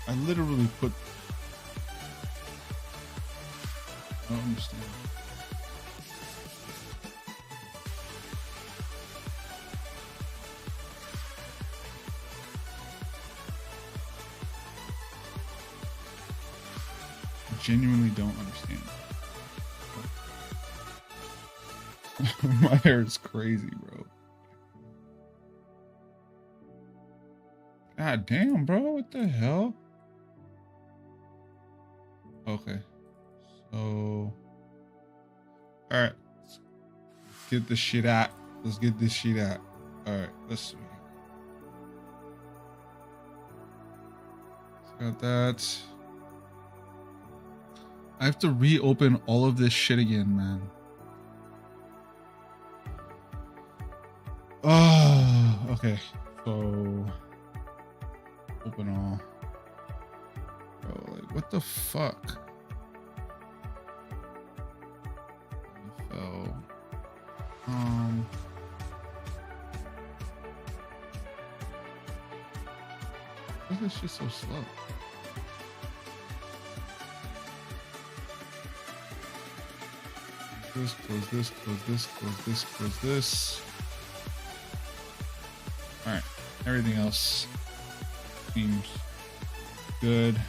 I literally put. I don't understand. I genuinely don't understand. My hair is crazy, bro. God damn, bro. What the hell? Okay. So. Alright. Let's get this shit out. Let's get this shit out. Alright. Let's see. Got that. I have to reopen all of this shit again, man. Oh, okay. So open all. Bro, like what the fuck? So why is this shit so slow? This, close this, close this, close this, close this. All right, everything else seems good.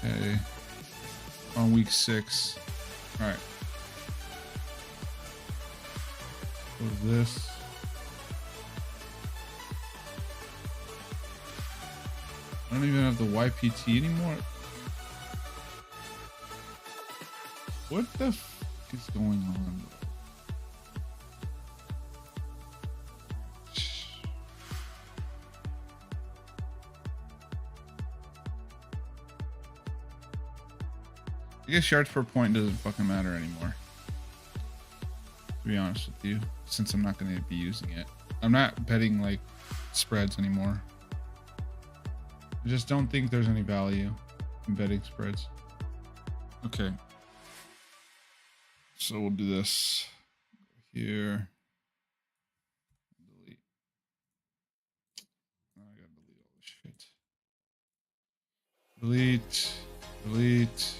Okay, on week 6. All right, close this. I don't even have the YPT anymore. What the fuck is going on? I guess yards per point doesn't fucking matter anymore, to be honest with you, since I'm not going to be using it. I'm not betting like spreads anymore. I just don't think there's any value in betting spreads. Okay. So we'll do this here. Delete. Oh, I gotta delete all this shit. Delete. Delete.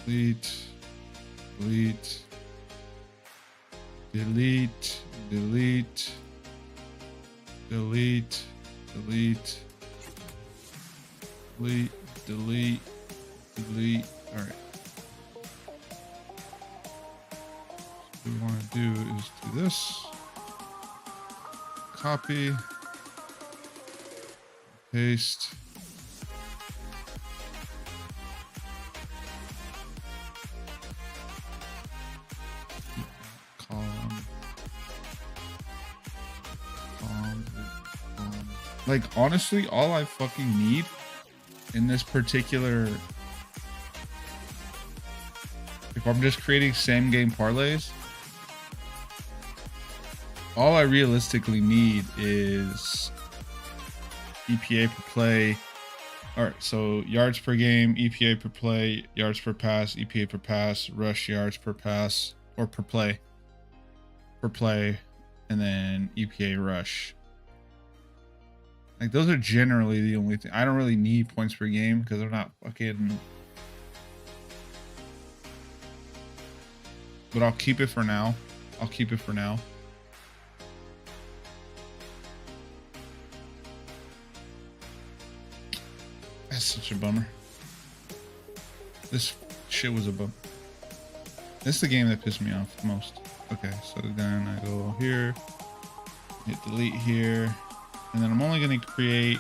Delete. Delete. Delete. Delete. Delete. Delete. Delete. Delete. Delete. All right. What we want to do is do this. Copy. Paste. Like, honestly, all I fucking need in this particular, if I'm just creating same game parlays, all I realistically need is EPA per play. All right, so yards per game, EPA per play, yards per pass, EPA per pass, rush yards per pass, or per play, and then EPA rush. Like, those are generally the only thing. I don't really need points per game because I'm not fucking... But I'll keep it for now. I'll keep it for now. That's such a bummer. This shit was a bum. This is the game that pissed me off the most. Okay, so then I go here, hit delete here. And then I'm only going to create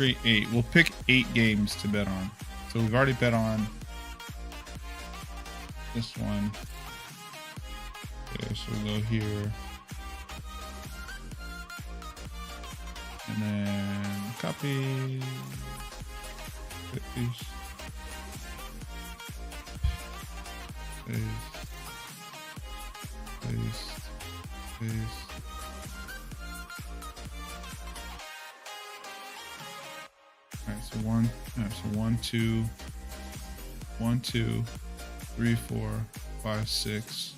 8. We'll pick 8 games to bet on. So we've already bet on this one. Okay, so we'll go here. And then copy. Paste. Paste. Paste. Alright, so 1, 2, 1, 2, 3, 4, 5, 6,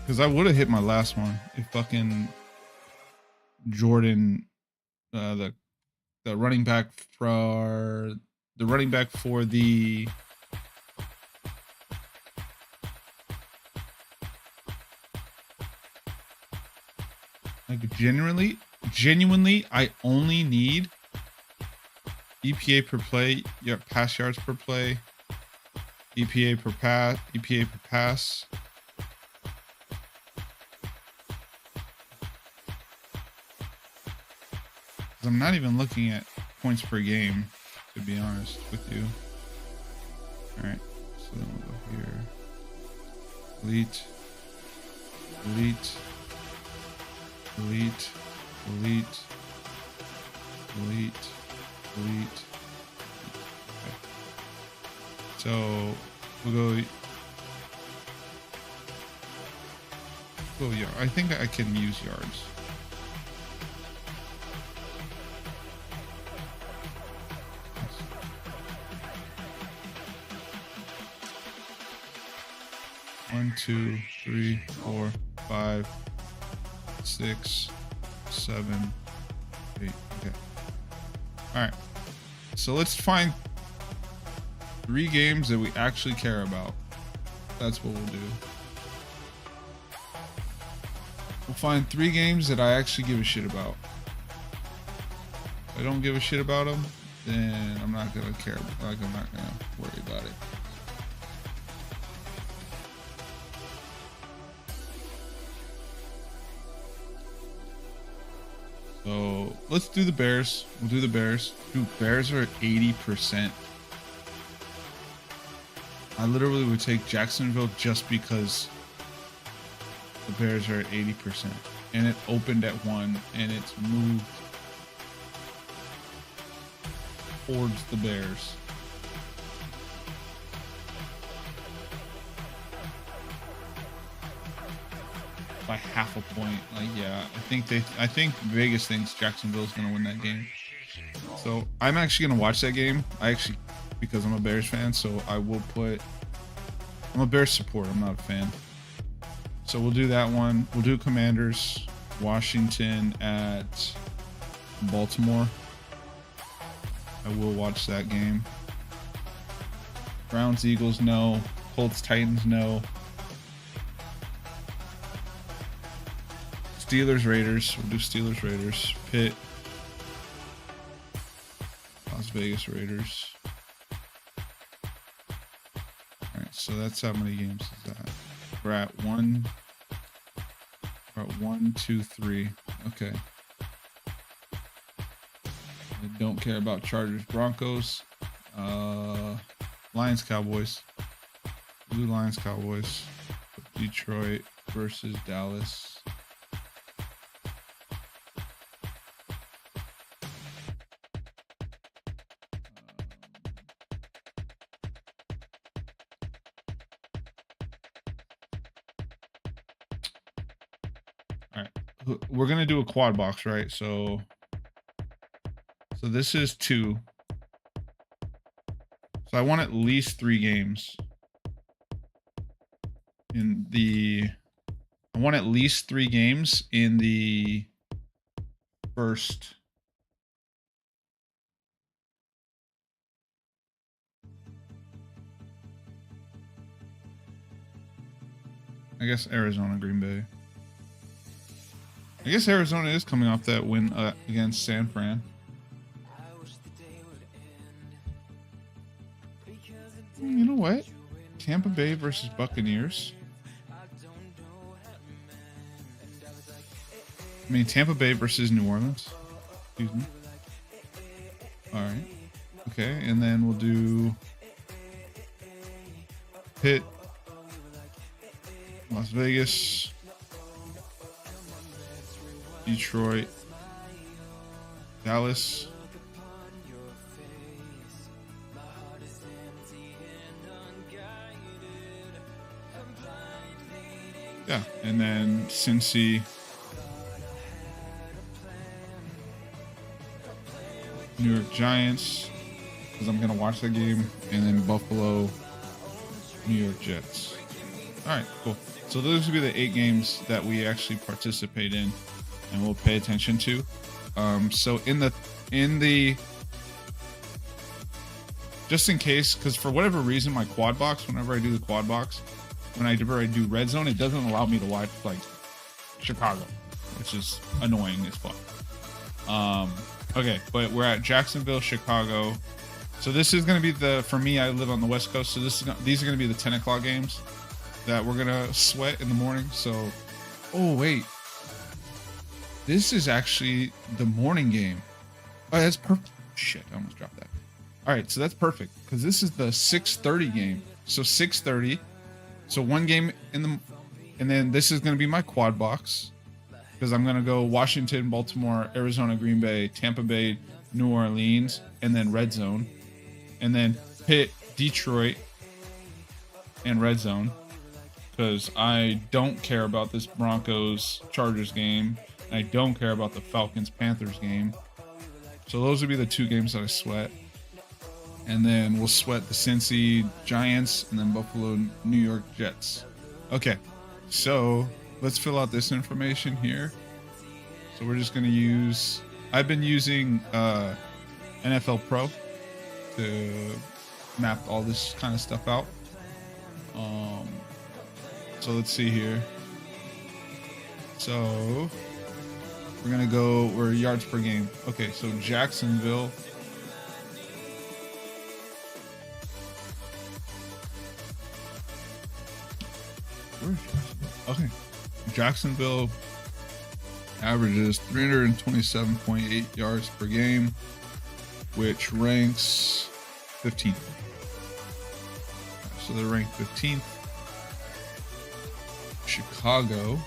Because I would have hit my last one if fucking Jordan, the running back for the like genuinely, I only need EPA per play, yeah, pass yards per play, EPA per pass. I'm not even looking at points per game, to be honest with you. All right, so then we'll go here. Delete. Okay. So we'll go. Yeah, I think I can use yards. One, 2, 3, 4, 5, 6, 7, 8. Okay. All right. So let's find 3 games that we actually care about. That's what we'll do. We'll find 3 games that I actually give a shit about. If I don't give a shit about them, then I'm not gonna care. Like, I'm not gonna worry about it. So let's do the Bears. We'll do the Bears. Dude, Bears are at 80%. I literally would take Jacksonville just because the Bears are at 80%. And it opened at 1 and it's moved towards the Bears. By half a point. Like, yeah, I think Vegas thinks Jacksonville's gonna win that game. So I'm actually gonna watch that game. Because I'm a Bears fan, so I'm a Bears supporter, I'm not a fan. So we'll do that one. We'll do Commanders, Washington at Baltimore. I will watch that game. Browns, Eagles, no. Colts, Titans, no. Steelers, Raiders. We'll do Steelers, Raiders. Pitt. Las Vegas, Raiders. Alright, so that's how many games is that? We're at 1. We're at 1, 2, 3. Okay. I don't care about Chargers, Broncos. Lions, Cowboys. Blue Lions, Cowboys. Detroit versus Dallas. All right, we're gonna do a quad box, right? So this is 2. So I want at least 3 games in the. I want at least 3 games in the first. I guess Arizona, Green Bay. I guess Arizona is coming off that win against San Fran. You know what? Tampa Bay versus Buccaneers. I mean, Tampa Bay versus New Orleans. Excuse me. All right. Okay, and then we'll do Pitt, Las Vegas, Detroit, Dallas. Yeah, and then Cincy, New York Giants, because I'm going to watch that game, and then Buffalo, New York Jets. All right, cool. So those would be the 8 games that we actually participate in and we'll pay attention to. So in the just in case, because for whatever reason, my quad box, whenever I do the quad box, whenever I do red zone, it doesn't allow me to watch like Chicago, which is annoying as fuck. Okay, but we're at Jacksonville, Chicago. So this is going to be for me, I live on the West Coast. So these are going to be the 10 o'clock games that we're going to sweat in the morning. So, oh, wait. This is actually the morning game. Oh, that's perfect. Shit, I almost dropped that. All right, so that's perfect because this is the 6:30 game. So 6:30. So one game and then this is going to be my quad box because I'm going to go Washington, Baltimore, Arizona, Green Bay, Tampa Bay, New Orleans, and then red zone. And then Pitt, Detroit, and red zone because I don't care about this Broncos Chargers game. And I don't care about the Falcons Panthers game. So those would be the 2 games that I sweat. And then we'll sweat the Cincy Giants and then Buffalo New York Jets. Okay, so let's fill out this information here. So we're just going to use, I've been using NFL Pro to map all this kind of stuff out. So let's see here. So we're going to go, we're yards per game. Okay, so Jacksonville. Okay, Jacksonville averages 327.8 yards per game, which ranks 15th. So they're ranked 15th. Chicago,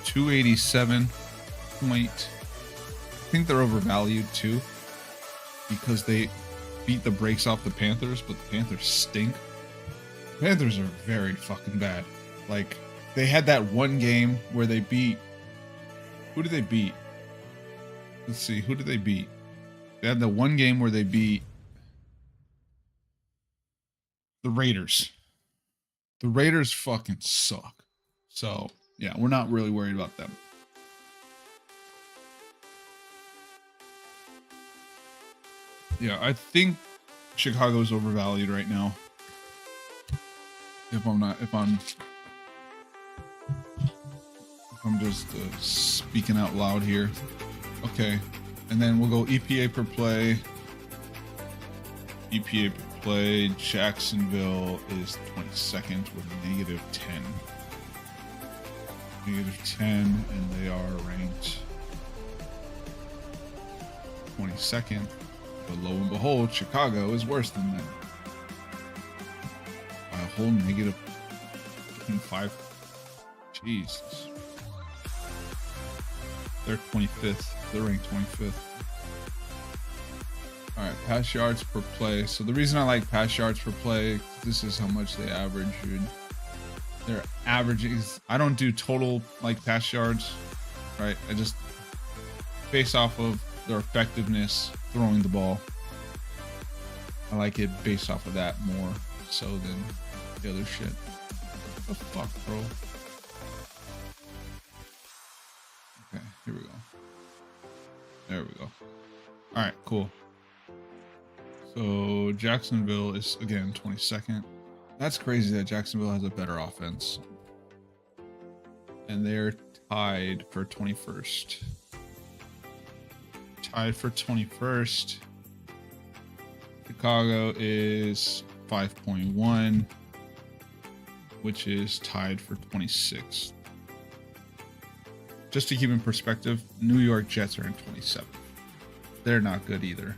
287 point. I think they're overvalued too because they beat the brakes off the Panthers, but the Panthers stink. Panthers are very fucking bad. Like, they had that one game where they beat... Who did they beat? Let's see. Who did they beat? They had the one game where they beat the Raiders. The Raiders fucking suck. So, yeah, we're not really worried about them. Yeah, I think Chicago's overvalued right now. If I'm just speaking out loud here. Okay, and then we'll go EPA per play. EPA per play. Jacksonville is 22nd with -10. -10, and they are ranked 22nd. But lo and behold, Chicago is worse than them. By a whole -5. Jesus. They're 25th. They're ranked 25th. All right, pass yards per play. So the reason I like pass yards per play, this is how much they average. Their averaging is, I don't do total like pass yards, right? I just base off of their effectiveness throwing the ball. I like it based off of that more so than the other shit. What the fuck, bro? Okay, here we go. There we go. All right, cool. So Jacksonville is again 22nd. That's crazy that Jacksonville has a better offense. And they're tied for 21st. Tied for 21st. Chicago is 5.1, which is tied for 26th. Just to keep in perspective, New York Jets are in 27th. They're not good either.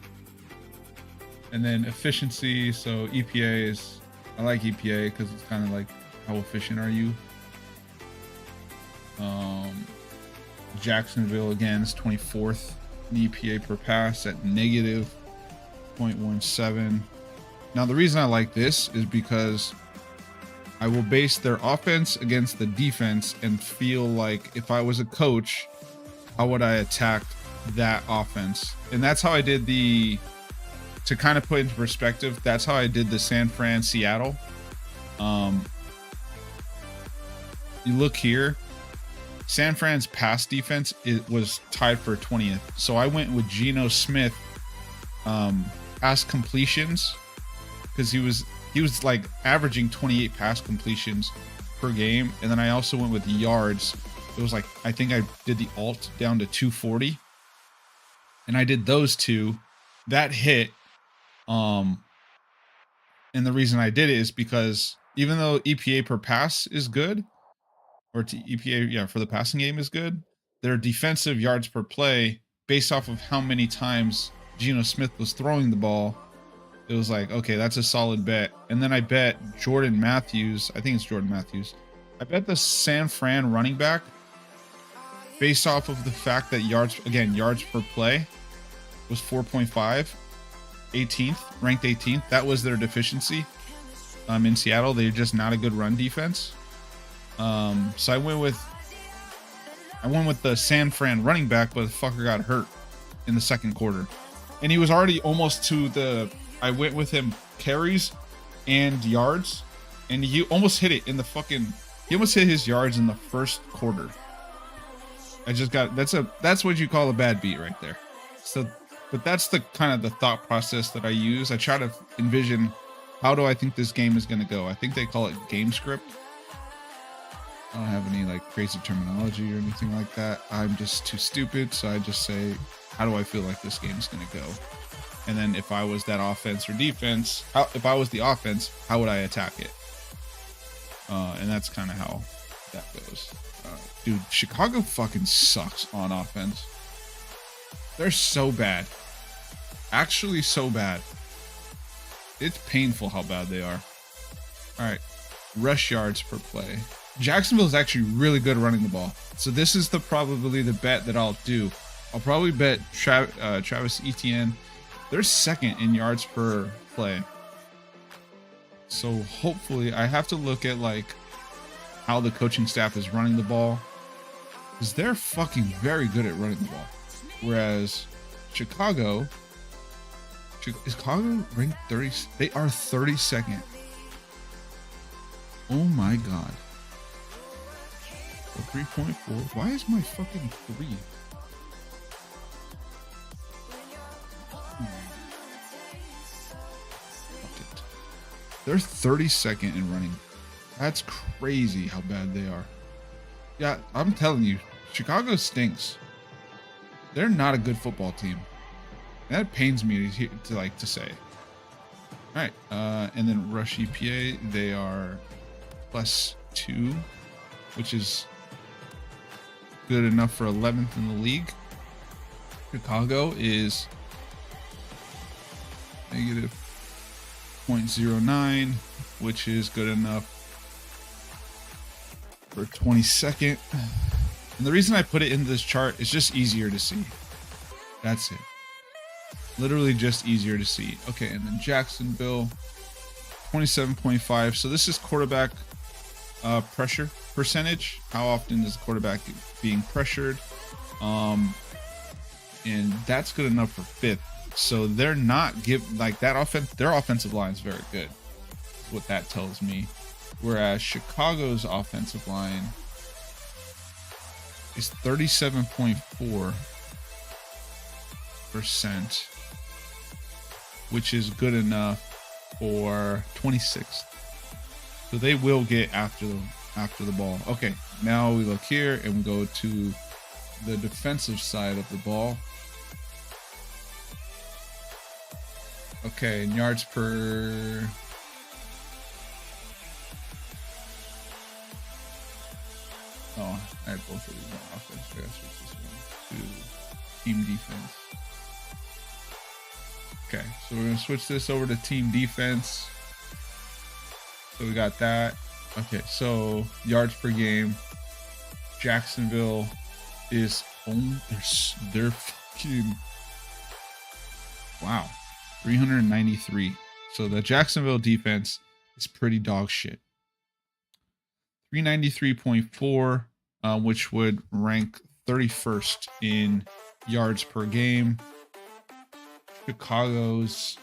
And then efficiency, so EPA is, I like EPA because it's kind of like how efficient are you. Jacksonville again is 24th in EPA per pass at -0.17. Now the reason I like this is because I will base their offense against the defense and feel like if I was a coach, how would I attack that offense? And that's how I did to kind of put into perspective, that's how I did the San Fran Seattle. You look here, San Fran's pass defense was tied for 20th. So I went with Geno Smith pass completions, because he was like averaging 28 pass completions per game. And then I also went with yards. It was like, I think I did the alt down to 240, and I did those two. That hit. And the reason I did it is because even though EPA per pass is good, or EPA, yeah, for the passing game is good, their defensive yards per play, based off of how many times Geno Smith was throwing the ball, it was like, okay, that's a solid bet. And then I bet Jordan Matthews, I think it's Jordan Matthews, I bet the San Fran running back, based off of the fact that yards per play was 4.5, 18th, ranked 18th. That was their deficiency. In Seattle, they're just not a good run defense. So I went with the San Fran running back, but the fucker got hurt in the second quarter, and he was already almost to the. I went with him carries and yards, and he almost hit it in the fucking. He almost hit his yards in the first quarter. I just got that's what you call a bad beat right there. So, but that's the kind of the thought process that I use. I try to envision, how do I think this game is going to go? I think they call it game script. I don't have any like crazy terminology or anything like that. I'm just too stupid. So I just say, how do I feel like this game is going to go? And then if I was that offense or defense, if I was the offense, how would I attack it? And that's kind of how that goes. Dude, Chicago fucking sucks on offense. They're so bad. Actually so bad. It's painful how bad they are. All right. Rush yards per play. Jacksonville is actually really good running the ball. So this is probably the bet that I'll do. I'll probably bet Travis Etienne. They're second in yards per play. So hopefully, I have to look at like how the coaching staff is running the ball, because they're fucking very good at running the ball. Whereas Chicago ranked 30. They are 32nd. Oh my god. 3.4. Why is my fucking 3? They're 32nd in running. That's crazy how bad they are. Yeah, I'm telling you, Chicago stinks. They're not a good football team. That pains me to say. All right, and then rush EPA, they are +2, which is good enough for 11th in the league. Chicago is -0.09, which is good enough for 22nd. And the reason I put it in this chart is just easier to see. That's it. Literally just easier to see. Okay, and then Jacksonville, 27.5. So this is quarterback pressure percentage. How often is the quarterback being pressured? And that's good enough for 5th. So they're not that offense. Their offensive line is very good. Is what that tells me. Whereas Chicago's offensive line is 37.4%, which is good enough for 26th. So they will get after the ball. Okay, now we look here and we go to the defensive side of the ball. Okay, and yards per... Oh, I had both of these on offense. I gotta switch this one to team defense. Okay, so we're gonna switch this over to team defense. So we got that. Okay, so yards per game. Jacksonville is they're fucking wow, 393. So the Jacksonville defense is pretty dog shit. 393.4, which would rank 31st in yards per game. Chicago's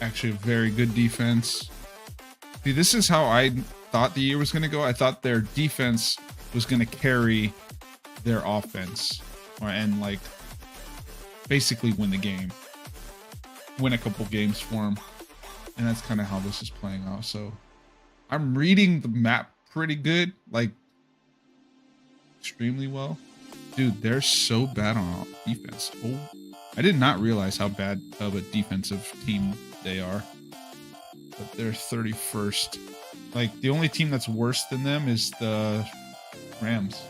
actually a very good defense. See, this is how I thought the year was going to go. I thought their defense was going to carry their offense and like basically win the game, win a couple games for them. And that's kind of how this is playing out. So I'm reading the map pretty good, like extremely well. Dude, they're so bad on defense. Oh, I did not realize how bad of a defensive team they are. But they're 31st. Like, the only team that's worse than them is the Rams.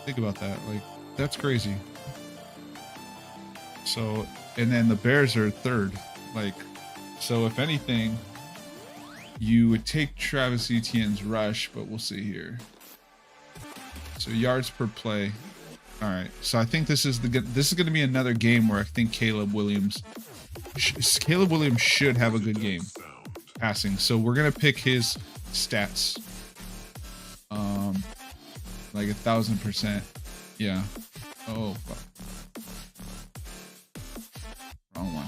Think about that. Like, that's crazy. So, and then the Bears are third. Like, so if anything, you would take Travis Etienne's rush, but we'll see here. So yards per play. All right. So I think this is going to be another game where I think Caleb Williams should have a good game passing. So we're going to pick his stats. Like 1,000%. Yeah. Oh, fuck. Wrong one.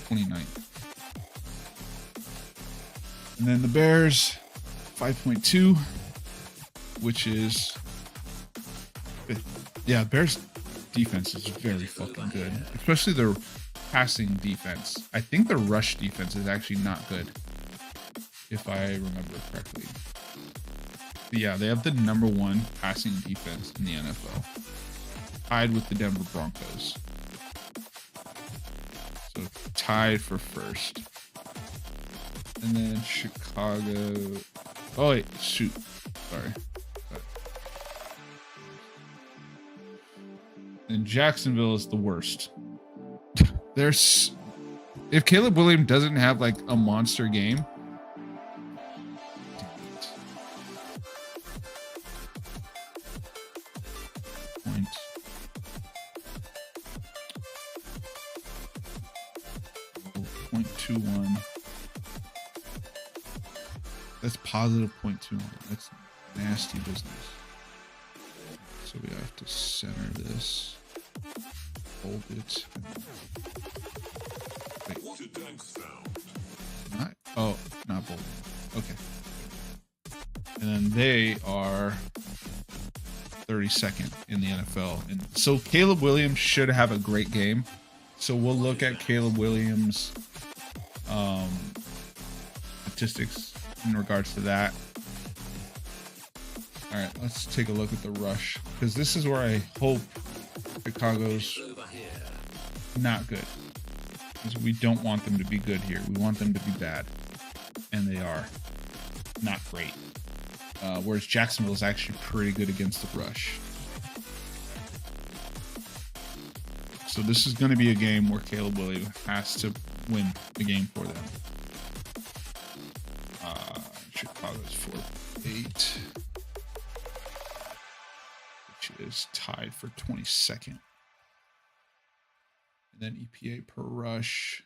29. And then the Bears, 5.2, which is, yeah, Bears defense is very fucking good, especially their passing defense. I think their rush defense is actually not good, if I remember correctly. But yeah, they have the #1 passing defense in the NFL, tied with the Denver Broncos. So tied for first. And then Chicago. Oh wait, shoot. Sorry. And Jacksonville is the worst. There's, if Caleb Williams doesn't have like a monster game, point. 0.21. That's positive 0.21. That's nasty business. So we have to center this, hold it. Wait. Not bold. Okay. And then they are 32nd in the NFL. And so Caleb Williams should have a great game. So we'll look at Caleb Williams' statistics in regards to that. All right, let's take a look at the rush, because this is where I hope Chicago's not good, because we don't want them to be good here. We want them to be bad, and they are not great. Whereas Jacksonville is actually pretty good against the rush. So this is going to be a game where Caleb Williams has to win the game for them. Chicago's 4-8. Is tied for 22nd. And then EPA per rush.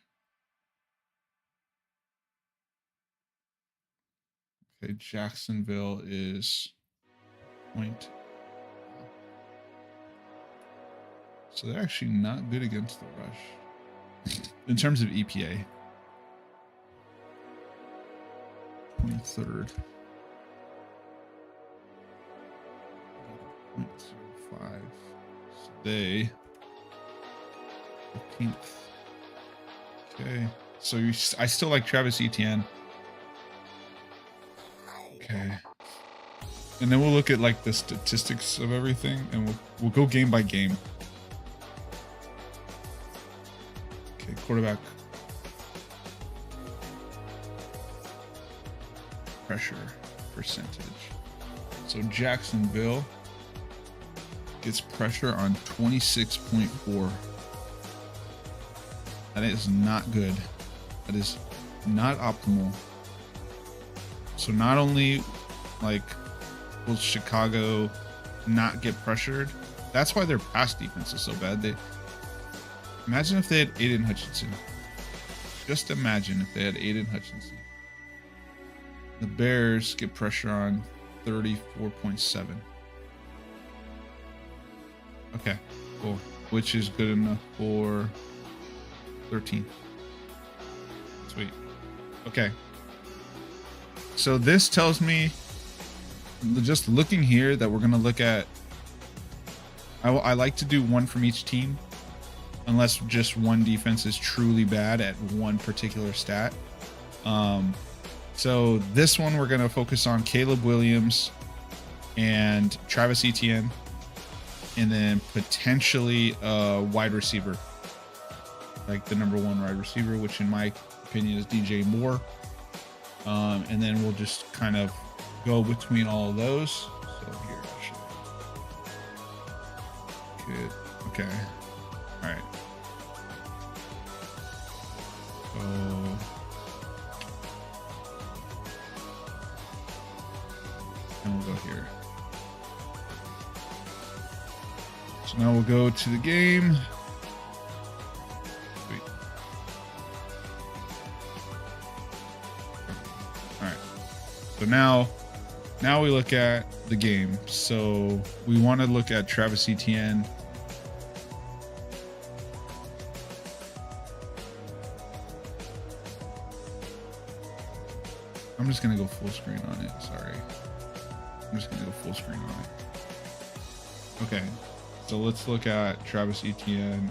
Okay, Jacksonville is point. So they're actually not good against the rush. In terms of EPA. 23rd. 0.05. So they 15th. Okay. So I still like Travis Etienne. Okay. And then we'll look at like the statistics of everything, and we'll go game by game. Okay, quarterback pressure percentage. So Jacksonville gets pressure on 26.4. That is not good. That is not optimal. So not only like will Chicago not get pressured, that's why their pass defense is so bad. Imagine if they had Aiden Hutchinson. Just imagine if they had Aiden Hutchinson. The Bears get pressure on 34.7. Okay, cool. Which is good enough for 13. Sweet. Okay. So this tells me, just looking here, that we're going to look at, I like to do one from each team, unless just one defense is truly bad at one particular stat. So this one, we're going to focus on Caleb Williams and Travis Etienne, and then potentially a wide receiver, like the number 1 wide receiver, which in my opinion is DJ Moore. And then we'll just kind of go between all of those. So here, actually. Good. Okay. All right. So and we'll go here. So now we'll go to the game. Sweet. All right. So now we look at the game. So we want to look at Travis Etienne. I'm just going to go full screen on it. Sorry. I'm just going to go full screen on it. Okay. So let's look at Travis Etienne.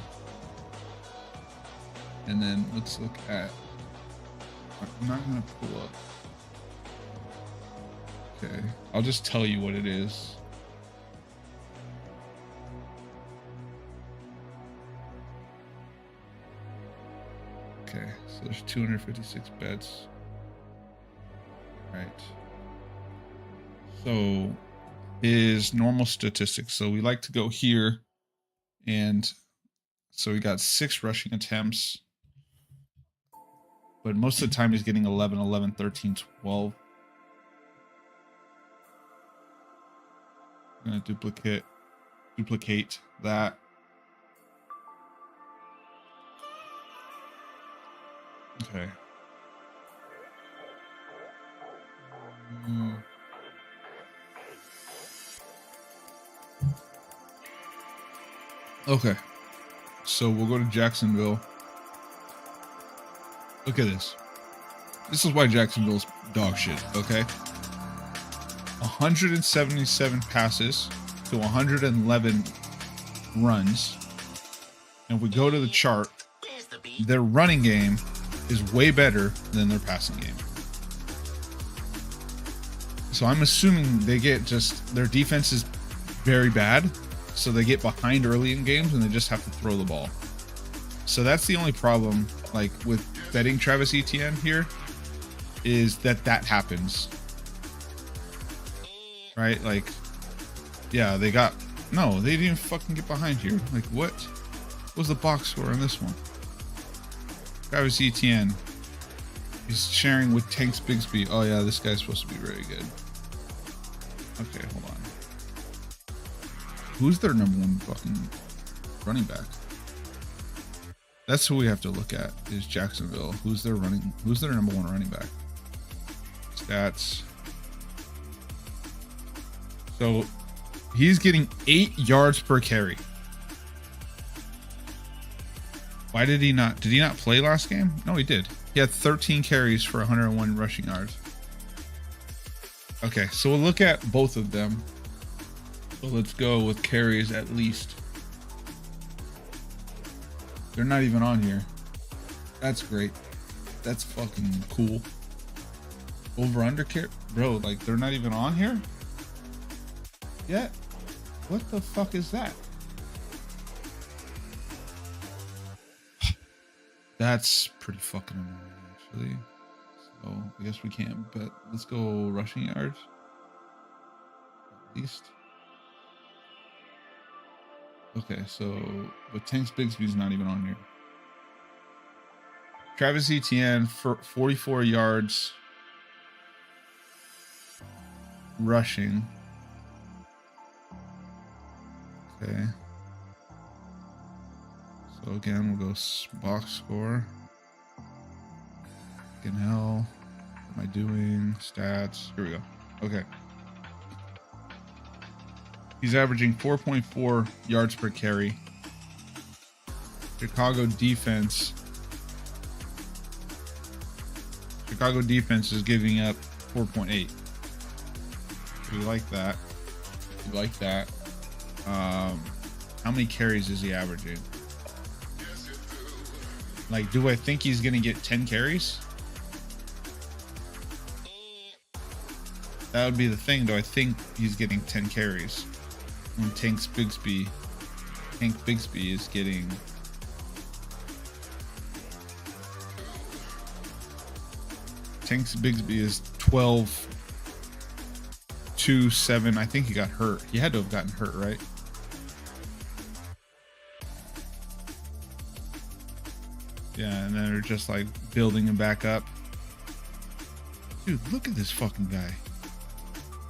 And then let's look at, I'm not going to pull up. Okay. I'll just tell you what it is. Okay. So there's 256 bets. Right. So his normal statistics. So we like to go here, and so we got 6 rushing attempts, but most of the time he's getting 11, 11, 13, 12. I'm going to duplicate that. Okay. Okay, so we'll go to Jacksonville. Look at this. This is why Jacksonville's dog shit, okay? 177 passes to 111 runs. And if we go to the chart, their running game is way better than their passing game. So I'm assuming they get just, their defense is very bad, so they get behind early in games and they just have to throw the ball. So that's the only problem, like, with betting Travis Etienne here, is that happens. Right? Like, yeah, they didn't even fucking get behind here. Like, what was the box score on this one? Travis Etienne. He's sharing with Tanks Bigsby. Oh yeah, this guy's supposed to be very good. Okay, hold on. Who's their number 1 fucking running back? That's who we have to look at, is Jacksonville. Who's their number 1 running back? Stats. So he's getting 8 yards per carry. Why did he not play last game? No, he did. He had 13 carries for 101 rushing yards. Okay, so we'll look at both of them. So let's go with carries at least. They're not even on here. That's great. That's fucking cool. Over under carry, bro, like they're not even on here yet. What the fuck is that? That's pretty fucking annoying, actually. So I guess we can't bet. Let's go rushing yards. At least. Okay, so but Tanks Bigsby's not even on here. Travis Etienne for 44 yards rushing. Okay. So again, we'll go box score. Fucking hell. What am I doing? Stats. Here we go. Okay. He's averaging 4.4 yards per carry. Chicago defense is giving up 4.8. We like that. We like that. How many carries is he averaging? Like, do I think he's gonna get 10 carries? That would be the thing. Do I think he's getting 10 carries when Tank Bigsby is getting Bigsby is 12 2 7. I think he got hurt. He had to have gotten hurt, right? Yeah, and then they're just like building him back up. Dude, look at this fucking guy.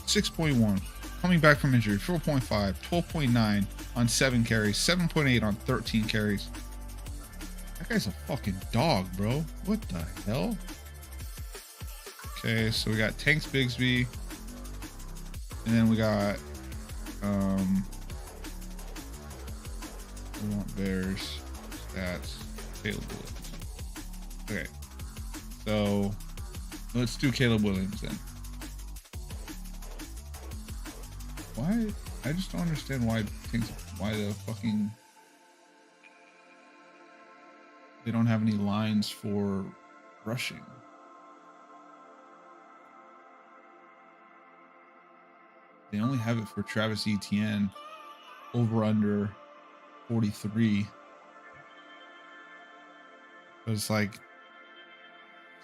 6.1 coming back from injury, 4.5, 12.9 on 7 carries, 7.8 on 13 carries. That guy's a fucking dog, bro. What the hell? Okay, so we got Tanks Bigsby, and then we got we want Bears stats, Caleb Williams. Okay, so let's do Caleb Williams then. Why? I just don't understand why the fucking they don't have any lines for rushing. They only have it for Travis Etienne, over under 43. But it's like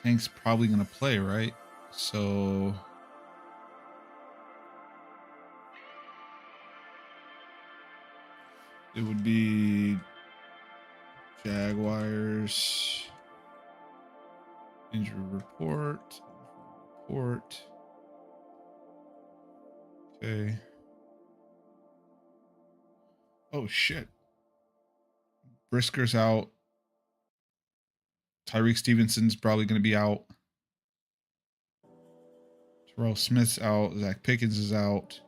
Tank's probably gonna play, right? So it would be Jaguars injury report. Okay. Oh shit. Brisker's out. Tyreek Stevenson's probably going to be out. Terrell Smith's out. Zach Pickens is out.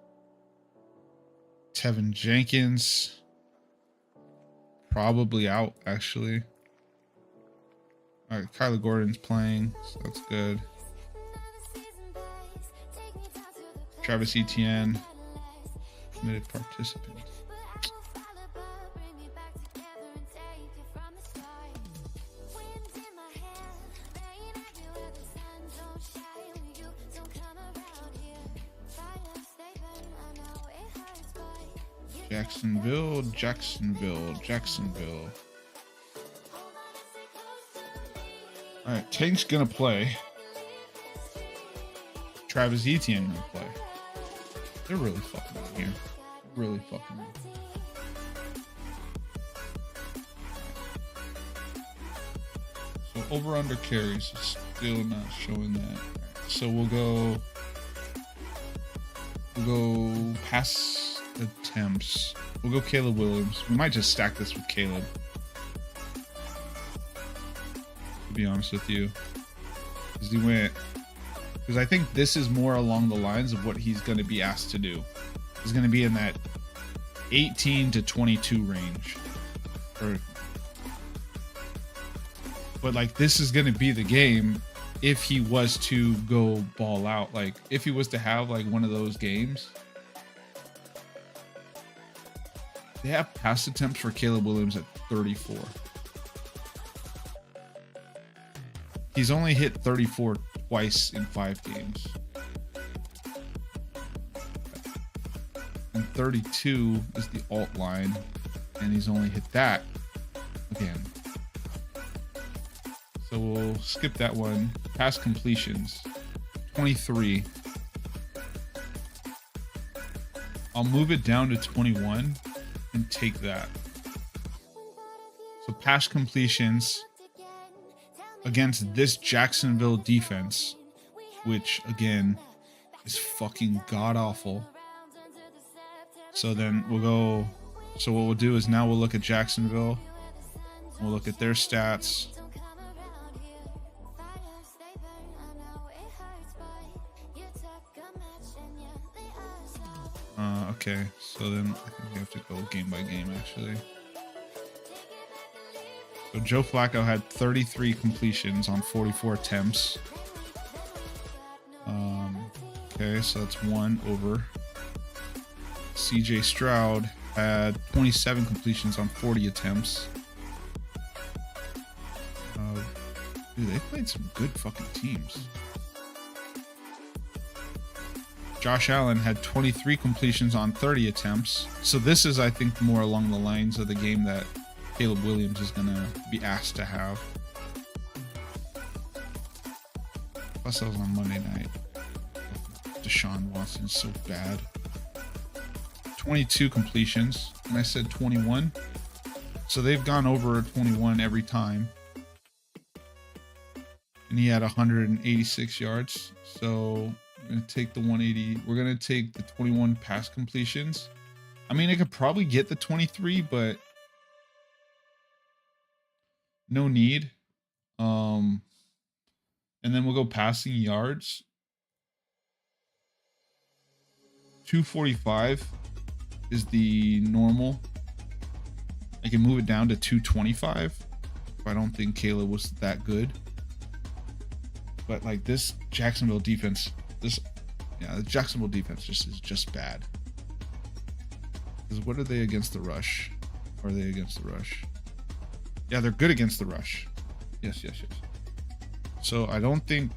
Tevin Jenkins probably out, actually. All right, Kyler Gordon's playing, so that's good. Travis Etienne, committed participant. Jacksonville. All right, Tank's gonna play. Travis Etienne gonna play. They're really fucking in here. Really fucking in. So over under carries is still not showing that. So we'll go pass attempts. We'll go Caleb Williams. We might just stack this with Caleb, to be honest with you. Because I think this is more along the lines of what he's going to be asked to do. He's going to be in that 18 to 22 range. But like, this is going to be the game if he was to go ball out. Like, if he was to have like one of those games. They have pass attempts for Caleb Williams at 34. He's only hit 34 twice in 5 games. And 32 is the alt line, and he's only hit that again. So we'll skip that one. Pass completions, 23. I'll move it down to 21 and take that. So pass completions against this Jacksonville defense, which again is fucking god awful. So then we'll go. So what we'll do is now we'll look at Jacksonville. We'll look at their stats. Okay, so then I think we have to go game by game, actually. So Joe Flacco had 33 completions on 44 attempts. Okay, so that's 1 over. CJ Stroud had 27 completions on 40 attempts. Dude, they played some good fucking teams. Josh Allen had 23 completions on 30 attempts. So this is, I think, more along the lines of the game that Caleb Williams is going to be asked to have. Plus, that was on Monday night. Deshaun Watson is so bad. 22 completions, and I said 21. So they've gone over 21 every time. And he had 186 yards. So we're going to take the 180. We're going to take the 21 pass completions. I mean, I could probably get the 23, but no need. And then we'll go passing yards. 245 is the normal. I can move it down to 225 if I don't think Caleb was that good. But like this Jacksonville defense, the Jacksonville defense is just bad. Because what are they against the rush? Are they against the rush? Yeah, they're good against the rush. Yes. So I don't think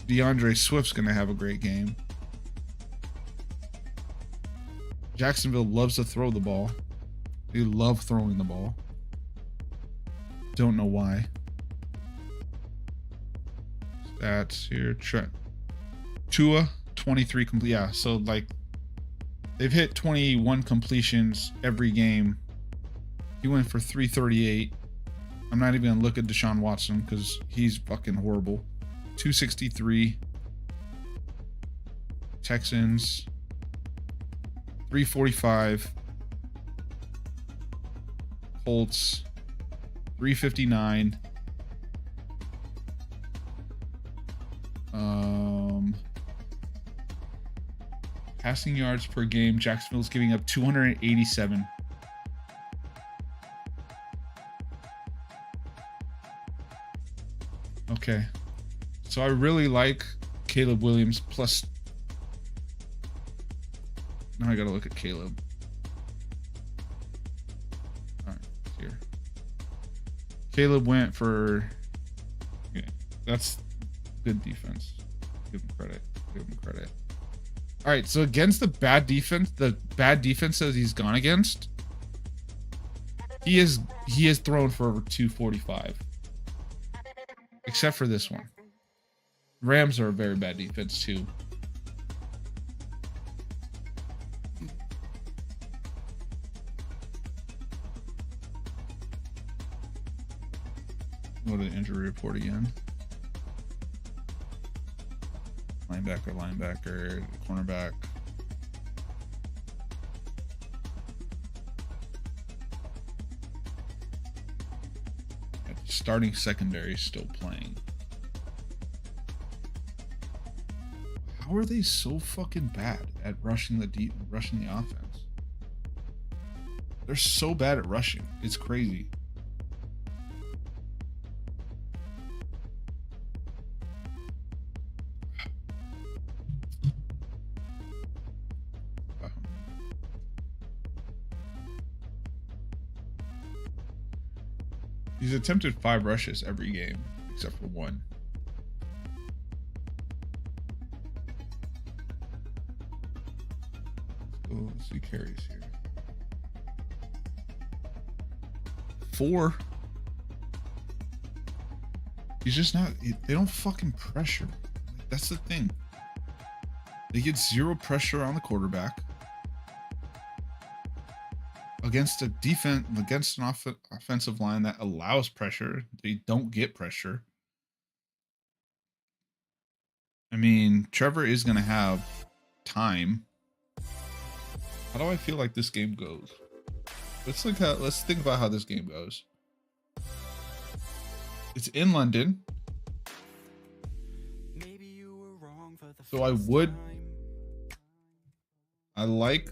DeAndre Swift's gonna have a great game. Jacksonville loves to throw the ball. They love throwing the ball. Don't know why. Stats here. Tua, 23 complete. Yeah, so like they've hit 21 completions every game. He went for 338. I'm not even gonna look at Deshaun Watson because he's fucking horrible. 263. Texans. 345. Colts 359. Passing yards per game, Jacksonville's giving up 287. Okay. So I really like Caleb Williams plus. Now I gotta look at Caleb. All right, here. Caleb went for. Okay, that's good defense. Give him credit. All right, so against the bad defense that he's gone against, he has thrown for over 245. Except for this one. Rams are a very bad defense too. Go to the injury report again. Linebacker, cornerback. Starting secondary still playing. How are they so fucking bad at rushing the offense? They're so bad at rushing. It's crazy. He's attempted 5 rushes every game, except for 1. Let's see carries here. 4. He's just not. They don't fucking pressure. That's the thing. They get 0 pressure on the quarterback. Against a defense, against an offensive line that allows pressure, they don't get pressure. I mean, Trevor is going to have time. How do I feel like this game goes? Let's think about how this game goes. It's in London. So I like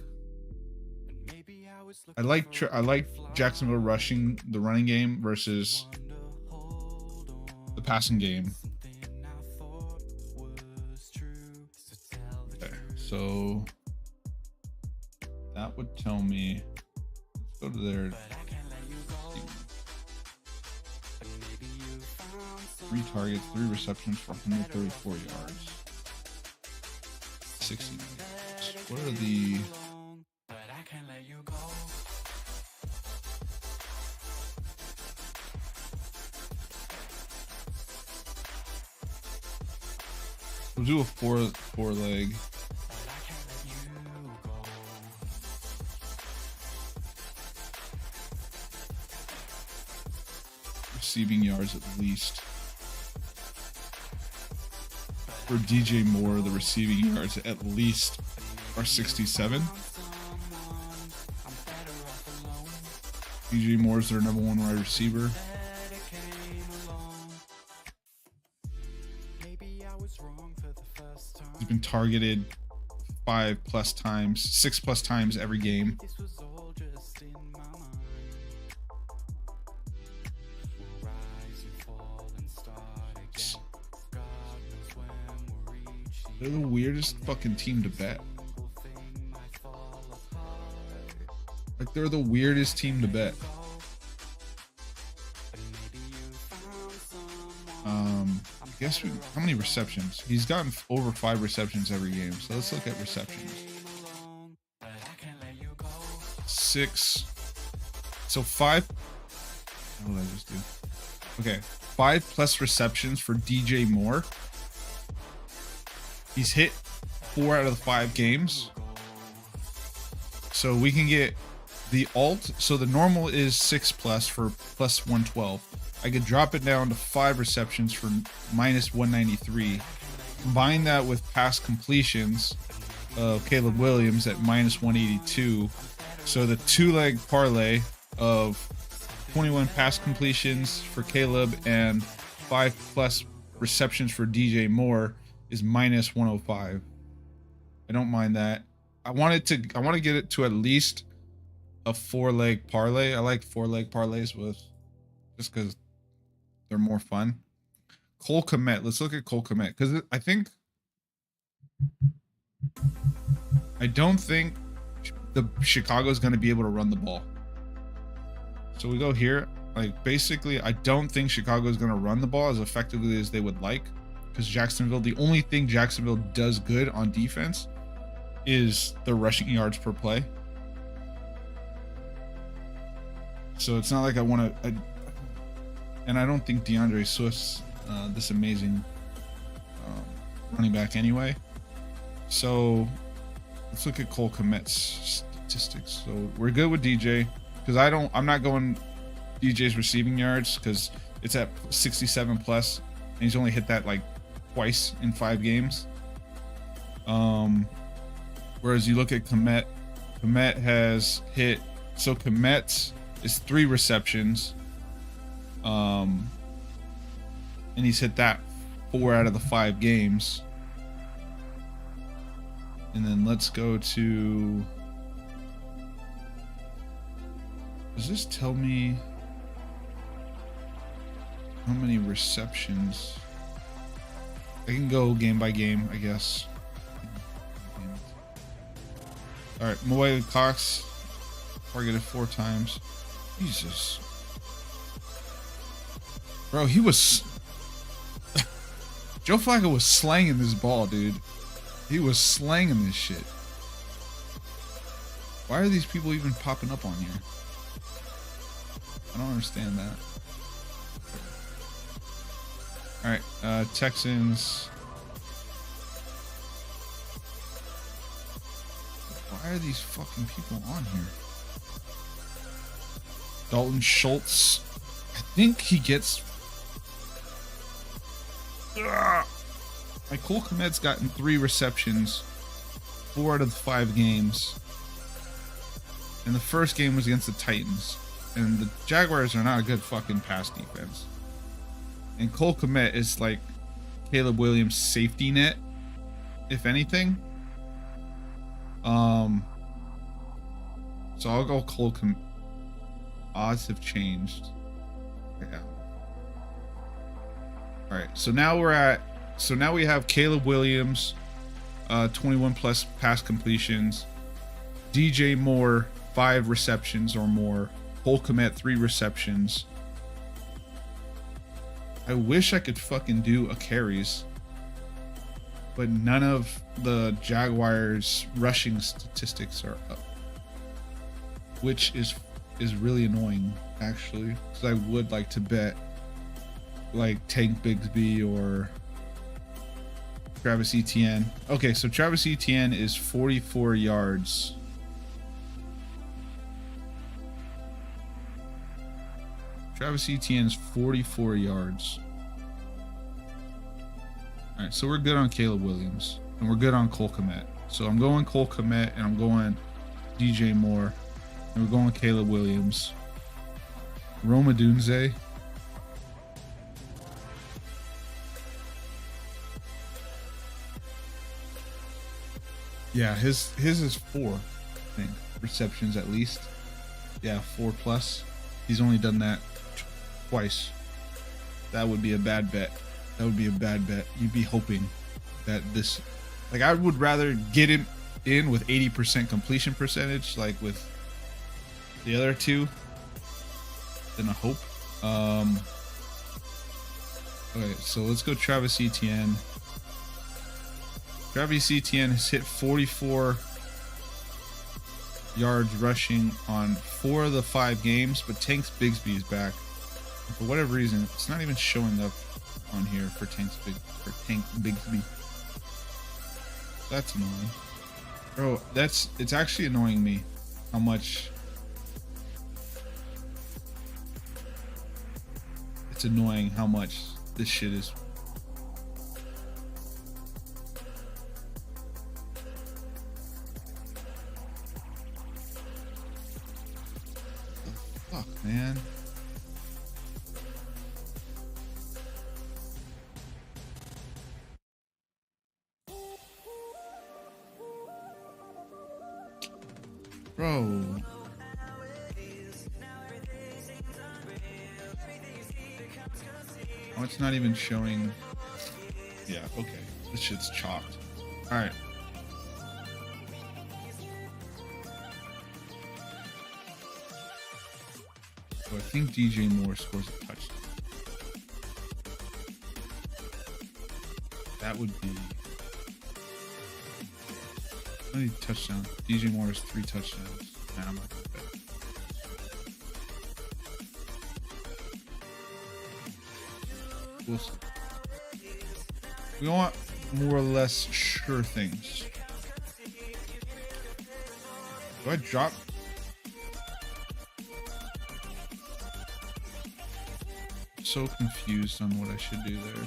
Jacksonville rushing the running game versus the passing game. So that would tell me, let's go to their 3 targets, 3 receptions for 134 yards, 69 yards. What are the we'll do a four leg. Receiving yards at least. For DJ Moore, the receiving yards at least are 67. DJ Moore's their number 1 wide receiver. He's been targeted 5+ times, 6+ times every game. They're the weirdest fucking team to bet. Like, they're the weirdest team to bet. I guess how many receptions? He's gotten over 5 receptions every game. So let's look at receptions. 6. So 5. What did I just do? Okay, 5+ receptions for DJ Moore. He's hit 4 out of the 5 games. So we can get the alt. So the normal is 6+ for +112. I could drop it down to 5 receptions for -193. Combine that with pass completions of Caleb Williams at -182. So the 2-leg parlay of 21 pass completions for Caleb and 5+ receptions for DJ Moore is -105. I don't mind that. I want to get it to at least a 4-leg parlay. I like 4-leg parlays just because they're more fun. Cole Kmet. Let's look at Cole Kmet because I don't think the Chicago's going to be able to run the ball. So we go here. Like, basically, I don't think Chicago is going to run the ball as effectively as they would like, because Jacksonville, the only thing Jacksonville does good on defense is the rushing yards per play. So it's not like I want to, and I don't think DeAndre Swift's this amazing running back anyway. So let's look at Cole Kmet's statistics. So we're good with DJ because I'm not going DJ's receiving yards because it's at 67+, and he's only hit that like twice in 5 games. Whereas you look at Kmet has hit, so Kmet is 3 receptions, and he's hit that 4 out of the 5 games. And then let's go to, does this tell me how many receptions? I can go game by game, I guess. All right, Moe Cox targeted 4 times. Jesus, bro, he was Joe Flacco was slanging this ball, dude. He was slanging this shit. Why are these people even popping up on here? I don't understand that. All right, Texans. Why are these fucking people on here? Dalton Schultz. I think he gets... Cole Kmet's gotten 3 receptions 4 out of the 5 games. And the first game was against the Titans. And the Jaguars are not a good fucking pass defense. And Cole Kmet is like Caleb Williams' safety net, if anything. So I'll go Cole Kmet. Odds have changed. Yeah. All right. So now we have Caleb Williams, 21 plus pass completions. DJ Moore, 5 receptions or more. Cole Kmet, 3 receptions. I wish I could fucking do a carries, but none of the Jaguars rushing statistics are up, which is really annoying actually, because I would like to bet like Tank Bigsby or Travis Etienne. Okay, so Travis Etienne is 44 yards. Travis Etienne is 44 yards. All right, so we're good on Caleb Williams, and we're good on Cole Kmet. So I'm going Cole Kmet, and I'm going DJ Moore, and we're going Caleb Williams. Roma Dunze. Yeah, his is 4, I think, receptions at least. Yeah, 4 plus. He's only done that twice. That would be a bad bet. That would be a bad bet. You'd be hoping that this, like, I would rather get him in with 80% completion percentage, like with the other two, than a hope. Okay, so let's go Travis Etienne. Travis Etienne has hit 44 yards rushing on 4 of the 5 games, but Tank Bigsby is back. For whatever reason, it's not even showing up on here for Tank Bigsby. That's annoying. Bro, it's actually annoying me how much it's annoying how much this shit is. What the fuck, man? Bro. Oh, it's not even showing. Yeah, okay. This shit's chopped. Alright. So I think DJ Moore scores a touchdown. That would be... How many touchdowns? DJ Moore has 3 touchdowns. Nah, I'm not gonna bet. We'll see. We want more or less sure things. Do I drop? I'm so confused on what I should do there.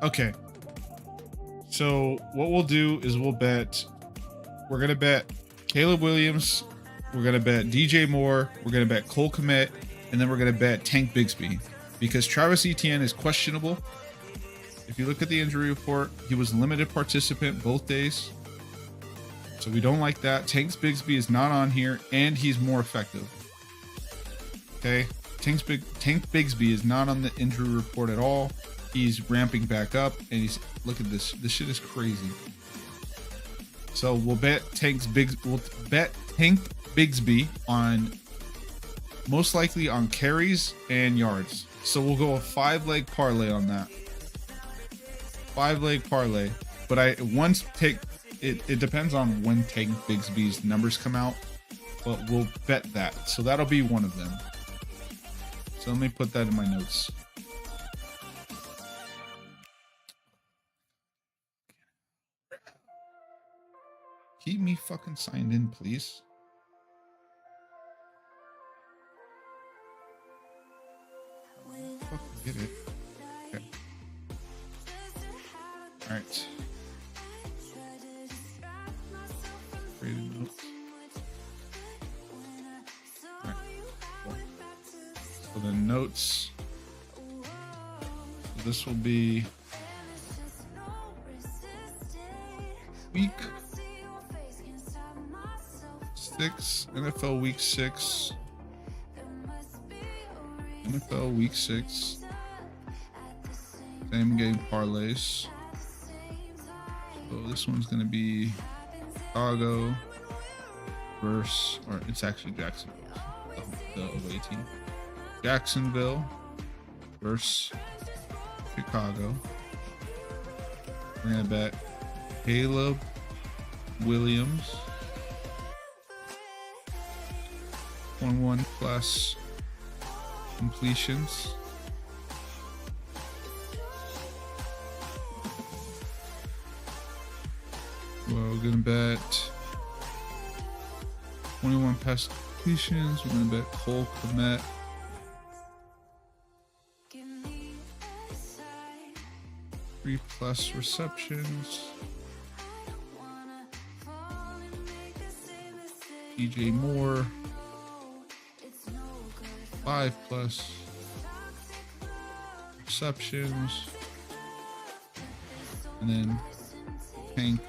Okay, so what we'll do is we're gonna bet Caleb Williams, we're gonna bet DJ Moore, we're gonna bet Cole Kmet, and then we're gonna bet Tank Bigsby, because Travis Etienne is questionable. If you look at the injury report, he was limited participant both days, so we don't like that. Tank Bigsby is not on here, and he's more effective. Okay, Tank Bigsby is not on the injury report at all. He's ramping back up, and he's, look at this. This shit is crazy. So we'll bet Tank Bigsby on, most likely on carries and yards. So we'll go a 5-leg parlay on that. 5-leg parlay. But it depends on when Tank Bigsby's numbers come out. But we'll bet that. So that'll be one of them. So let me put that in my notes. Keep me fucking signed in, please. Fucking get it. Okay. Alright. Created notes. Alright. Cool. So the notes. So this will be week 6, NFL week 6. NFL week 6. Same game parlays. So this one's gonna be Chicago versus, or it's actually Jacksonville, the away team. Jacksonville versus Chicago. We're gonna bet Caleb Williams 1 plus completions. We're gonna bet 21 pass completions. We're gonna bet Cole Kmet 3+ receptions. DJ Moore 5+ receptions. And then Tank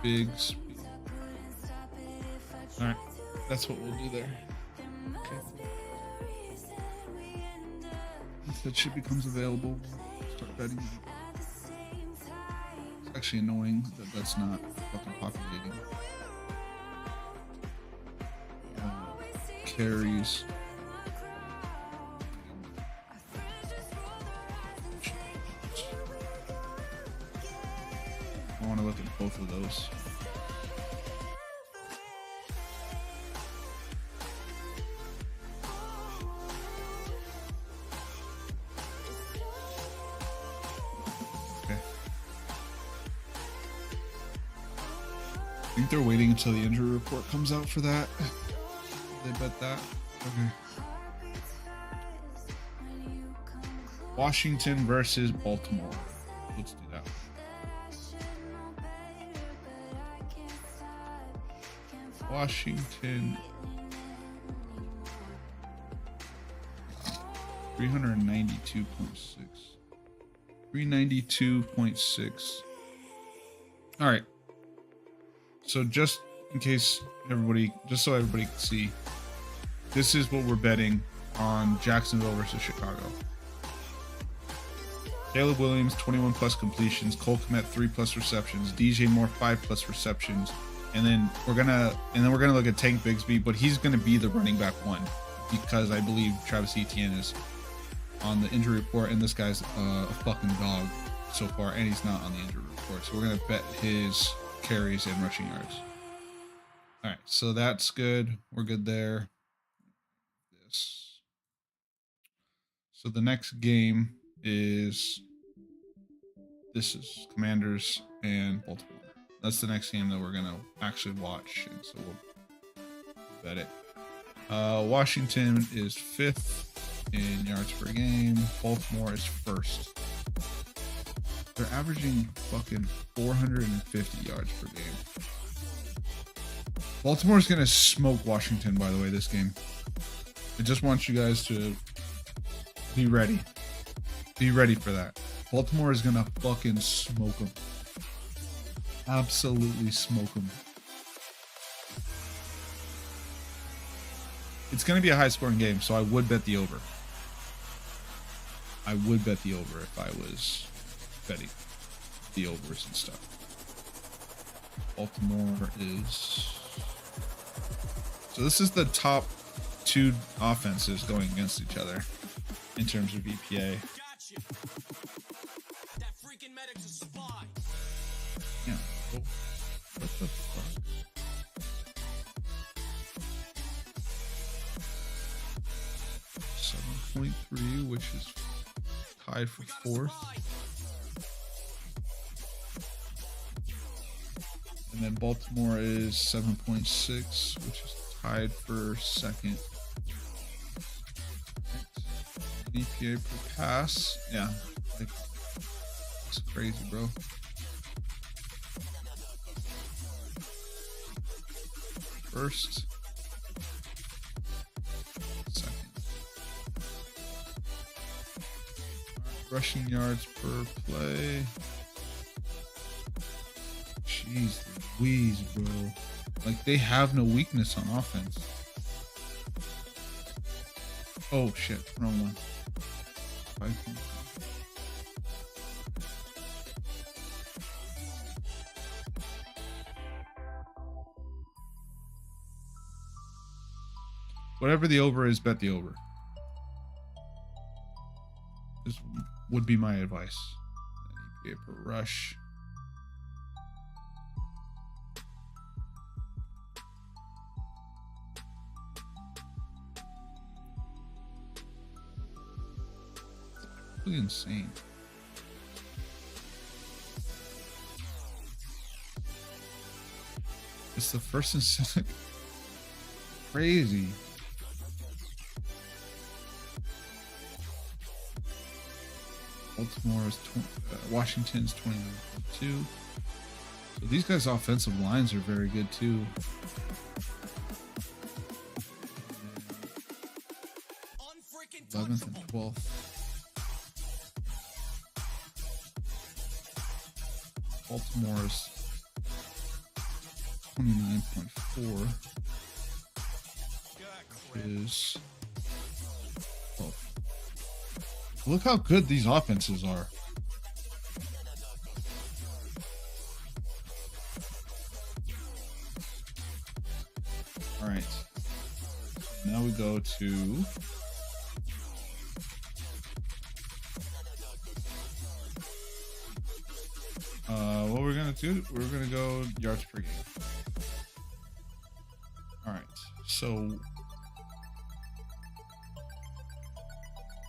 Biggs. All right, that's what we'll do there. Okay. If that shit becomes available, start betting. It's actually annoying that that's not fucking populating. Carries. I want to look at both of those. Okay. I think they're waiting until the injury report comes out for that. They bet that. Okay. Washington versus Baltimore. Let's do that. Washington 392.6. 392.6. All right. So just in case everybody, just so everybody can see, this is what we're betting on Jacksonville versus Chicago. Caleb Williams 21+ completions, Cole Kmet 3+ receptions, DJ Moore 5+ receptions, and then we're gonna look at Tank Bigsby, but he's gonna be the running back one because I believe Travis Etienne is on the injury report, and this guy's a fucking dog so far, and he's not on the injury report. So we're gonna bet his carries and rushing yards. All right, so that's good. We're good there. So the next game is Commanders and Baltimore. That's the next game that we're gonna actually watch, and so we'll bet it. Washington is 5th in yards per game. Baltimore is 1st. They're averaging fucking 450 yards per game. Baltimore's gonna smoke Washington, by the way, this game. I just want you guys to be ready. Be ready for that. Baltimore is gonna fucking smoke them. Absolutely smoke them. It's gonna be a high-scoring game, so I would bet the over. I would bet the over if I was betting the overs and stuff. Baltimore is... So this is the top 2 offenses going against each other in terms of EPA. Yeah. Oh, what the fuck? .3, which is tied for 4th. And then Baltimore is 7.6, which is tied for 2nd. EPA per pass. Yeah. Like, it's crazy, bro. First. 2nd. Rushing yards per play. Jeez Louise, bro. Like, they have no weakness on offense. Oh, shit. Wrong one. 5.3. Whatever the over is, bet the over. This would be my advice. EPA per rush. It's insane. It's the first and second. Crazy. Baltimore is Washington's 29.2. So these guys' offensive lines are very good too. 11th and 12th. Baltimore's 29.4 is 12. Look how good these offenses are. All right. Now we go to what we're gonna do. We're gonna go yards per game. All right. So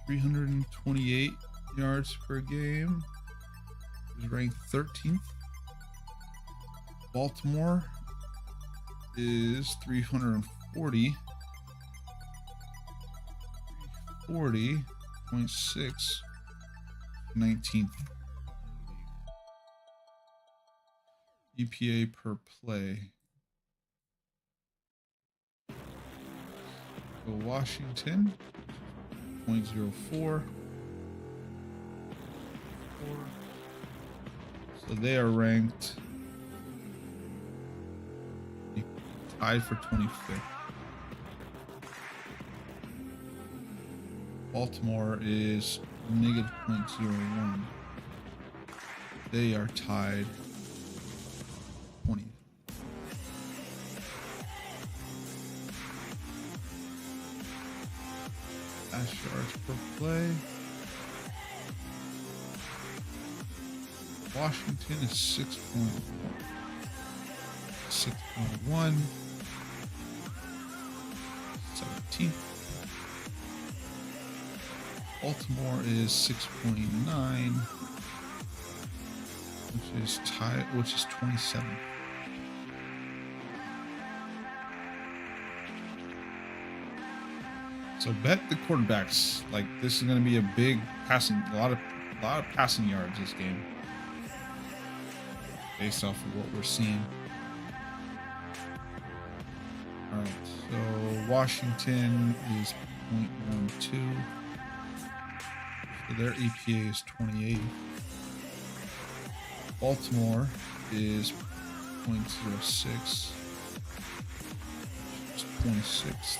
328 yards per game is ranked 13th. Baltimore is 340. 40.6, 19th. EPA per play. So Washington, 0.04. So they are ranked tied for 25th. Baltimore is negative 0.01. They are tied 20. Pass yards per play. Washington is 6.1. 17th. Baltimore is 6.9, which is 27. So bet the quarterbacks. Like, this is going to be a big passing, a lot of passing yards this game, based off of what we're seeing. All right, so Washington is 0.12. So their EPA is 28. Baltimore is 0.06. It's 26.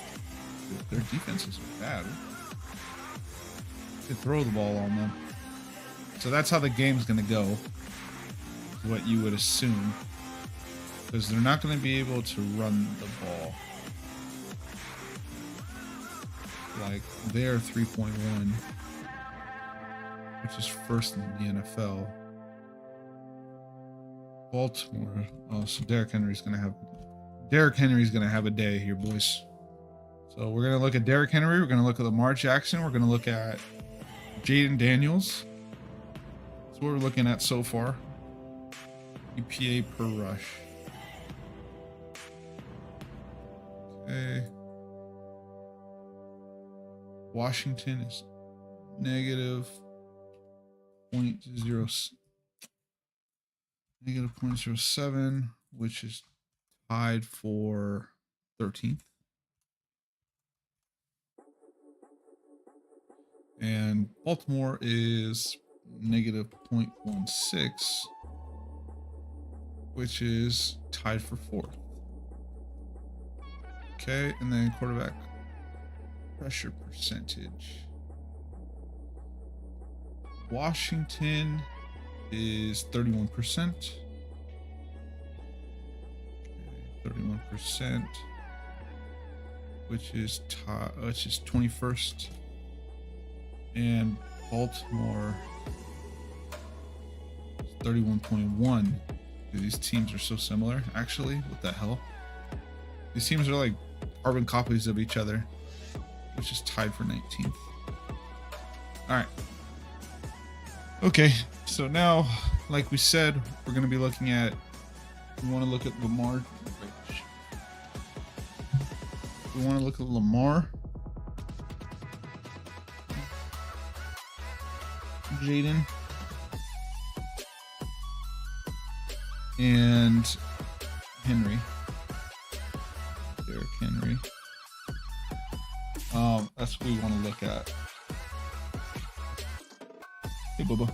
Their defenses are bad. They throw the ball on them. So that's how the game's going to go. What you would assume. Because they're not going to be able to run the ball. Like, they're 3.1. Which is first in the NFL. Baltimore. Oh, so Derrick Henry's gonna have a day here, boys. So we're gonna look at Derrick Henry. We're gonna look at Lamar Jackson. We're gonna look at Jaden Daniels. That's what we're looking at so far. EPA per rush. Okay. Washington is negative 0.07, which is tied for 13th. And Baltimore is negative 0.16, which is tied for 4th. Okay, and then quarterback pressure percentage. Washington is 31%. 31%, which is 21st, and Baltimore is 31.1. These teams are so similar. Actually, what the hell? These teams are like carbon copies of each other, which is tied for 19th. All right. Okay, so now, like we said, we're going to be looking at. We want to look at Lamar. We want to look at Lamar, Jaden, and Henry. Derrick Henry. That's what we want to look at. Hey, Bubba.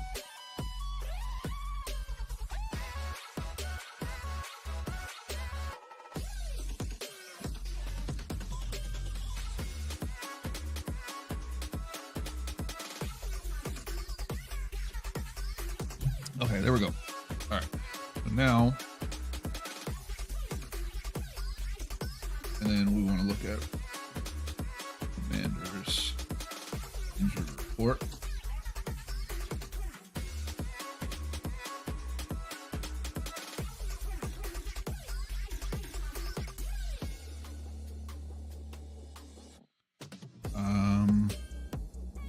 Okay, there we go. All right. So now, and then we want to look at Commanders injury report.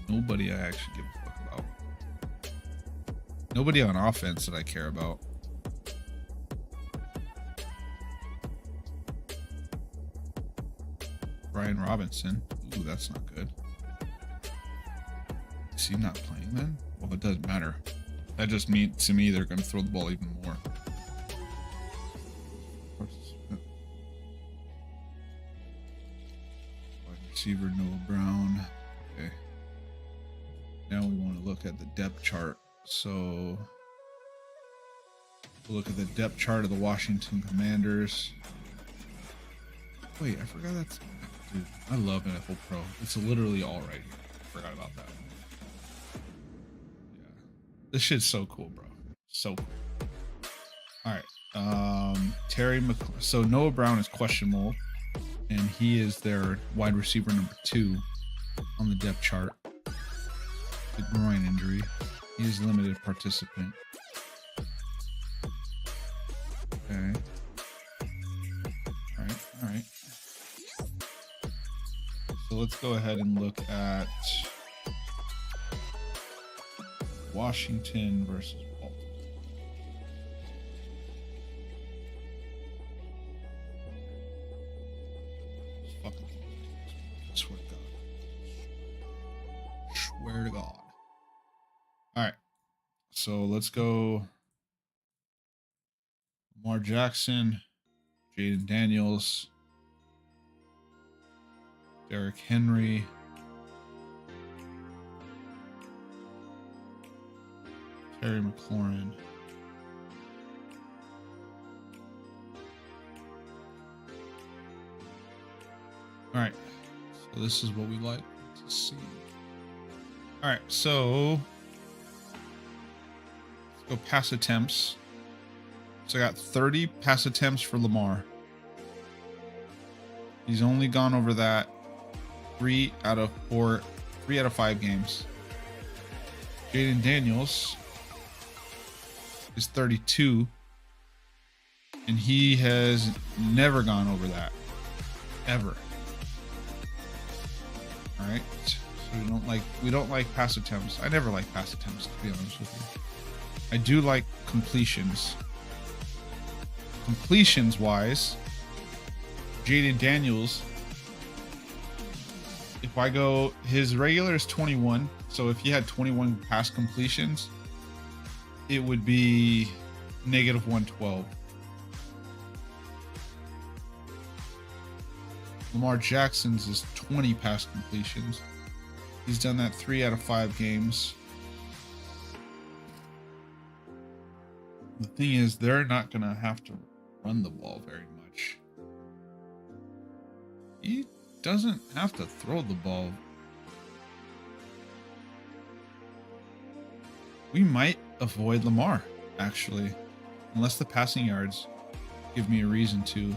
Nobody I actually give a fuck about. Nobody on offense that I care about. Brian Robinson. Ooh, that's not good. Is he not playing then? Well, it doesn't matter. That just means to me they're going to throw the ball even more. Wide receiver Noah Brown. Okay. Now we want to look at the depth chart. So we'll look at the depth chart of the Washington Commanders. Wait, I forgot that's... Dude, I love NFL Pro. It's literally all right here. I forgot about that. Yeah. This shit's so cool, bro. So cool. All right. So Noah Brown is questionable, and he is their wide receiver number 2 on the depth chart. The groin injury. He is limited participant. Okay. All right. So let's go ahead and look at Washington versus Baltimore. Fucking swear to God. Swear to God. All right. So let's go Lamar Jackson, Jaden Daniels, Derrick Henry, Terry McLaurin, all right, so this is what we like to see. All right, so let's go pass attempts. So I got 30 pass attempts for Lamar. He's only gone over that 3 out of 5 games. Jaden Daniels is 32, and he has never gone over that, ever. All right, so we don't like pass attempts. I never like pass attempts, to be honest with you. I do like completions. Completions wise, Jaden Daniels, if I go, his regular is 21. So if he had 21 pass completions, it would be negative 112. Lamar Jackson's is 20 pass completions. He's done that 3 out of 5 games. The thing is, they're not going to have to run the ball very much. He doesn't have to throw the ball. We might avoid Lamar, actually, unless the passing yards give me a reason to.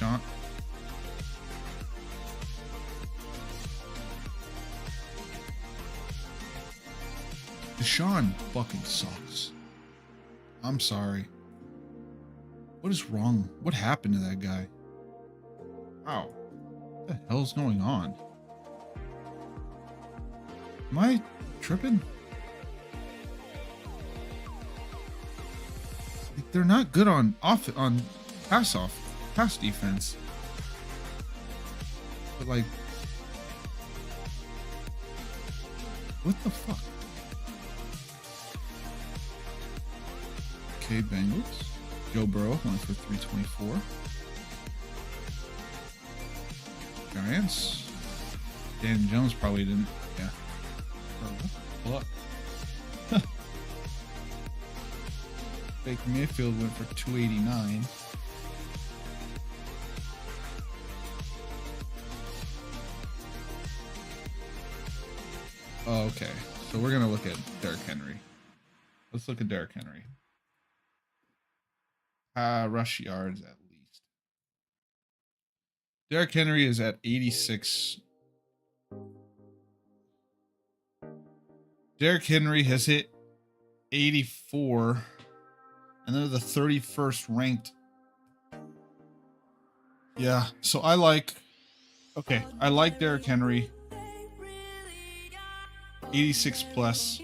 Deshaun. Deshaun fucking sucks. I'm sorry. What is wrong? What happened to that guy? Wow. What the hell's going on? Am I tripping? Like, they're not good on pass defense. But like, what the fuck? Okay, Bengals. Joe Burrow went for 324. Giants. Dan Jones probably didn't. Yeah. What? Baker Mayfield went for 289. Oh, okay. So we're gonna look at Derrick Henry. Let's look at Derrick Henry. Rush yards at least. Derrick Henry is at 86. Derrick Henry has hit 84, and they're the 31st ranked. Yeah, so I like Derrick Henry. 86 plus.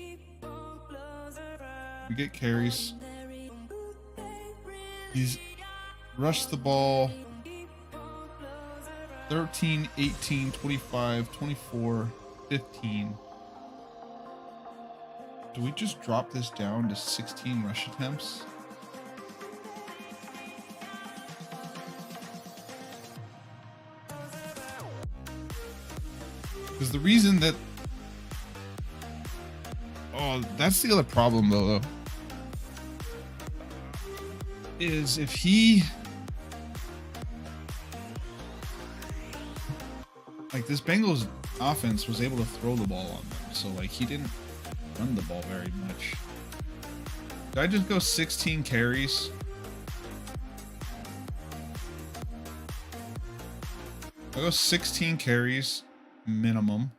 We get carries. He's rushed the ball 13, 18, 25, 24, 15. Do we just drop this down to 16 rush attempts? Because the reason that... Oh, that's the other problem though. Is if he... Like, this Bengals offense was able to throw the ball on them. So, like, he didn't run the ball very much. Did I just go 16 carries? I'll go 16 carries minimum.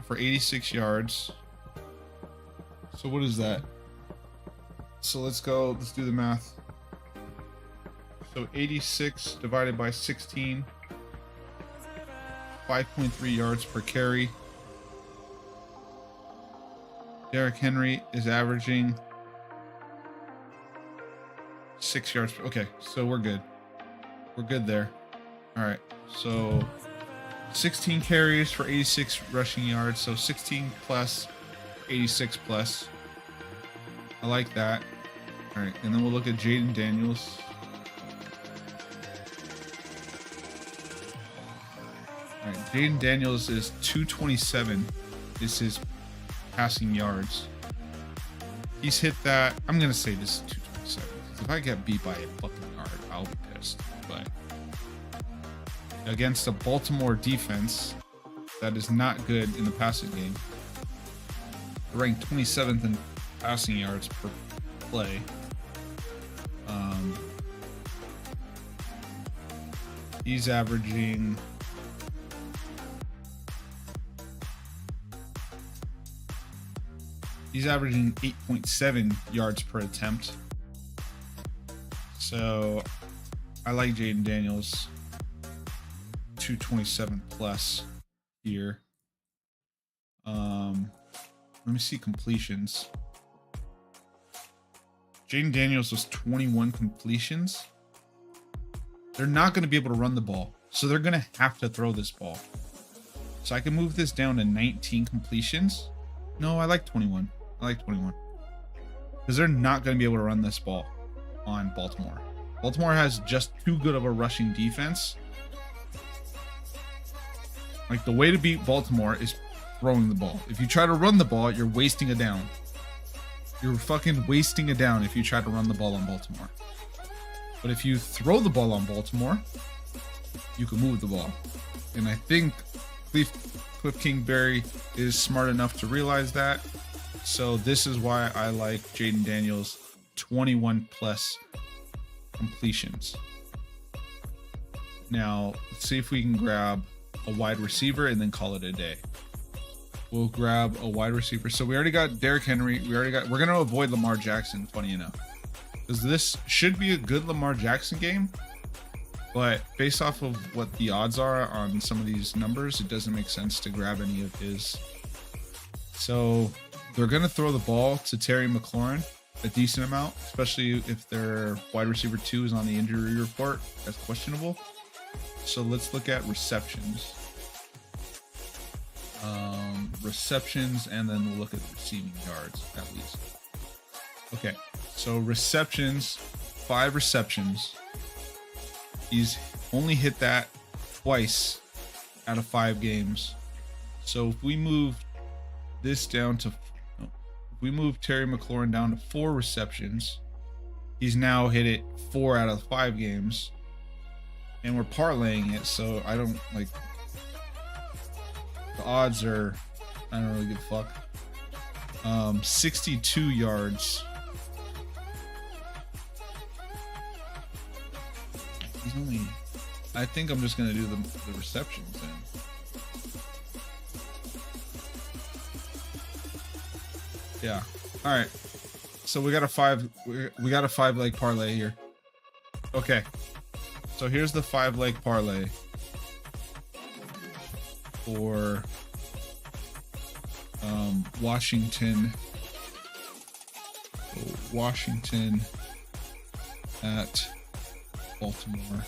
For 86 yards. So what is that? So let's do the math. So 86 divided by 16, 5.3 yards per carry. Derrick Henry is averaging 6 yards. Okay, so we're good. We're good there. All right, so 16 carries for 86 rushing yards. So 16 plus, 86 plus. I like that. All right, and then we'll look at Jaden Daniels. All right, Jaden Daniels is 227 is his passing yards. He's hit that. I'm going to say this is 227. If I get beat by a fucking yard, I'll be pissed. But against a Baltimore defense that is not good in the passing game, ranked 27th in passing yards per play. He's averaging 8.7 yards per attempt. So I like Jaden Daniels. 227 plus here. Let me see completions. Jaden Daniels was 21 completions. They're not going to be able to run the ball, so they're going to have to throw this ball. So I can move this down to 19 completions. No, I like 21. I like 21. Because they're not going to be able to run this ball on Baltimore. Baltimore has just too good of a rushing defense. Like, the way to beat Baltimore is throwing the ball. If you try to run the ball, you're wasting a down. You're fucking wasting a down if you try to run the ball on Baltimore. But if you throw the ball on Baltimore, you can move the ball. And I think Cliff Kingsbury is smart enough to realize that. So this is why I like Jaden Daniels 21 plus completions. Now, let's see if we can grab a wide receiver and then call it a day. We'll grab a wide receiver. So we already got Derrick Henry. We're going to avoid Lamar Jackson, funny enough. Because this should be a good Lamar Jackson game. But based off of what the odds are on some of these numbers, it doesn't make sense to grab any of his. So they're going to throw the ball to Terry McLaurin a decent amount, especially if their wide receiver 2 is on the injury report. That's questionable. So let's look at receptions. Receptions, and then we'll look at receiving yards at least. Okay, so receptions, 5 receptions. He's only hit that twice out of 5 games. So if we move this down to, if we move Terry McLaurin down to 4 receptions, he's now hit it 4 out of 5 games. And we're parlaying it, so I don't like, the odds are, I don't really give a fuck. 62 yards. He's only, I think I'm just gonna do the receptions then. Yeah. All right. So we got a 5 leg parlay here. Okay. So here's the 5 leg parlay for Washington. Washington at Baltimore.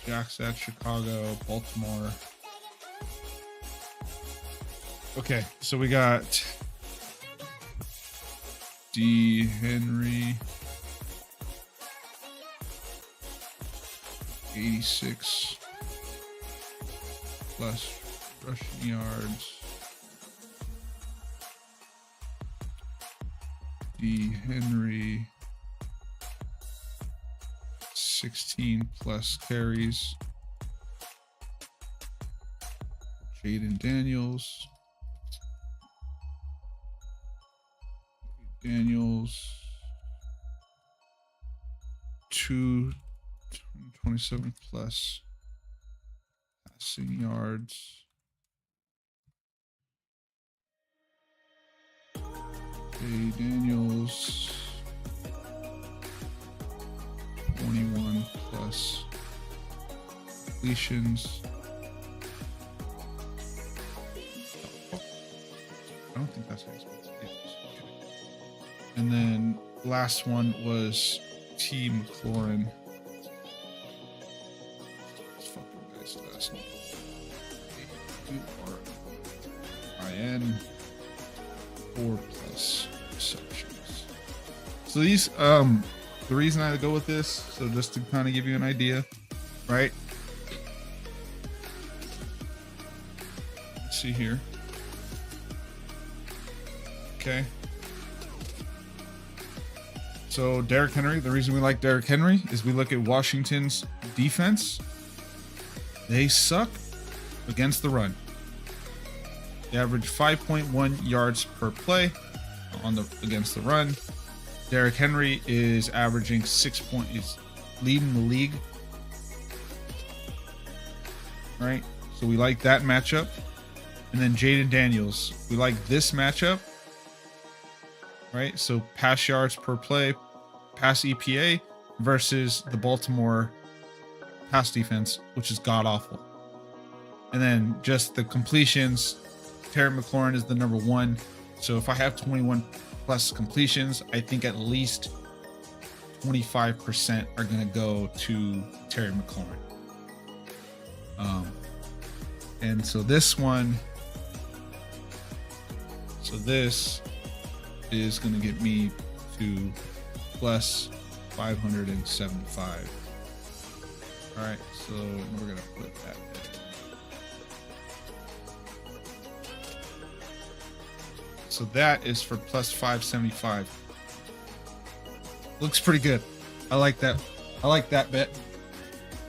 Jacks at Chicago, Baltimore. Okay, so we got D. Henry, 86 plus rushing yards. D. Henry, 16 plus carries. Jaden Daniels. 227 plus passing yards. Daniels, 21 plus completions. I don't think that's how it's supposed to be. And then last one was T. McLaurin. This fucking guy's last name. A-U-R-I-N. 4 plus receptions. So these, the reason I go with this, so just to kind of give you an idea, right? Let's see here. Okay. So Derrick Henry, the reason we like Derrick Henry is we look at Washington's defense. They suck against the run. They average 5.1 yards per play against the run. Derrick Henry is averaging 6 points, is leading the league. All right, so we like that matchup. And then Jaden Daniels, we like this matchup. Right, so pass yards per play, pass EPA versus the Baltimore pass defense, which is god awful. And then just the completions, Terry McLaurin is the number 1. So if I have 21 plus completions, I think at least 25% are going to go to Terry McLaurin. And so this one, so this is going to get me to plus 575. All right, so we're going to put that there. So that is for plus 575. Looks pretty good. I like that. I like that bet.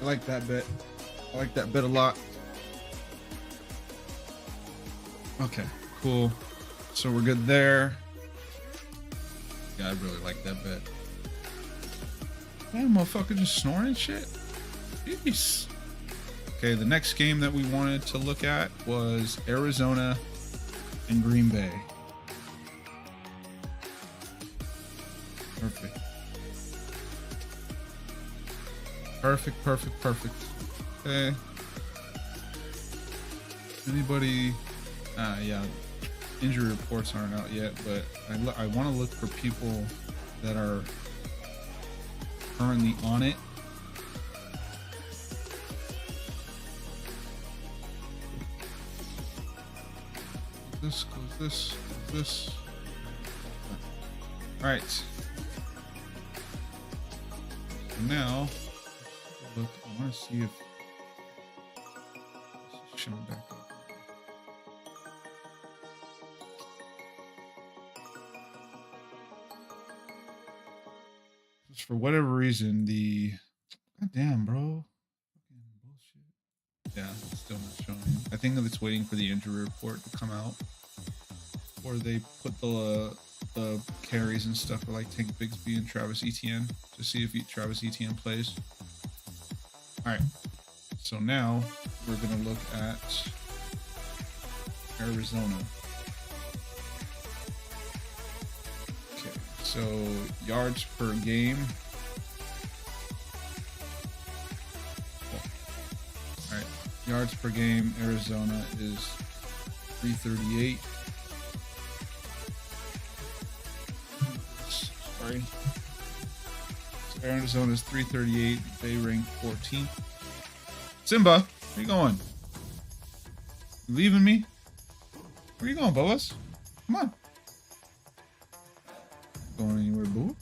I like that bet. I like that bet a lot. Okay, cool. So we're good there. Yeah, I really like that bet. That motherfucker just snoring shit. Jeez. Okay, the next game that we wanted to look at was Arizona and Green Bay. Perfect. Perfect, perfect, perfect. Okay. Anybody? Yeah. Injury reports aren't out yet, but I want to look for people that are currently on it. This goes this, this. All right. So now, look. I want to see if this is showing back up. Just for whatever reason, God damn, bro. Fucking bullshit. Yeah, it's still not showing. I think that it's waiting for the injury report to come out, or they put the carries and stuff for like Tank Bigsby and Travis Etienne to see if Travis Etienne plays. All right, so now we're gonna look at Arizona. Okay, so yards per game. All right, yards per game. Arizona is 338. Sorry. So Arizona is 338. They rank 14th. Simba, where you going? You leaving me? Where you going, Boas? Come on. Going anywhere, boo?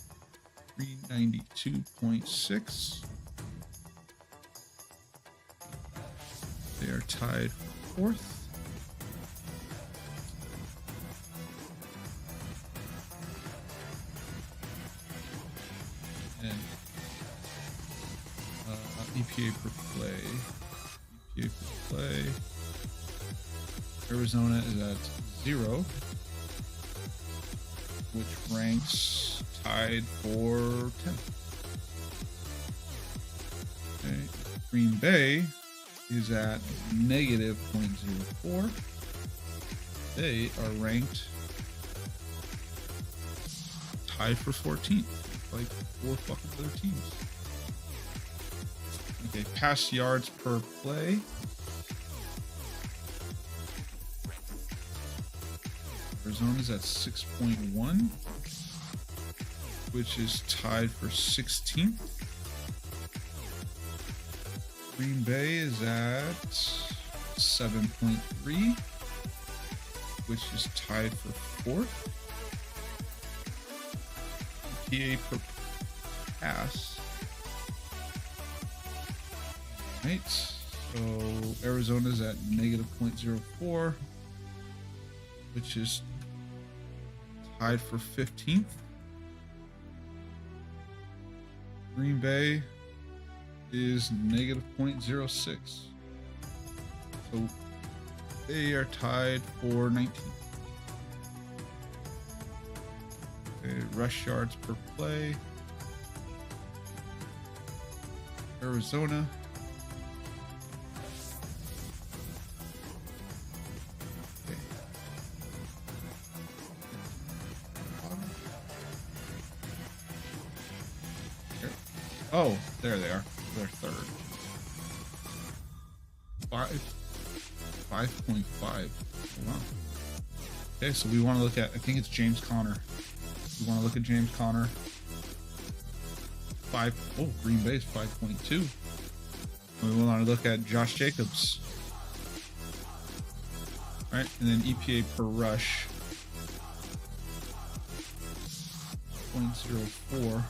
392.6. They are tied for fourth. And EPA per play. EPA per play. Arizona is at 0, which ranks tied for 10th. Okay. Green Bay is at negative 0.04. They are ranked tied for 14th, like 4 fucking other teams. Okay, pass yards per play. Arizona's at 6.1, which is tied for 16th. Green Bay is at 7.3, which is tied for 4th. EPA per pass. Right, so Arizona's at negative 0.04, which is tied for 15th. Green Bay is negative 0.06. So they are tied for 19th. Okay, rush yards per play. Arizona. Okay. Oh, there they are. They're third. 5.5. Wow. Okay, so we want to look at, I think it's James Conner. We want to look at James Conner. Green Bay's 5.2. We want to look at Josh Jacobs. All right, and then EPA per rush. 0.04.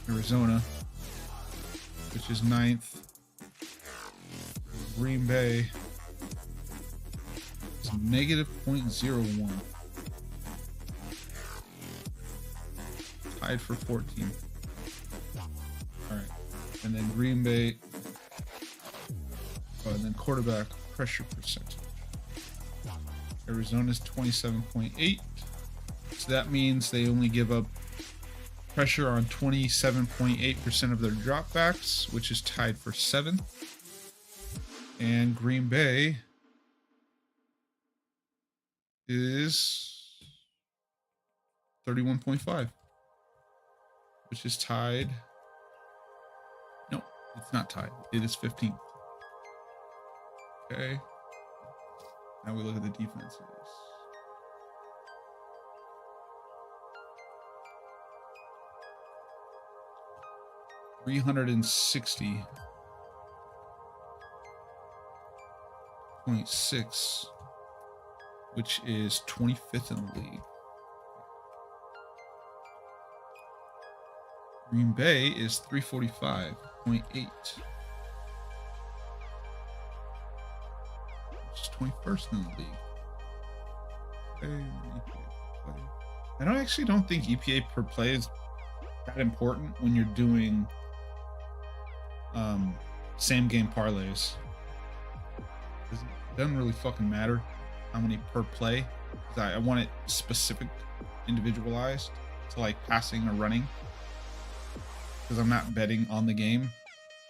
Arizona, which is 9th. Green Bay is negative 0.01. tied for 14. All right, and then Green Bay. Oh, and then quarterback pressure percentage. Arizona's 27.8. So that means they only give up pressure on 27.8% of their dropbacks, which is tied for 7th. And Green Bay is 31.5, which is tied. No, it's not tied. It is 15th. Okay. Now we look at the defenses. $360.6, which is 25th in the league. Green Bay is 345.8, which is 21st in the league. Okay, EPA per play. I actually don't think EPA per play is that important when you're doing same game parlays. It doesn't really fucking matter how many per play. I want it specific, individualized to like passing or running, because I'm not betting on the game.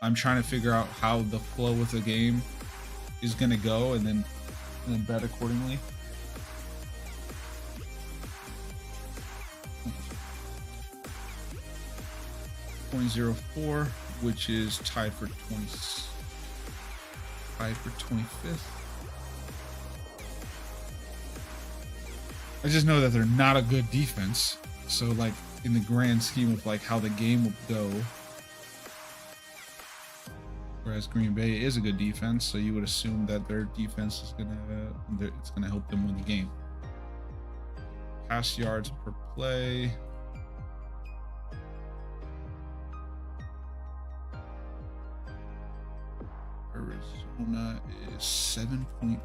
I'm trying to figure out how the flow of the game is going to go and then bet accordingly. .04, which is tied for 25th. I just know that they're not a good defense. So like in the grand scheme of like how the game will go, whereas Green Bay is a good defense, so you would assume that their defense is it's gonna help them win the game. Pass yards per play. Arizona is 7.1.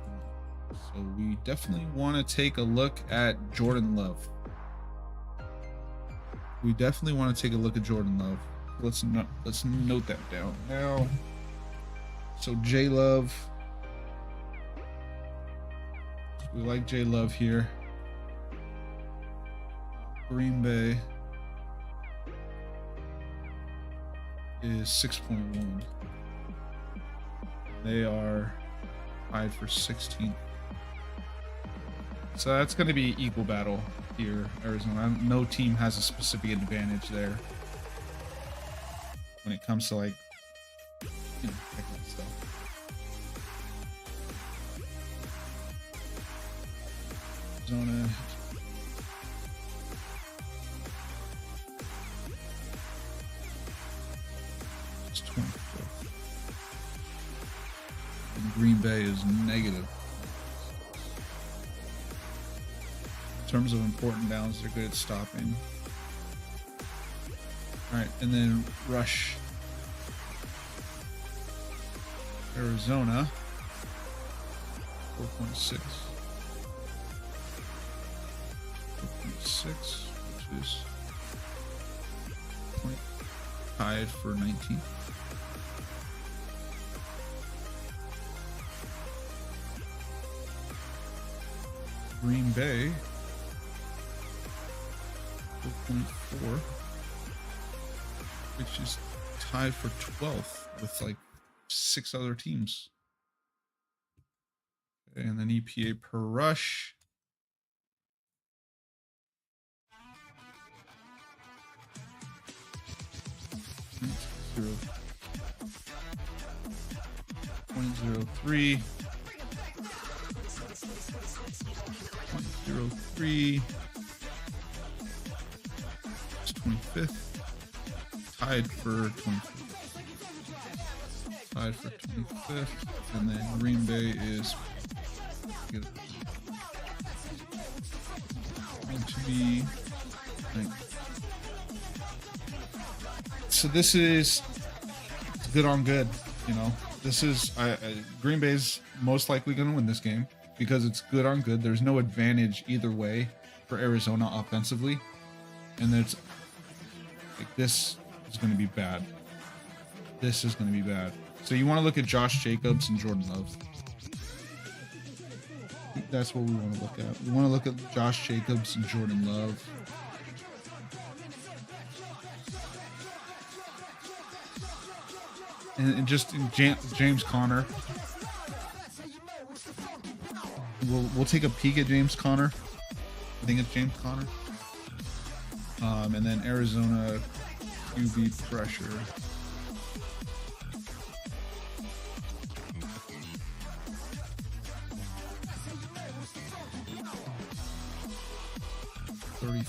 So we definitely want to take a look at Jordan Love. We definitely want to take a look at Jordan Love. Let's note that down now. So J Love. We like J Love here. Green Bay is 6.1. They are tied for 16th. So that's going to be equal battle here, Arizona. No team has a specific advantage there when it comes to like, technical stuff. Arizona. It's 24th. And Green Bay is negative. In terms of important downs, they're good at stopping. All right, and then rush. Arizona, 4.6. 4.6, which is tied for 19th. Green Bay, 4.4, which is tied for 12th with like 6 other teams. Okay, and then EPA per rush. Zero. 0.03. 0.03. It's 25th. Tied for 25th. Tied for 25th. And then Green Bay is going to be 9th. So this is good on good, This is Green Bay's most likely going to win this game because it's good on good. There's no advantage either way for Arizona offensively, and Like, this is going to be bad. This is going to be bad. So you want to look at Josh Jacobs and Jordan Love. I think that's what we want to look at. We want to look at Josh Jacobs and Jordan Love. And just James Conner. We'll take a peek at James Conner. I think it's James Conner. And then Arizona QB pressure.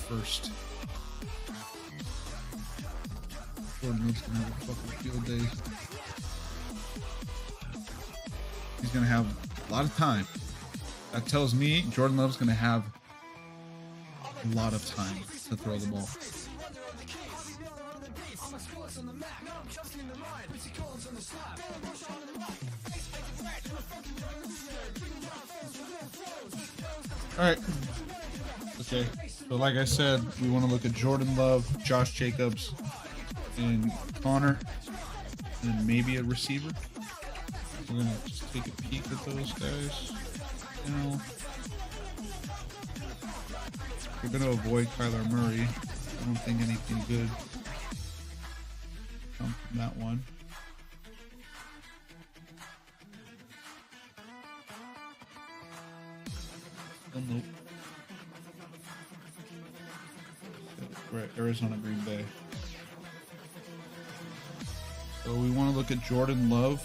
First. Jordan Love's gonna have a fucking field day. He's gonna have a lot of time. That tells me Jordan Love's gonna have a lot of time to throw the ball. All right. Okay. So like I said, we want to look at Jordan Love, Josh Jacobs, and Connor, and then maybe a receiver. We're gonna just take a peek at those guys. You know, we're gonna avoid Kyler Murray. I don't think anything good comes from that one. Oh, nope. Right, Arizona, Green Bay. So we want to look at Jordan Love.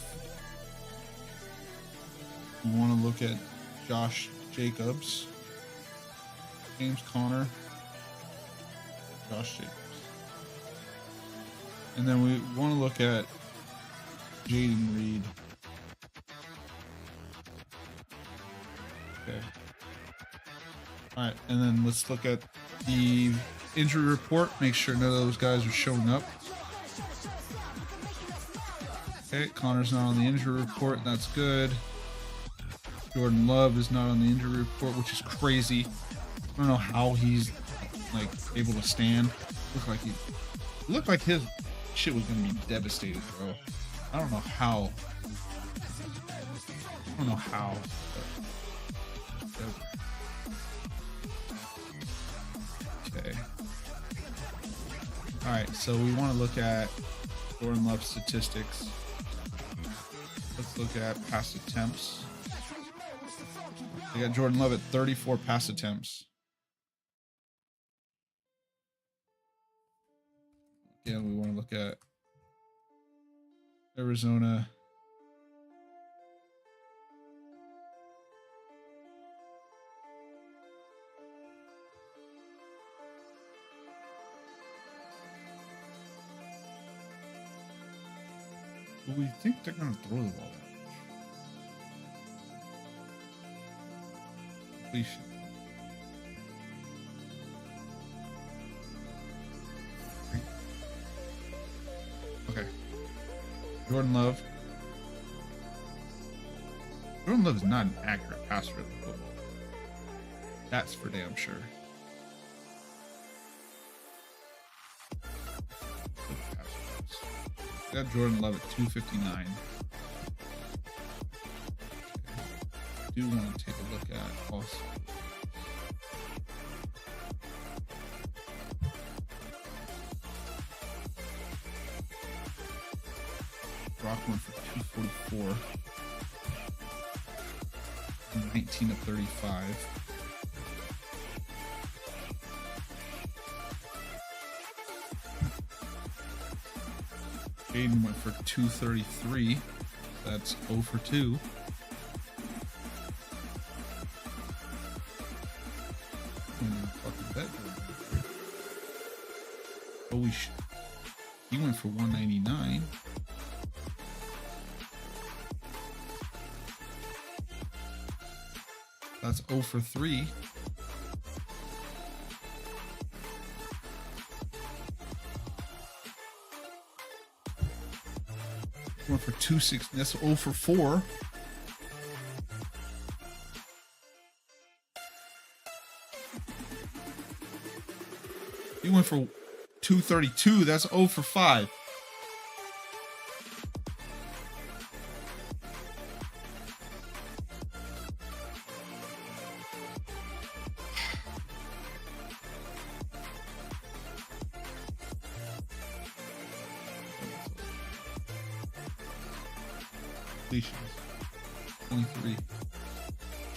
We want to look at Josh Jacobs, James Conner, Josh Jacobs. And then we want to look at Jaden Reed. Okay. All right, and then let's look at the injury report. Make sure none of those guys are showing up. Okay, Connor's not on the injury report. That's good. Jordan Love is not on the injury report, which is crazy. I don't know how he's like able to stand. Looked like his shit was gonna be devastated, bro. I don't know how. Okay. All right, so we want to look at Jordan Love statistics. Let's look at pass attempts. They got Jordan Love at 34 pass attempts. Again, we want to look at Arizona. We think they're going to throw the ball that much. Completion. Okay. Jordan Love. Jordan Love is not an accurate passer of the football. That's for damn sure. Got Jordan Love at 259. Okay. Do want to take a look at also. Brock went for 244. 19 of 35. Jaden went for 233. That's 0 for 2. Holy shit. He went for 199. That's 0 for 3. Went for 260. That's 0 for 4. He went for 232. That's 0 for 5. Completions. 23. How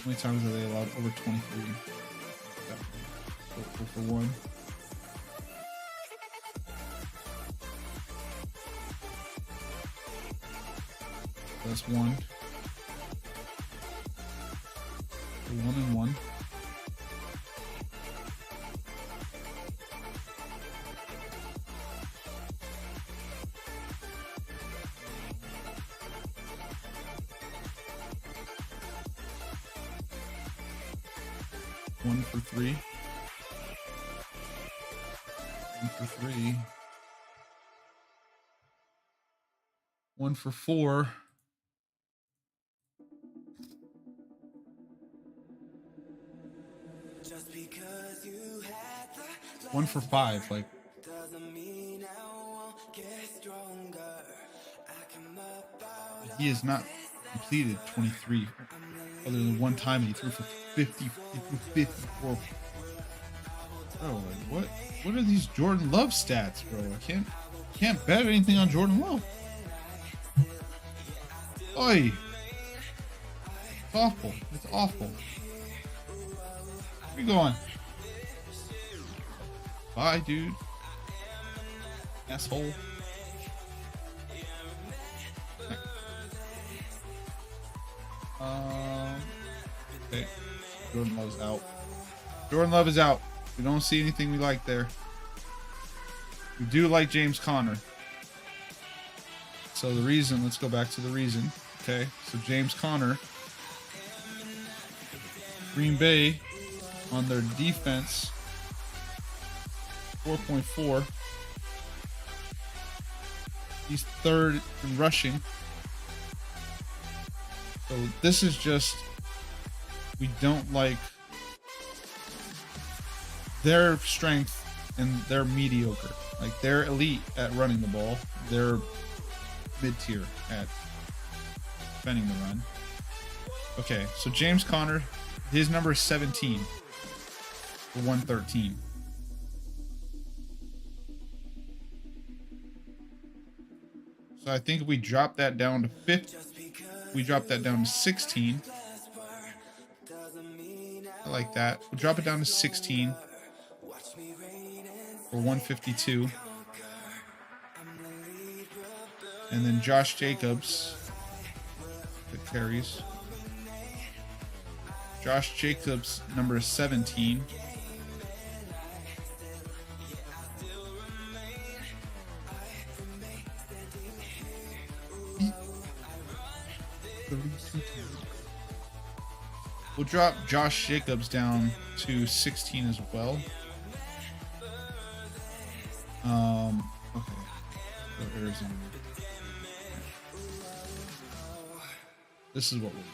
many times are they allowed over 23? So 0 for 1. That's 1. 1 and 1. One for 3. 1 for 3. 1 for 4. Just because you had 1 for 5, like doesn't mean I won't get stronger. He has not completed 23 other than one time, and he threw for 50. He threw 54. Oh, like what are these Jordan Love stats, bro? I can't bet anything on Jordan Love. Oi, it's awful. It's awful. Where you going? Bye, dude. Asshole. Okay. Jordan Love's out. Jordan Love is out. We don't see anything we like there. We do like James Conner. So the reason, let's go back to the reason. Okay, so James Conner, Green Bay on their defense, 4.4. He's third in rushing. So this is just, we don't like their strength and they're mediocre. Like they're elite at running the ball. They're mid-tier at defending the run. Okay, so James Conner, his number is 17 for 113. So I think if we drop that down to 50, we drop that down to 16. I like that. We'll drop it down to 16 for 152. And then Josh Jacobs, that carries. Josh Jacobs, number 17. We'll drop Josh Jacobs down to 16 as well. Okay. So Arizona. This is what we'll do.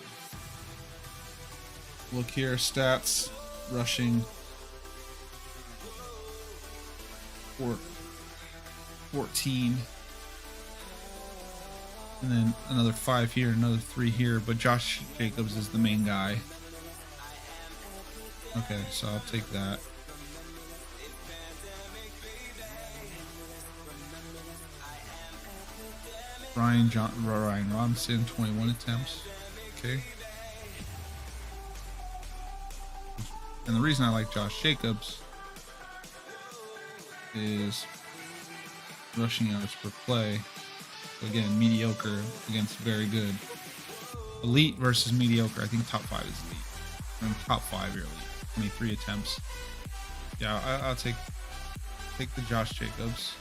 Look here, stats, rushing, 14. And then another 5 here, another 3 here, but Josh Jacobs is the main guy. Okay, so I'll take that. Ryan Robinson, 21 attempts. Okay. And the reason I like Josh Jacobs is rushing yards per play. Again, mediocre against very good. Elite versus mediocre. I think top 5 is elite. And top 5 you're elite. 23 attempts. Yeah, I'll take the Josh Jacobs.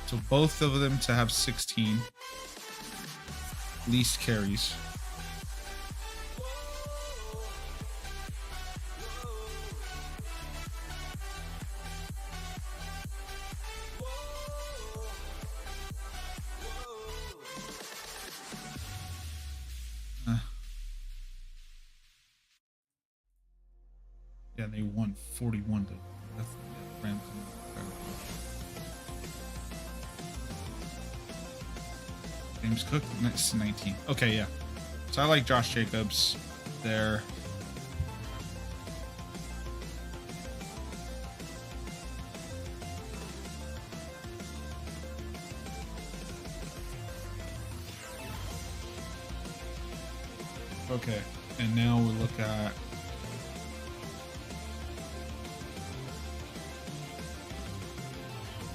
So both of them to have 16 least carries. Yeah, they won 41 to nothing. Rams. James Cook, next 19. Okay, yeah. So I like Josh Jacobs there. Okay, and now we look at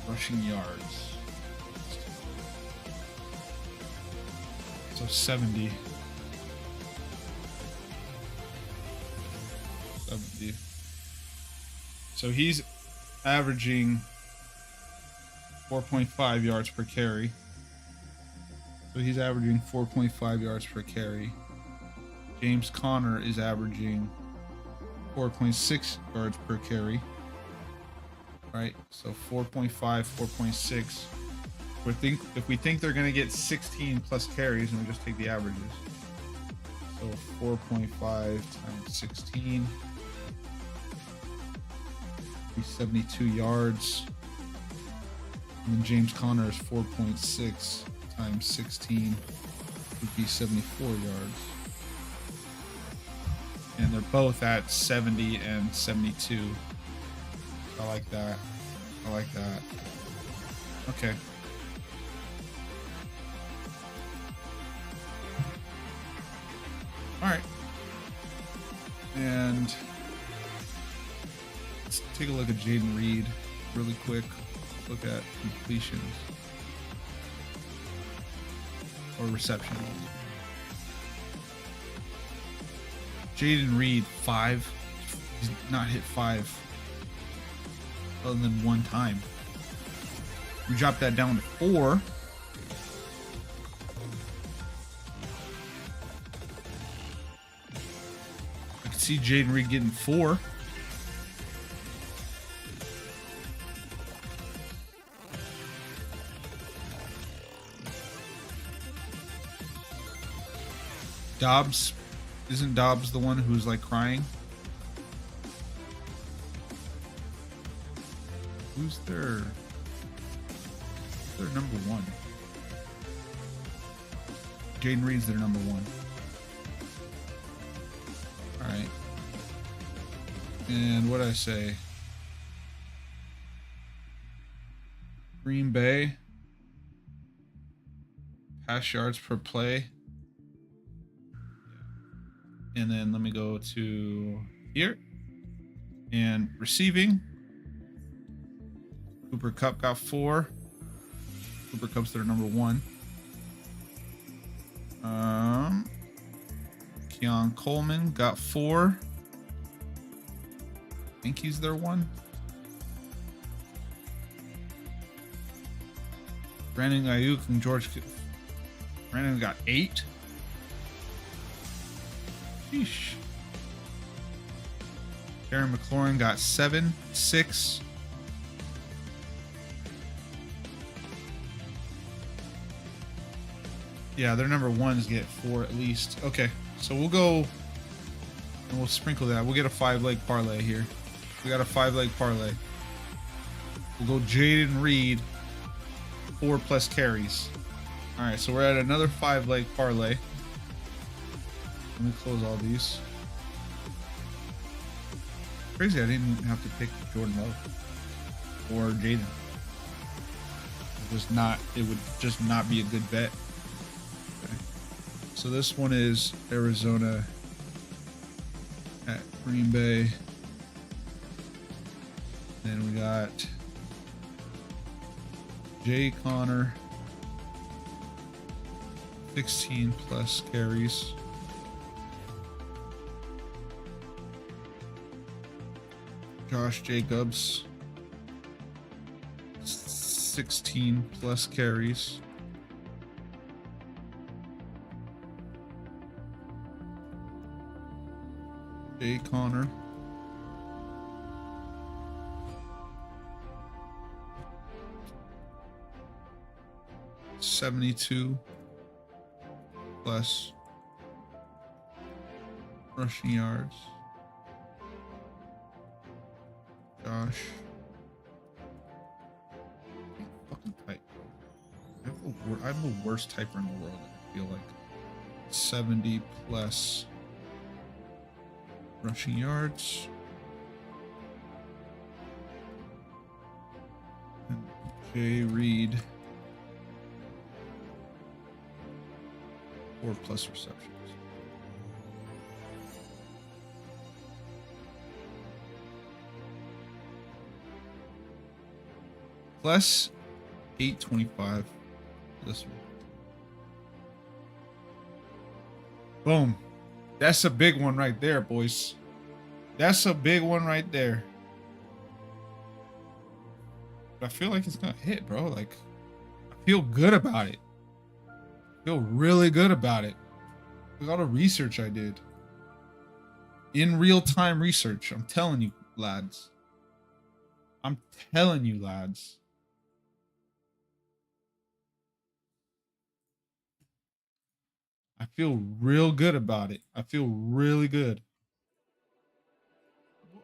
rushing yards. So 70. 70. So he's averaging 4.5 yards per carry. So he's averaging 4.5 yards per carry. James Conner is averaging 4.6 yards per carry. Right? So 4.5, 4.6. If we think they're going to get 16 plus carries, and we just take the averages. So 4.5 times 16. 72 yards. And then James Conner is 4.6 times 16 would be 74 yards. And they're both at 70 and 72. I like that. I like that. Okay. All right. And let's take a look at Jaden Reed really quick. Look at completions or receptions. Jaden Reed, 5. He's not hit 5 other than one time. We dropped that down to 4. I can see Jaden Reed getting 4. Dobbs, isn't Dobbs the one who's like crying? Who's their number 1? Jaden Reed's their number 1. All right. And what did I say? Green Bay. Pass yards per play. And then let me go to here. And receiving. Cooper Kupp got 4. Cooper Kupp's their number 1. Keon Coleman got 4. I think he's their 1. Brandon Ayuk and George. Brandon got 8. Sheesh. Aaron McLaurin got 7, 6. Yeah, their number 1s get 4 at least. Okay, so we'll go and we'll sprinkle that. We'll get a 5-leg parlay here. We got a 5-leg parlay. We'll go Jaden Reed, 4 plus carries. All right, so we're at another 5-leg parlay. Let me close all these. Crazy, I didn't have to pick Jordan Love or Jaden. It would just not be a good bet. Okay. So this one is Arizona at Green Bay. Then we got Jay Connor, 16 plus carries. Josh Jacobs, 16 plus carries. Jay Connor, 72 plus rushing yards. Gosh. Fucking type. I'm the worst typer in the world, I feel like. 70 plus rushing yards. And Jay Reed. 4 plus receptions. Plus 825. This one. Boom. That's a big one right there, boys. That's a big one right there. But I feel like it's gonna hit, bro. Like, I feel good about it. I feel really good about it. Look at all the research I did. In real-time research. I'm telling you, lads. I'm telling you, lads. I feel real good about it. I feel really good.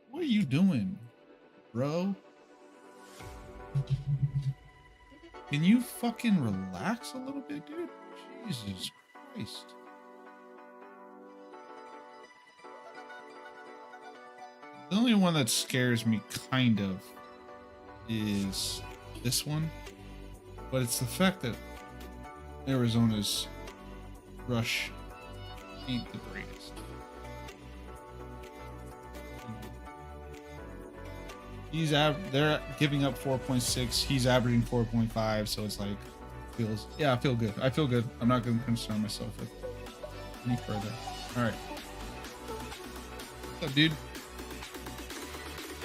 What are you doing, bro? Can you fucking relax a little bit, dude? Jesus Christ. The only one that scares me, kind of, is this one. But it's the fact that Arizona's rush ain't the greatest. They're giving up 4.6. He's averaging 4.5. So it's like, I feel good. I feel good. I'm not going to concern myself with any further. All right. What's up, dude?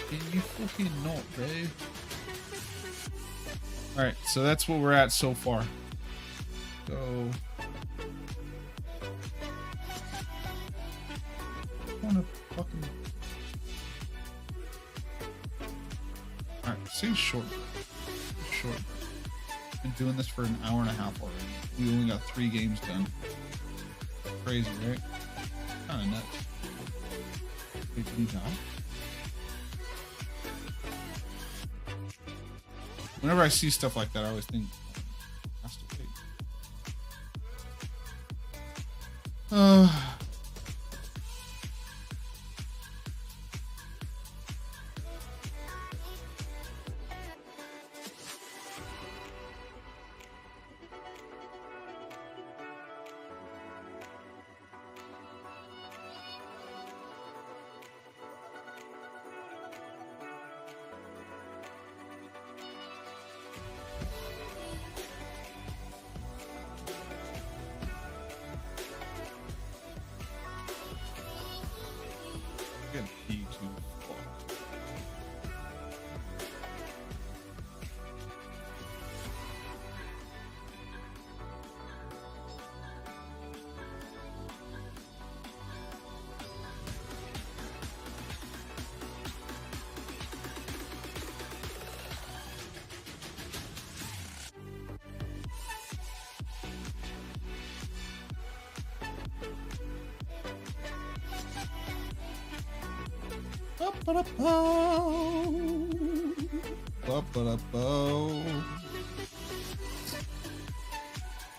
Can you fucking not, bro? All right. So that's what we're at so far. So. I want to fucking. Alright, say short. Short. Been doing this for an hour and a half already. We only got 3 games done. Crazy, right? Kind of nuts. Wait, did he die? Whenever I see stuff like that, I always think, has to wait.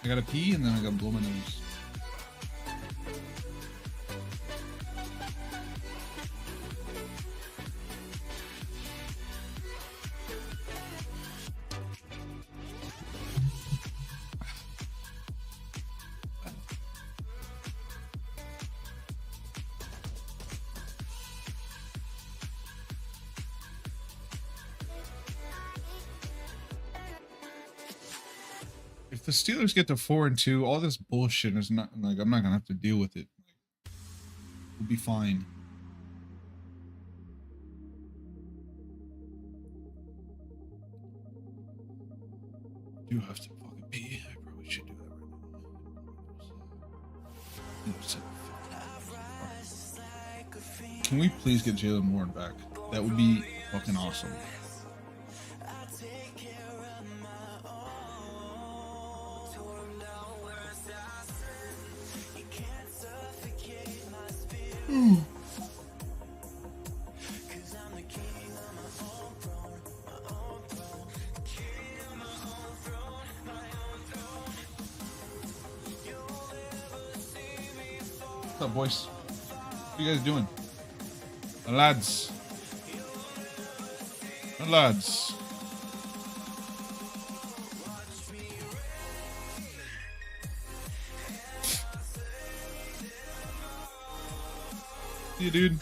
I gotta pee and then I gotta blow my nose. If the Steelers get to 4-2, all this bullshit is not like I'm not gonna have to deal with it. We'll be fine. I do have to fucking pee. I probably should do that right now. Can we please get Jalen Warren back? That would be fucking awesome. What's up, boys? What are you guys doing? The lads. The lads. You dude.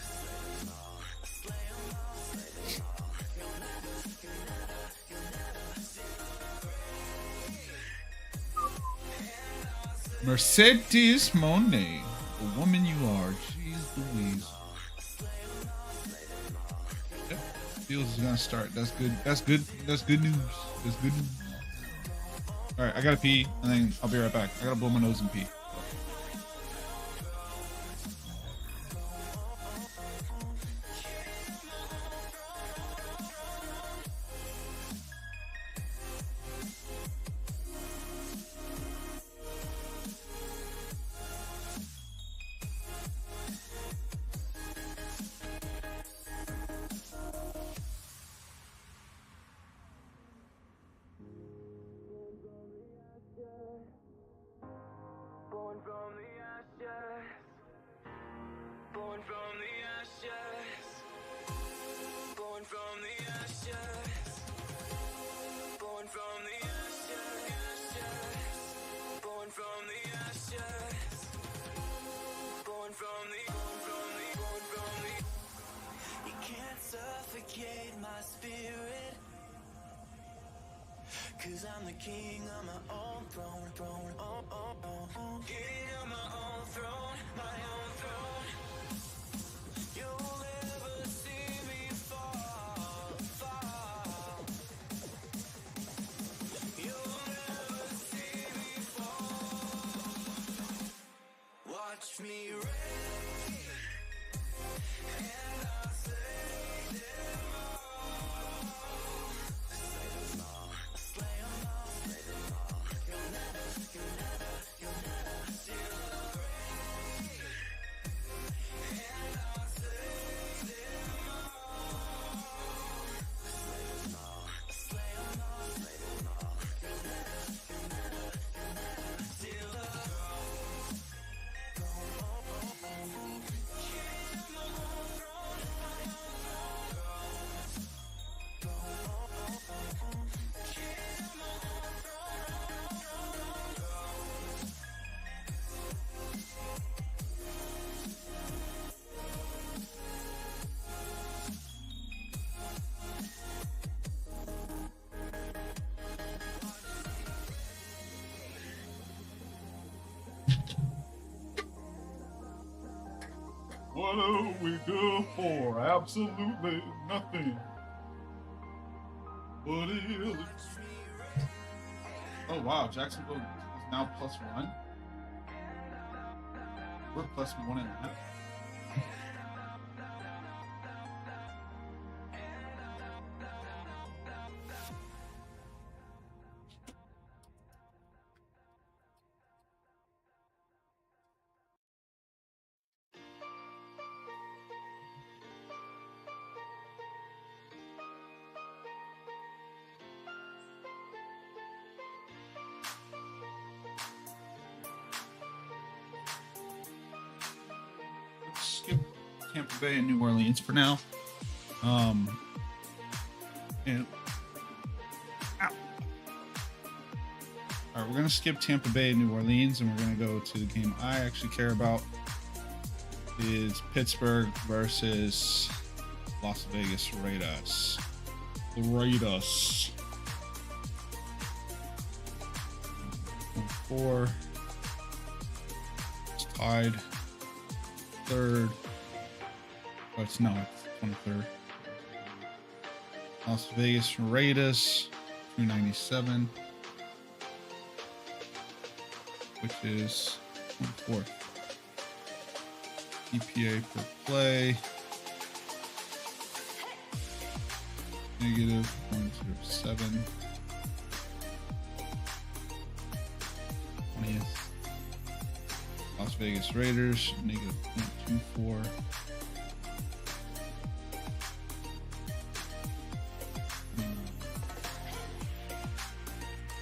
Mercedes Monet, the woman you are. Jeez Louise. Yep. Fields is gonna start. That's good. That's good. That's good news. That's good news. All right, I gotta pee, and then I'll be right back. I gotta blow my nose and pee. Cause I'm the king on my own throne, oh, oh, oh. King on my own throne, my own throne. You'll never see me fall, fall. You'll never see me fall. Watch me reign, and I'll say them all. What are we good for? Absolutely nothing. What is it? Oh wow, Jacksonville is now +1. We're +1.5. Skip Tampa Bay and New Orleans for now. And ow. All right, we're gonna skip Tampa Bay and New Orleans, and we're gonna go to the game I actually care about. Is Pittsburgh versus Las Vegas Raiders. The Raiders. 4. It's tied. Third. Oh, it's 23rd. Las Vegas Raiders, 297, which is 24th. EPA per play, -107. 20th. Las Vegas Raiders, -0.24.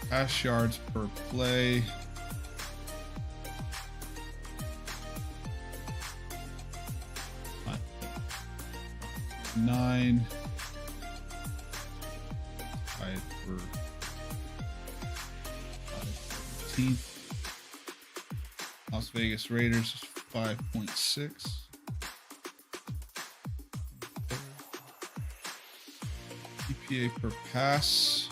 Pass yards per play. 9. Tied for 15th. Las Vegas Raiders is 5.6. EPA per pass.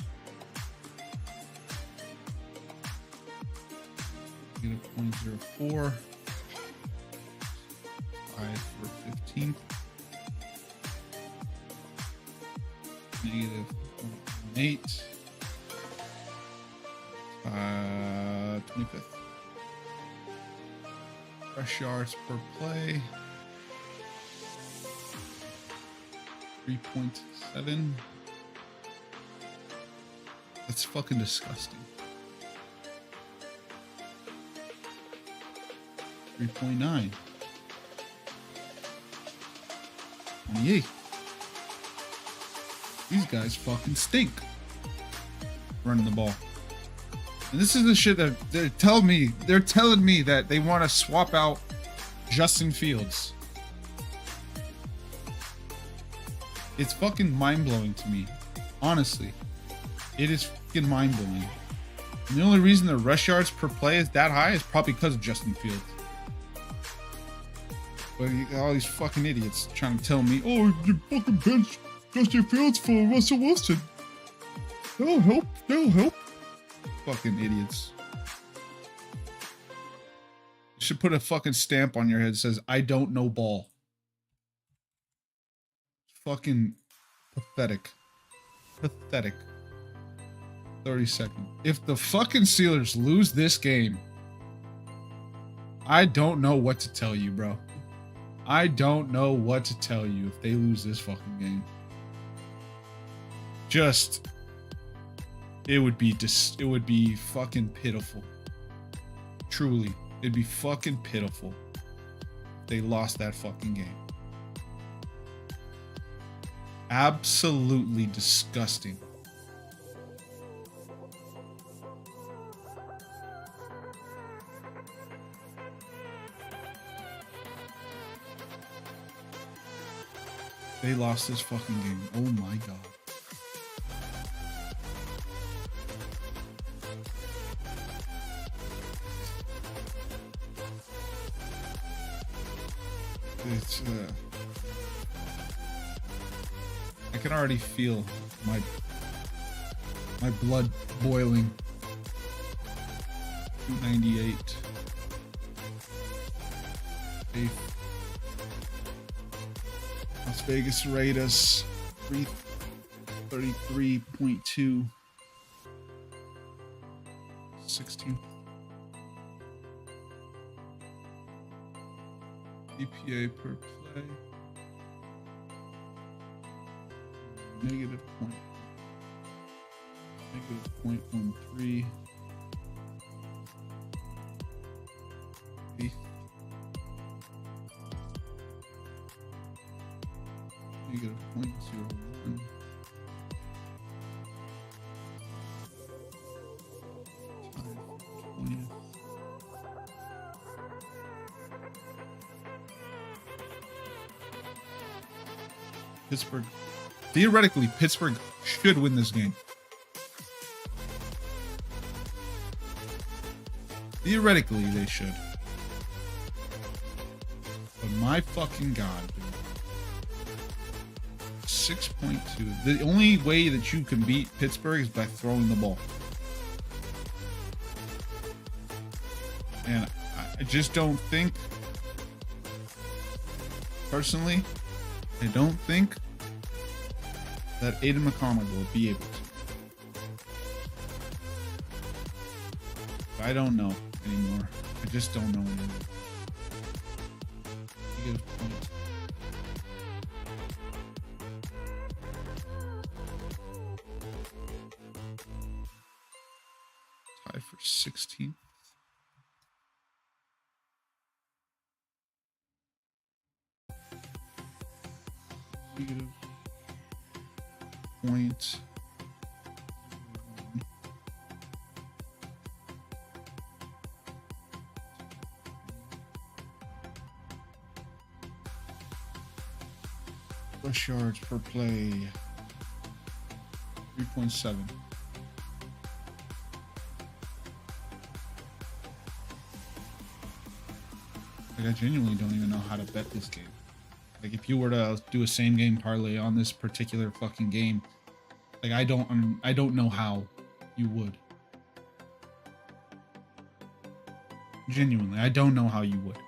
-0.04. Tied for 15th. -0.8. 25th. Rush yards per play. 3.7. That's fucking disgusting. 3.9. 28. These guys fucking stink running the ball. And this is the shit that they're telling me that they want to swap out Justin Fields. It's fucking mind-blowing to me. Honestly. It is fucking mind-blowing. And the only reason the rush yards per play is that high is probably because of Justin Fields. But all these fucking idiots trying to tell me, oh, you fucking bench Justin Fields for Russell Wilson. That'll help. That'll help. Fucking idiots. You should put a fucking stamp on your head that says, I don't know ball. Fucking pathetic. Pathetic. 30 seconds. If the fucking Steelers lose this game, I don't know what to tell you, bro. I don't know what to tell you if they lose this fucking game. Just, it would be fucking pitiful. Truly, it'd be fucking pitiful if they lost that fucking game. Absolutely disgusting. They lost this fucking game. Oh my god. It's I can already feel my blood boiling. 298. Eighth. Las Vegas Raiders 333.2. 16. EPA per play. -0.13. Eighth. -0.01. Tied for 20th. Pittsburgh. Theoretically, Pittsburgh should win this game. Theoretically, they should. But my fucking god, dude. 6.2. The only way that you can beat Pittsburgh is by throwing the ball. And I just don't think, personally, I don't think that Aiden McConnell will be able to. I don't know anymore. I just don't know anymore. He gives points. Tie for 16th. Negative point. Rush yards per play. 3.7. Like, I genuinely don't even know how to bet this game. Like, if you were to do a same game parlay on this particular fucking game, like, I don't know how you would. Genuinely, I don't know how you would.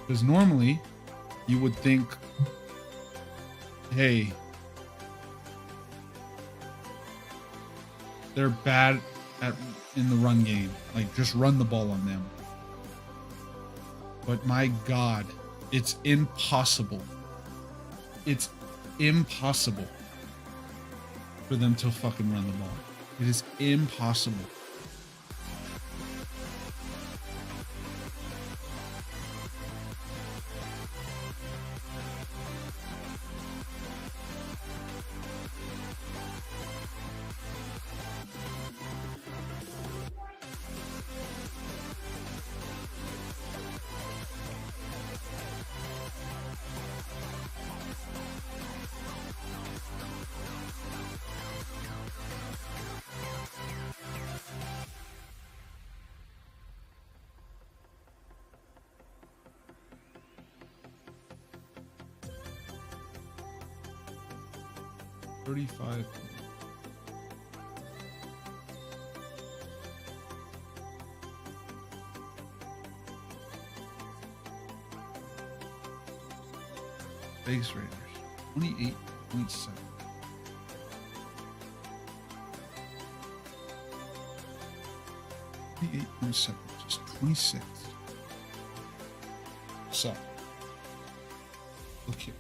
Because normally, you would think, hey, they're bad in the run game. Like, just run the ball on them. But my God, it's impossible. It's impossible for them to fucking run the ball. It is impossible. $35. Vegas Raiders, 28.7. Just 26. So, look here.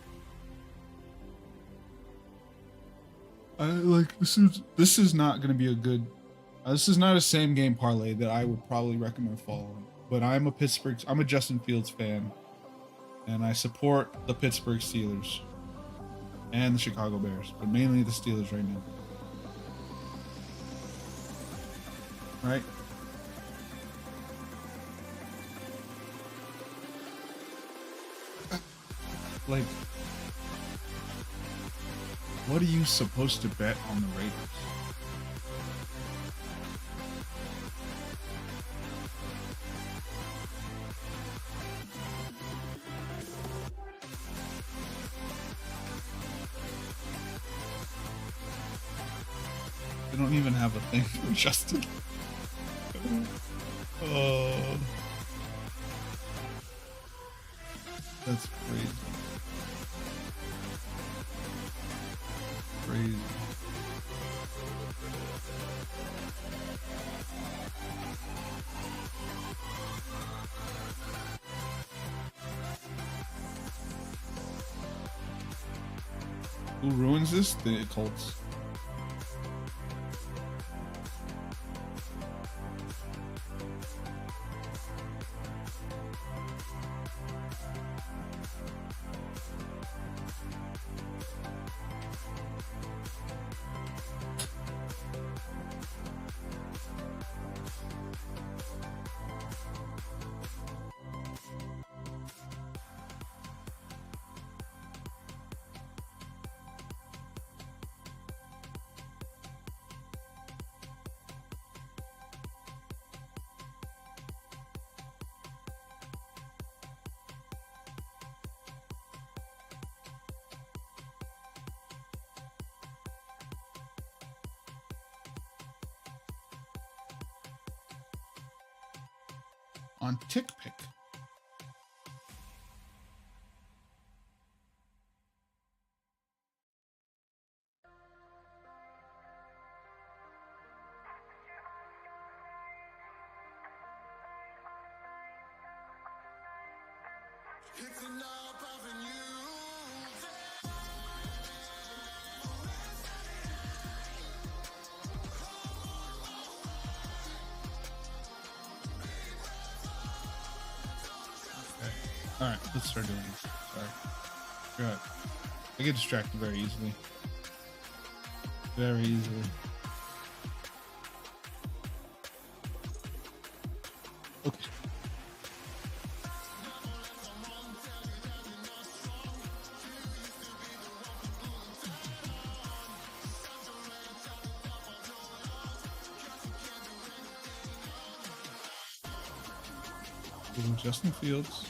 This is not going to be a good. This is not a same game parlay that I would probably recommend following. But I'm a Justin Fields fan, and I support the Pittsburgh Steelers and the Chicago Bears, but mainly the Steelers right now. Right? Like, what are you supposed to bet on the Raiders? They don't even have a thing for Justin. Oh, that's crazy. Crazy. Who ruins this? The Colts. On TickPick. All right, let's start doing this. Sorry. Good. I get distracted very easily. Very easily. Okay. Ooh, Justin Fields.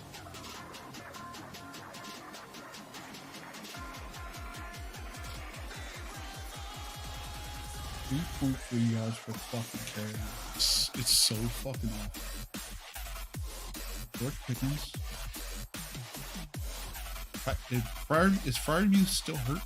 3.3 yards per fucking carry. It's so fucking awful. George Pickens. Is Fryermuth still hurt?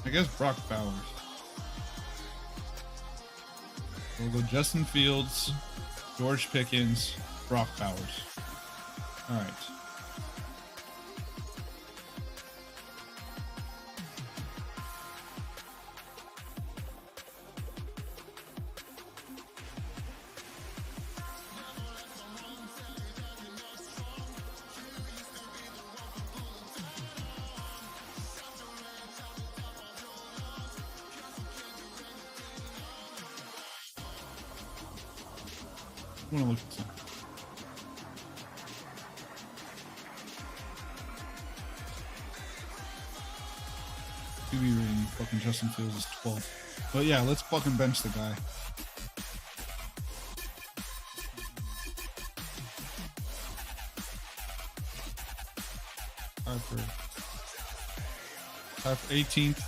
I guess Brock Bowers. We'll go Justin Fields, George Pickens, Brock Bowers. All right. I want to look at something. QB rating, fucking Justin Fields is 12. But yeah, let's fucking bench the guy. Tied for 18th.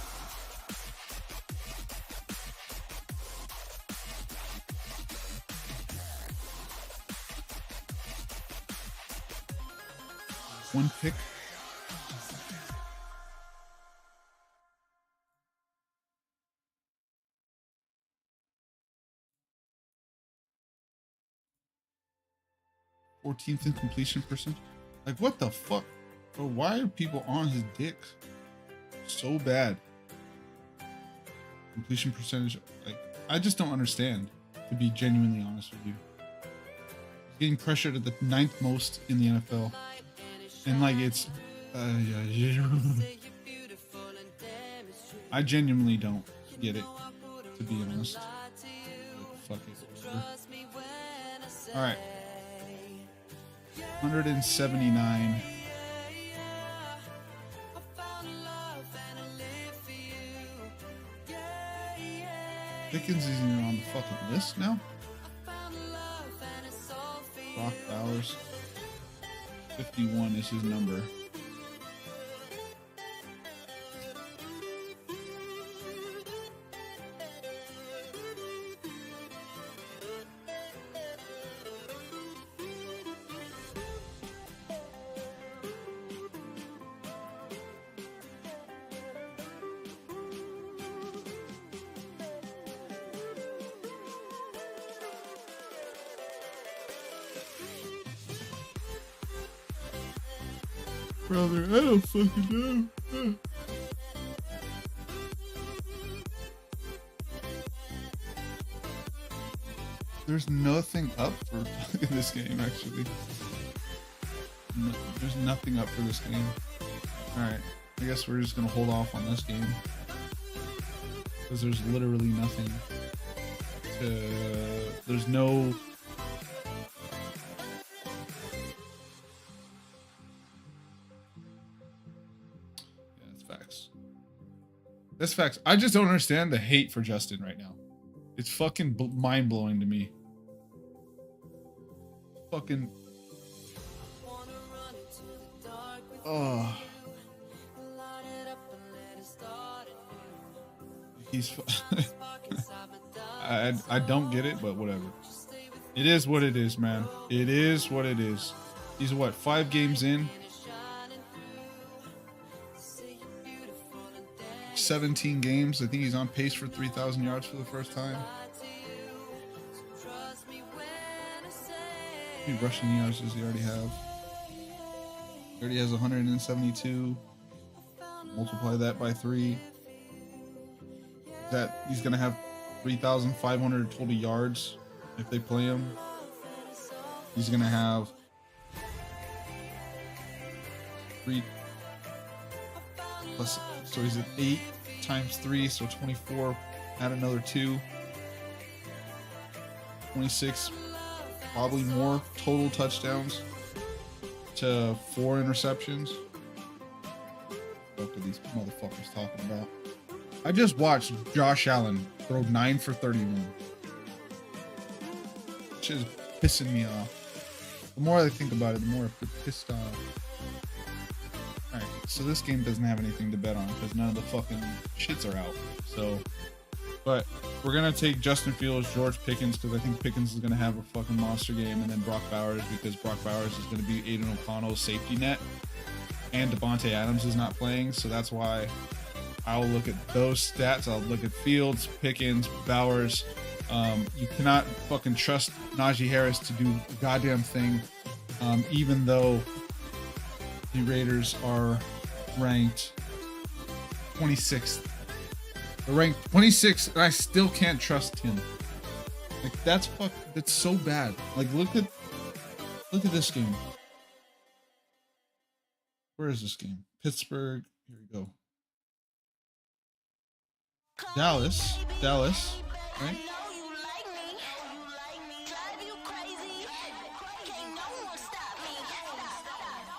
One pick. Fourteenth in completion percent. Like what the fuck? Bro, why are people on his dick so bad? Completion percentage. Like I just don't understand. To be genuinely honest with you, he's getting pressured at the 9th most in the NFL. And like it's I genuinely don't get it, to be honest. Fuck it. All right. 179. Pickens isn't even on the fucking list now. Brock Bowers. 51 is his number. Brother, I don't fucking know. There's nothing up for this game, actually. No, there's nothing up for this game. Alright, I guess we're just gonna hold off on this game. Because there's literally nothing to... There's no... That's facts. I just don't understand the hate for Justin right now. It's fucking mind-blowing to me. Fucking... Oh. He's... I don't get it, but whatever. It is what it is, man. It is what it is. He's what, 5 games in? 17 games. I think he's on pace for 3,000 yards for the first time. How many rushing yards does he already have? He already has 172. Multiply that by 3. That he's gonna have 3,500 total yards if they play him. He's gonna have 3 plus, so he's at 8 times 3, so 24. Add another 2, 26. Probably more total touchdowns to 4 interceptions. What are these motherfuckers talking about? I just watched Josh Allen throw 9 for 31. Which is pissing me off. The more I think about it, the more I get pissed off. Alright, so this game doesn't have anything to bet on because none of the fucking shits are out. So, but we're going to take Justin Fields, George Pickens, because I think Pickens is going to have a fucking monster game, and then Brock Bowers, because Brock Bowers is going to be Aiden O'Connell's safety net, and Devontae Adams is not playing, so that's why I'll look at those stats. I'll look at Fields, Pickens, Bowers. You cannot fucking trust Najee Harris to do a goddamn thing, even though the Raiders are ranked 26th. They're ranked 26th, and I still can't trust him. Like, that's so bad. Like, look at this game. Where is this game? Pittsburgh. Here we go. Dallas, right?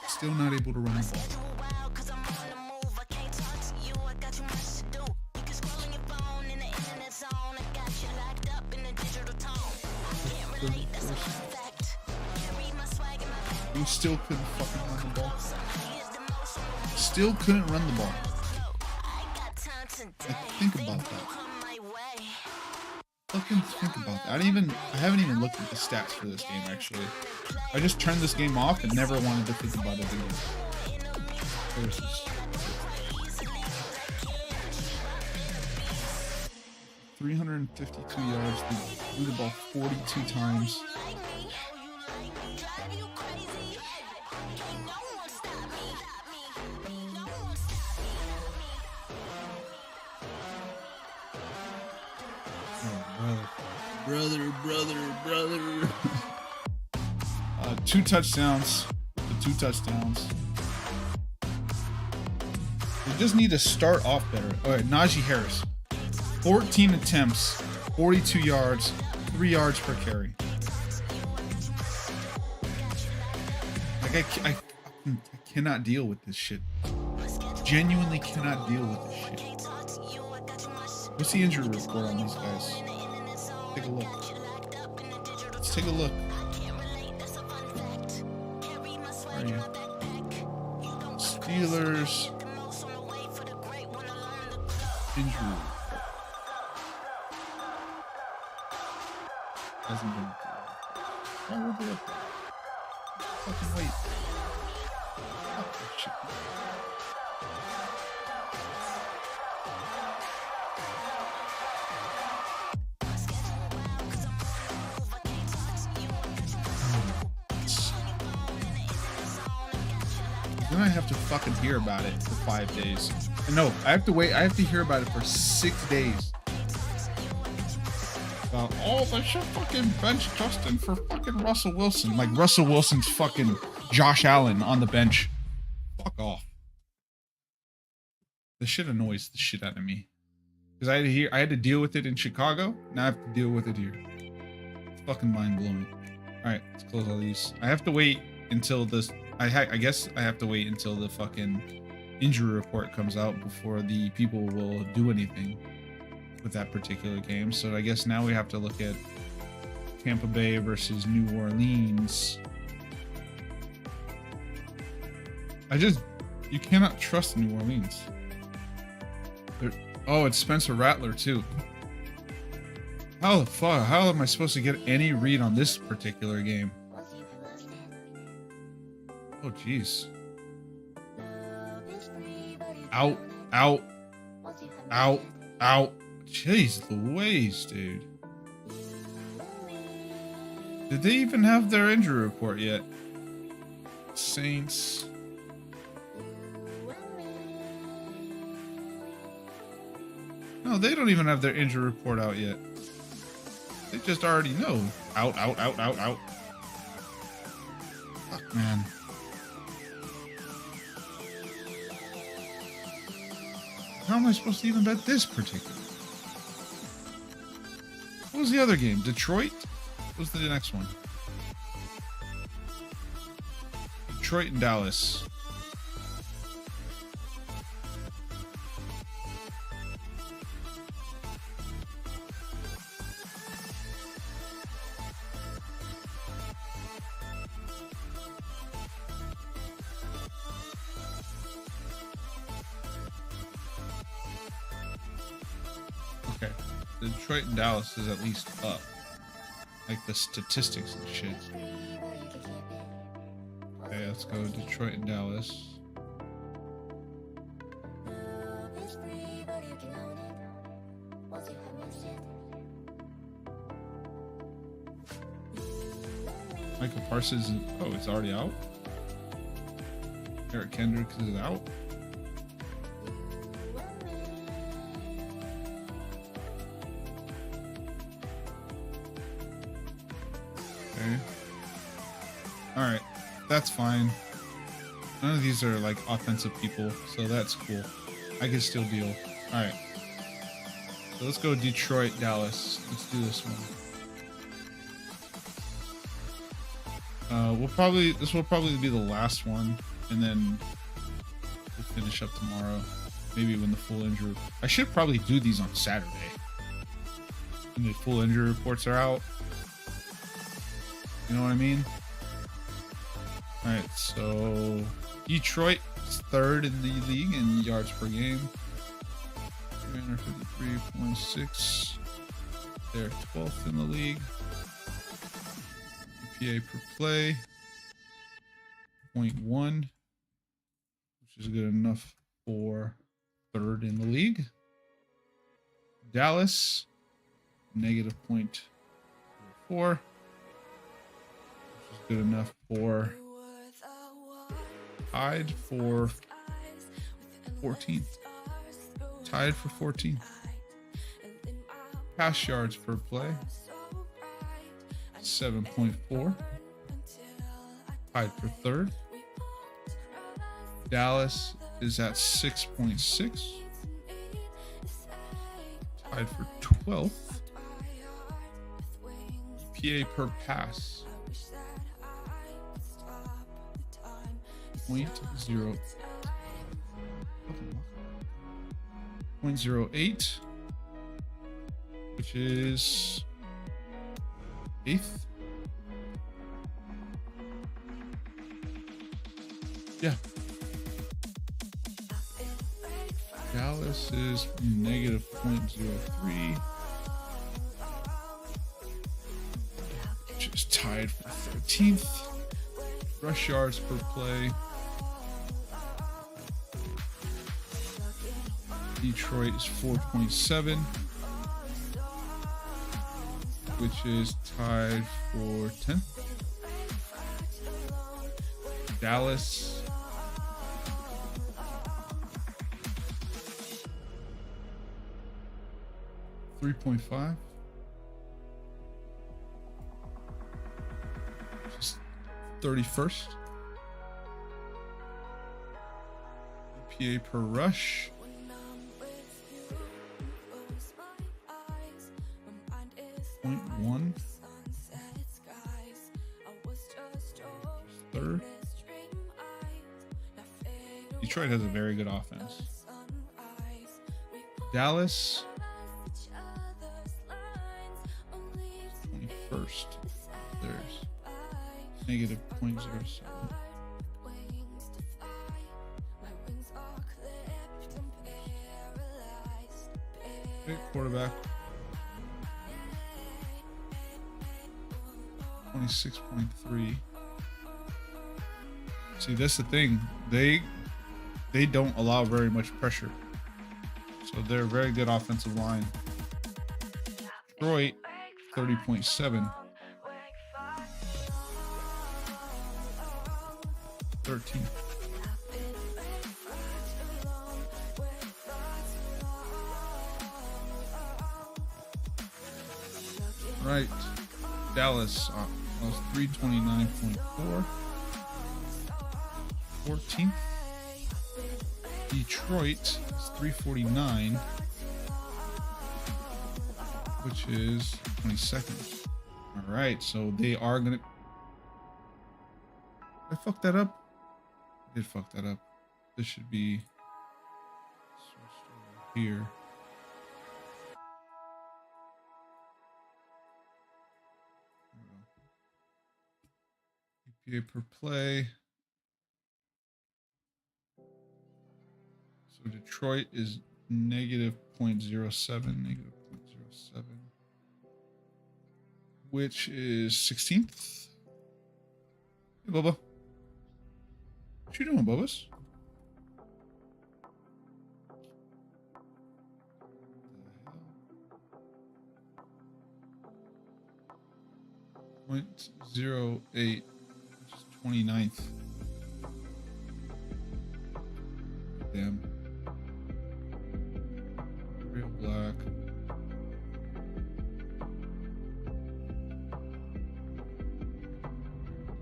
Still not able to run the ball. We still couldn't fucking run the ball. Still couldn't run the ball. Like, think about that. Fucking think about that. I haven't even looked at the stats for this game, actually. I just turned this game off and never wanted to think about it again. Where's this? 352 yards. They threw the ball 42 times. Brother. 2 touchdowns. The 2 touchdowns. We just need to start off better. All right, Najee Harris. 14 attempts, 42 yards, 3 yards per carry. Like, I cannot deal with this shit. Genuinely cannot deal with this shit. What's the injury report on these guys? Take a look. Let's take a look. Where are you? Steelers. Injury. Hasn't been. Why would they up there? Fucking wait. Fuck that shit. Then I have to fucking hear about it for 5 days. No, I have to wait. I have to hear about it for 6 days. Oh, they should fucking bench Justin for fucking Russell Wilson. Like Russell Wilson's fucking Josh Allen on the bench. Fuck off. This shit annoys the shit out of me. Because I had to deal with it in Chicago. Now I have to deal with it here. It's fucking mind blowing. Alright, let's close all these. I have to wait until this. I guess I have to wait until the fucking injury report comes out before the people will do anything with that particular game. So I guess now we have to look at Tampa Bay versus New Orleans. You cannot trust New Orleans. Oh, it's Spencer Rattler too. How the fuck? How am I supposed to get any read on this particular game? Oh, jeez. Out. Jeez Louise, dude. Did they even have their injury report yet? Saints. No, they don't even have their injury report out yet. They just already know. Out. Man. How am I supposed to even bet this particular? What was the other game? Detroit? What was the next one? Detroit and Dallas. Okay. Detroit and Dallas is at least up. Like the statistics and shit. Okay, let's go Detroit and Dallas. Michael Parsons, oh, it's already out? Eric Kendricks is out? Okay. Alright, that's fine. None of these are like offensive people, so that's cool. I can still deal. Alright. So let's go Detroit, Dallas. Let's do this one. This will probably be the last one, and then we'll finish up tomorrow. Maybe when the full injury. I should probably do these on Saturday. When the full injury reports are out. You know what I mean? Alright, so Detroit is third in the league in yards per game. 353.6. They're 12th in the league. EPA per play. 0.1, which is good enough for third in the league. Dallas, negative 0.4, which is good enough for tied for 14th. Tied for 14th. Pass yards per play, 7.4. Tied for third. Dallas is at 6.6. Tied for 12th. EPA per pass. 0.08, which is 8th. Yeah. Dallas is negative 0.03, which is tied for 13th. Rush yards per play. Detroit is 4.7, which is tied for 10th. Dallas $3.5, just 31st. EPA per rush, 0.1, third. Detroit has a very good offense. Dallas 21st. There's negative 0.07. Okay, quarterback 26.3. See, that's the thing. They don't allow very much pressure. So they're a very good offensive line. Detroit 30.7. 13. Right. Dallas was 329.4. 14th. Detroit is 349, which is 22nd. All right, so they are gonna. I fucked that up. I did fuck that up. This should be switched over here. EPA per play. So Detroit is negative 0.07, negative 0.07, which is 16th. Hey, Bubba. What you doing, Bubbas? 0.08, which is 29th. Damn. Real black.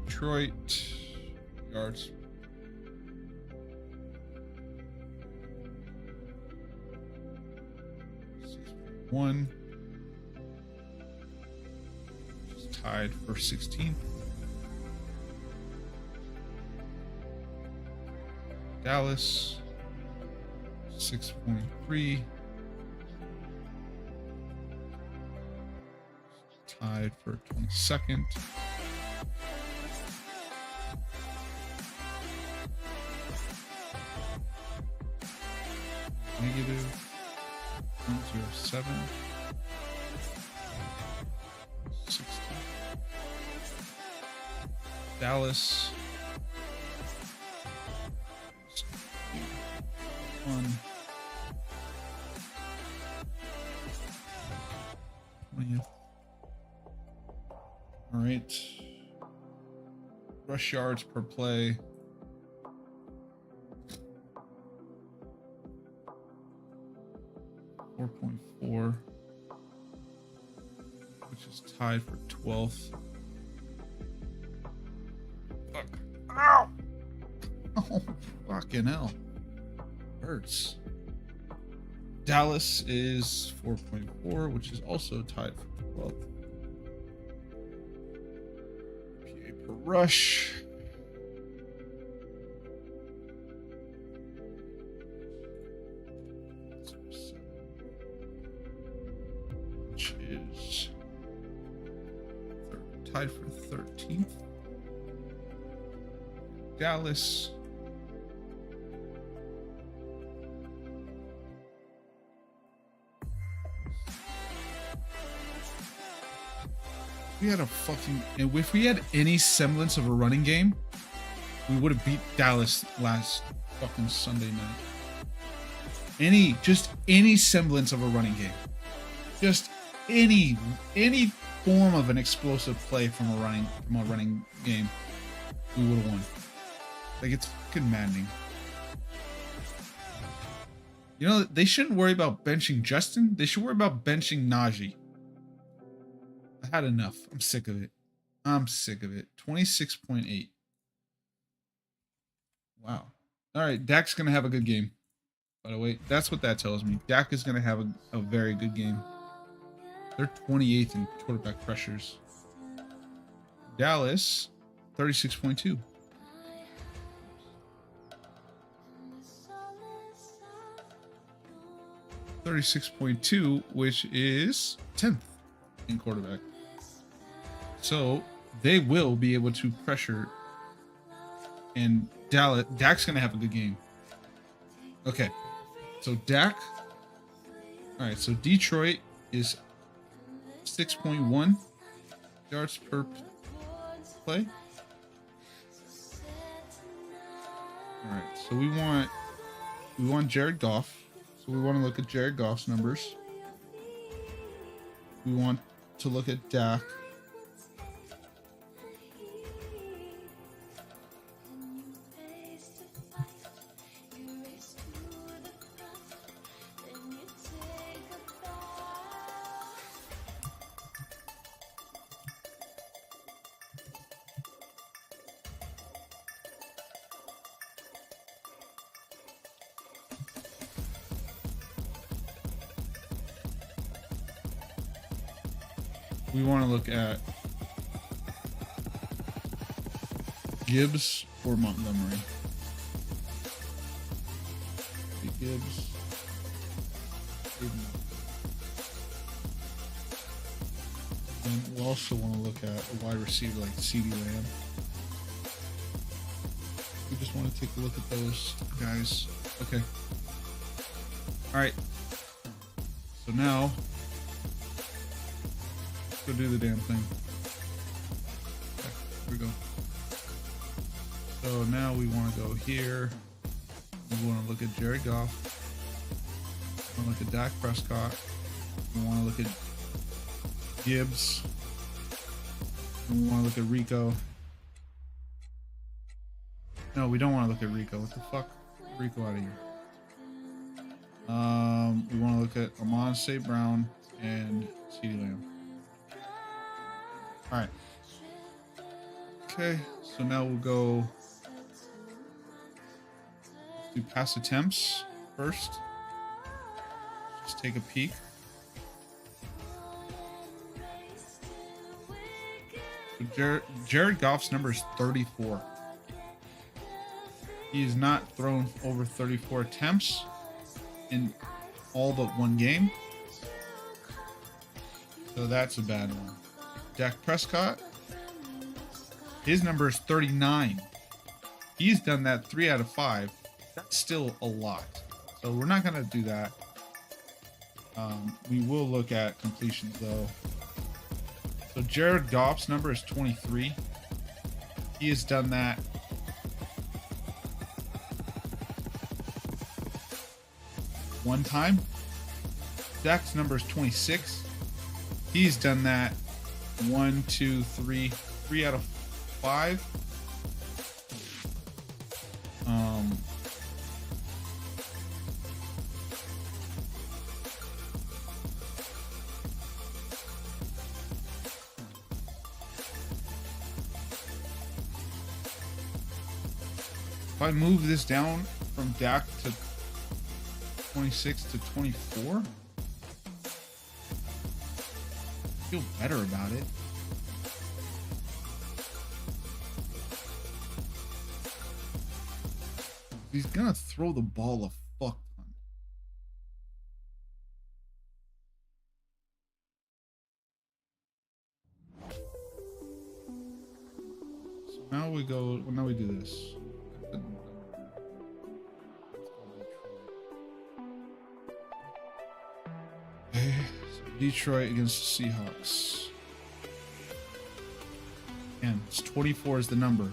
Detroit yards. One. Just tied for 16th. Dallas 6.3. Tied for 22nd. Negative 0.07. 60. Dallas 1. 20th. All right. Rush yards per play. .4, which is tied for 12th. Fuck. Ow! Oh, fucking hell. Hurts. Dallas is 4.4, which is also tied for 12th. PA per rush. Which is tied for 13th. Dallas. We had a fucking, and if we had any semblance of a running game, we would have beat Dallas last fucking Sunday night. Just any semblance of a running game. Just any form of an explosive play from a running game, we would have won. Like, it's fucking maddening. You know, they shouldn't worry about benching Justin. They should worry about benching Najee. I had enough. I'm sick of it. I'm sick of it. 26.8. Wow. All right, Dak's gonna have a good game. By the way, that's what that tells me. Dak is gonna have a very good game. They're 28th in quarterback pressures. Dallas, 36.2. .2, which is 10th in quarterback. So they will be able to pressure, and Dak's gonna have a good game. Okay, so Dak. All right, so Detroit is 6.1 yards per play. All right, so we want Jared Goff. So we want to look at Jared Goff's numbers. We want to look at Dak. we want to look at Gibbs or Montgomery. Gibbs. And we'll also want to look at a wide receiver like CeeDee Lamb. We just want to take a look at those guys. Okay. All right. So now, let's go do the damn thing. Okay, here we go. So now we want to go here. We want to look at Jared Goff. We want to look at Dak Prescott. We want to look at Gibbs. And we want to look at Rico. No, we don't want to look at Rico. What the fuck? Rico out of here. We want to look at Amon St. Brown and CeeDee Lamb. All right. Okay, so now we'll go do pass attempts first. Just take a peek. So Jared Goff's number is 34. He has not thrown over 34 attempts in all but one game. So that's a bad one. Dak Prescott, his number is 39. He's done that 3 out of 5. That's still a lot. So we're not going to do that. We will look at completions though. So Jared Goff's number is 23. He has done that one time. Dak's number is 26. He's done that 3 out of 5. If I move this down from Dak to 26 to 24, I feel better about it. He's gonna throw the ball a fuck ton. So now we go. Well, now we do this. Okay, so Detroit against the Seahawks. And it's 24 is the number.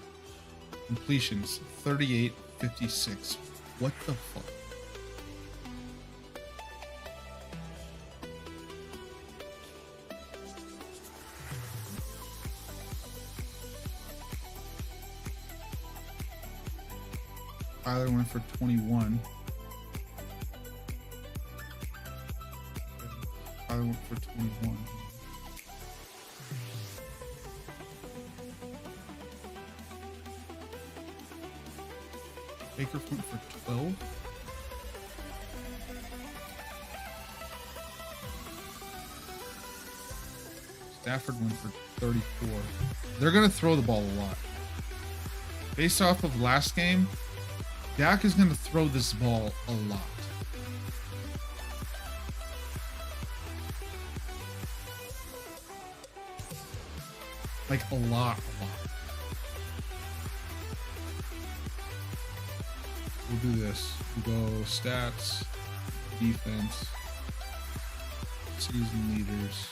Completions 38-56. What the fuck? Tyler went for 21. Tyler went for 21. Baker went for 12. Stafford went for 34. They're going to throw the ball a lot. Based off of last game, Dak is going to throw this ball a lot. Like a lot. We'll do this. We'll go stats, defense, season leaders,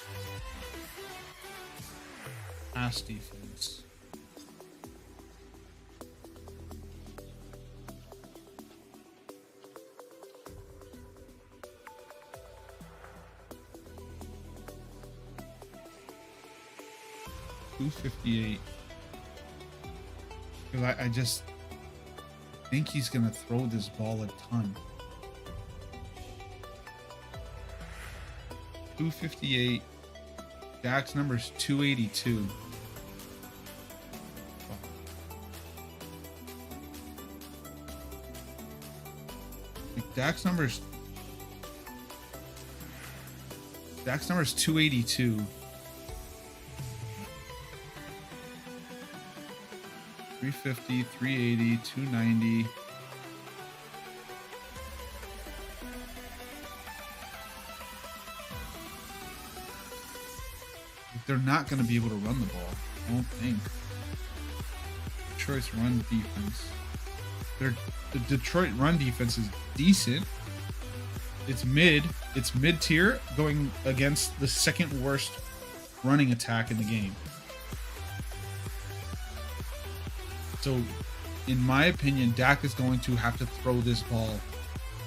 pass defense. .258. I just think he's gonna throw this ball a ton. 258. Dak's number is 282. Dak's number is 282. 350, 380, 290. They're not going to be able to run the ball. I don't think. Detroit's run defense. The Detroit run defense is decent. It's mid. It's mid-tier going against the second worst running attack in the game. So, in my opinion, Dak is going to have to throw this ball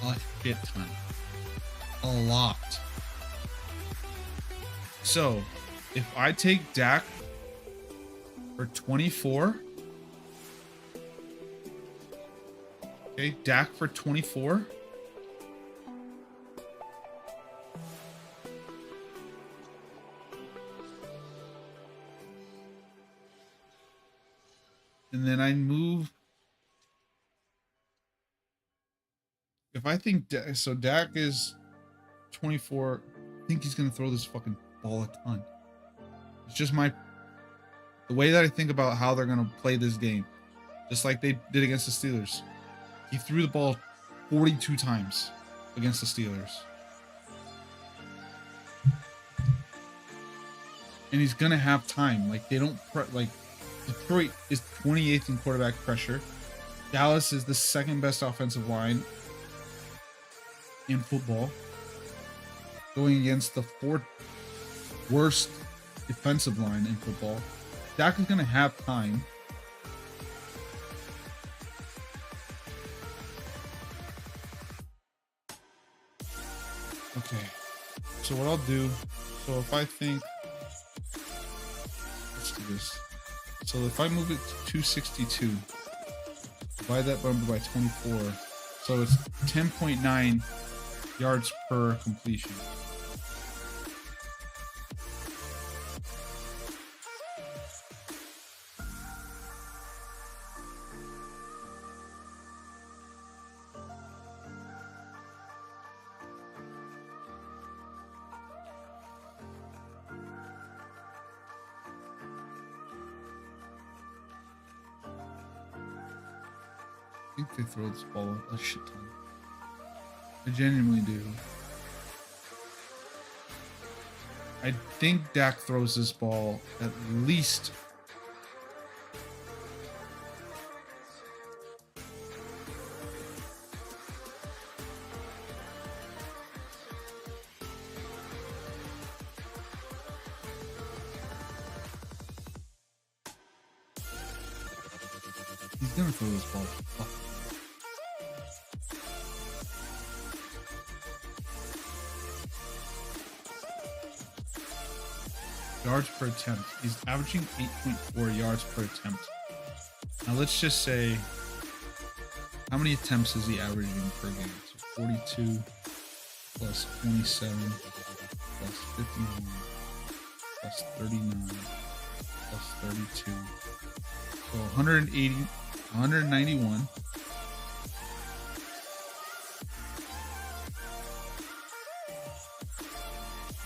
a shit ton. A lot. So, if I take Dak for 24, okay, Dak for 24. And then I move. If I think so, Dak is 24. I think he's gonna throw this fucking ball a ton. It's just the way that I think about how they're gonna play this game, just like they did against the Steelers. He threw the ball 42 times against the Steelers, and he's gonna have time. Like they don't like. Detroit is 28th in quarterback pressure. Dallas is the second best offensive line in football, going against the fourth worst defensive line in football. Dak is going to have time. Okay. So what I'll do, so if I think, let's do this. So if I move it to 262, divide that number by 24, so it's 10.9 yards per completion. I think they throw this ball a shit ton. I genuinely do. I think Dak throws this ball at least he's gonna throw this ball. Fuck. Yards per attempt. He's averaging 8.4 yards per attempt. Now let's just say, how many attempts is he averaging per game? So 42 plus 27 plus 51 plus 39 plus 32. So 180, 191.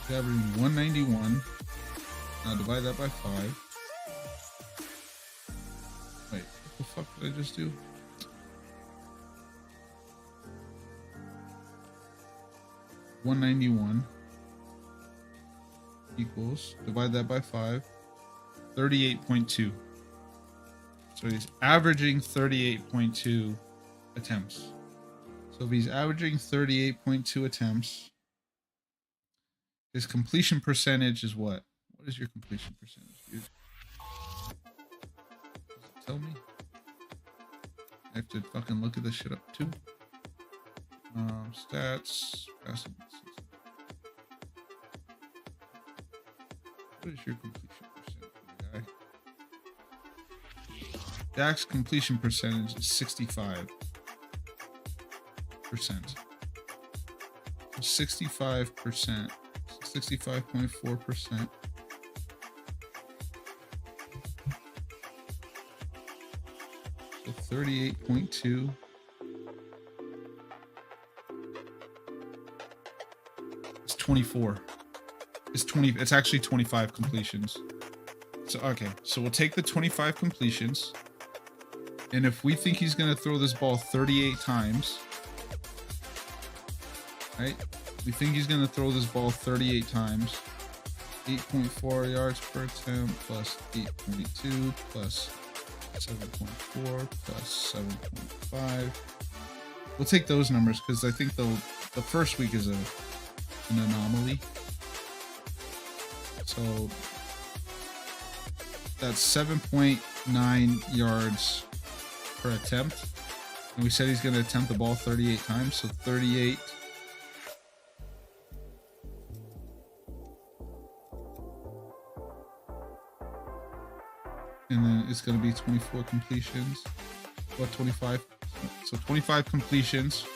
He's averaging 191. Now divide that by 5. Wait, what the fuck did I just do? $191 equals, divide that by 5, 38.2. So he's averaging 38.2 attempts. So if he's averaging 38.2 attempts, his completion percentage is what? What is your completion percentage, dude? Does it tell me? I have to fucking look at this shit up too. Stats. Passing season. What is your completion percentage, my guy? Dak's completion percentage is 65%. 65%. 65.4%. So 38.2. It's 24. It's 20. It's actually 25 completions. So okay. So we'll take the 25 completions. And if we think he's going to throw this ball 38 times, right? We think he's going to throw this ball 38 times. 8.4 yards per attempt plus 8.2 plus 7.4 plus 7.5. We'll take those numbers because I think the first week is an anomaly. So that's 7.9 yards per attempt. And we said he's going to attempt the ball 38 times. So 38. And then it's going to be 24 completions. What, 25? So 25 completions.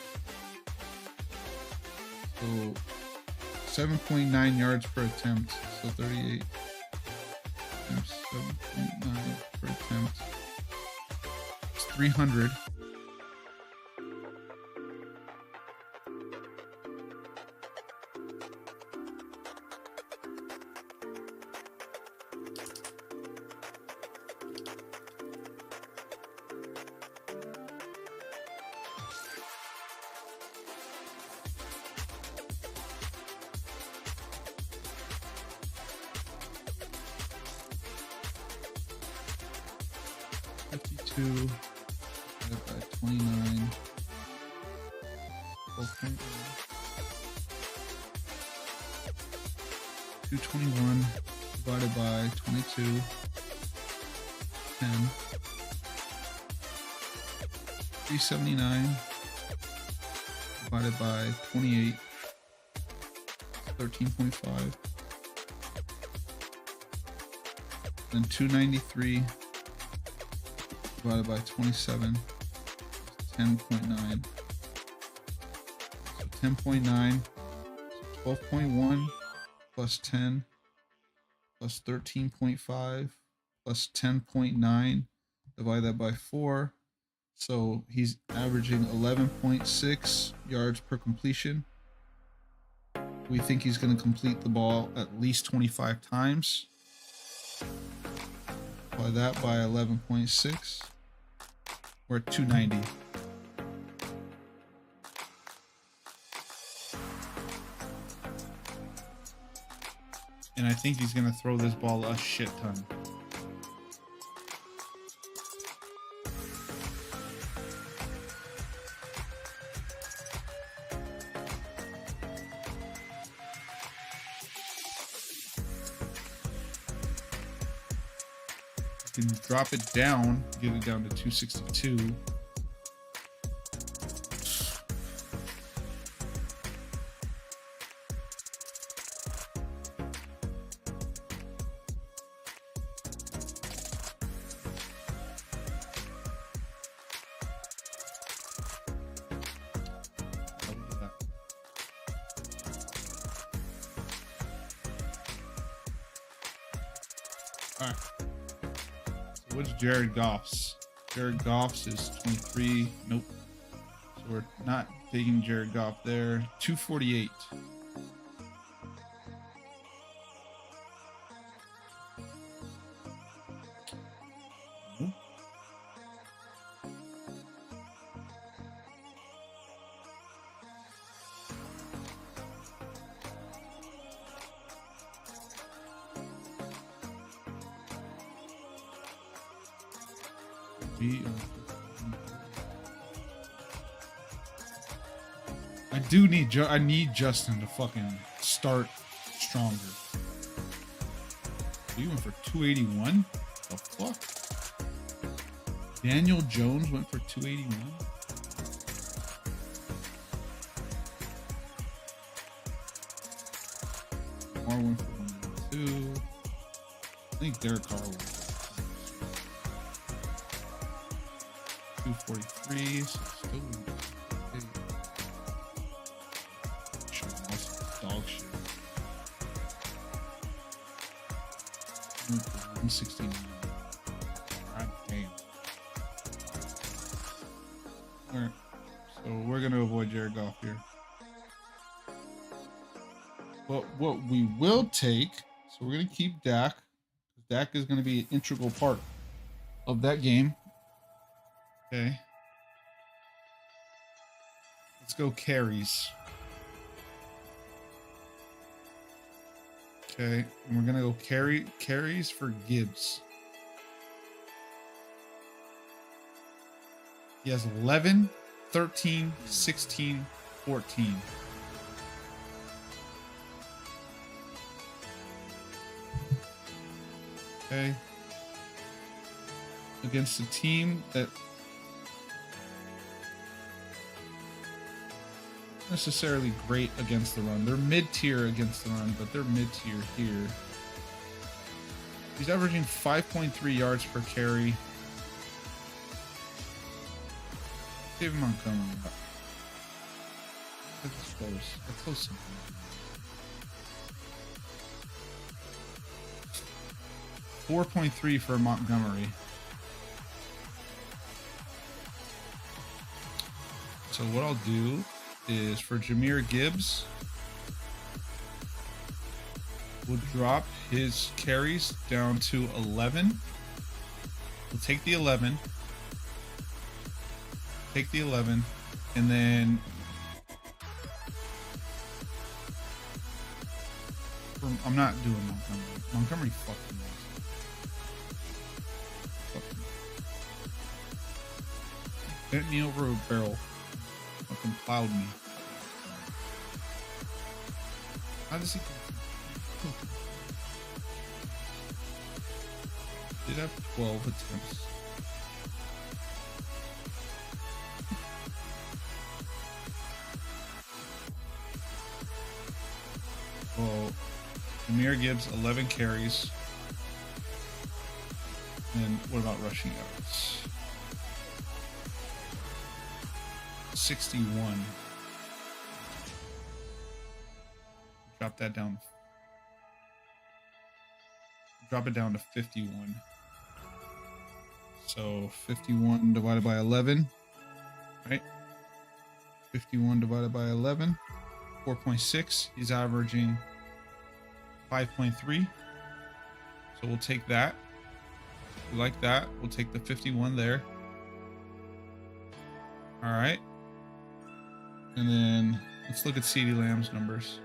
So 7.9 yards per attempt. So 38 times 7.9 per attempt. It's 300. Divided by 29. 12.1. 221 divided by 22. 10. 379 divided by 28. 13.5. Then 293 divided by 27, 10.9. So 10.9, 12.1 plus 10 plus 13.5 plus 10.9. Divide that by 4. So he's averaging 11.6 yards per completion. We think he's going to complete the ball at least 25 times. Multiply that by 11.6. We're at 290. And I think he's going to throw this ball a shit ton. Can drop it down, get it down to 262. All right. What's Jared Goff's? Jared Goff's is 23. Nope. So we're not taking Jared Goff there. 248. Nope. I need Justin to fucking start stronger. He went for 281? The fuck? Daniel Jones went for 281? Moore went for 192. I think Derek Carr went for 243. So still dog shit. 169. God damn. Alright. So we're gonna avoid Jared Goff here. But what we will take, so we're gonna keep Dak. Dak is gonna be an integral part of that game. Okay. Let's go carries. Okay, and we're gonna go carries for Gibbs. He has 11, 13, 16, 14. Okay. Against a team that necessarily great against the run. They're mid-tier against the run, but they're mid-tier here. He's averaging 5.3 yards per carry. David Montgomery. That's close. That's close. 4.3 for Montgomery. So what I'll do is for Jahmyr Gibbs, we'll drop his carries down to 11. We'll take the 11. Take the 11. And then I'm not doing Montgomery. Montgomery fucking awesome. Bent me over a barrel. Fucking plowed me. How does he did have 12 attempts. Well, Jahmyr Gibbs, 11 carries. And what about rushing yards? 61. Drop that down. Drop it down to 51. So 51 divided by 11, right? 51 divided by 11, 4.6. He's averaging 5.3. So we'll take that. We like that. We'll take the 51 there. All right. And then let's look at CeeDee Lamb's numbers.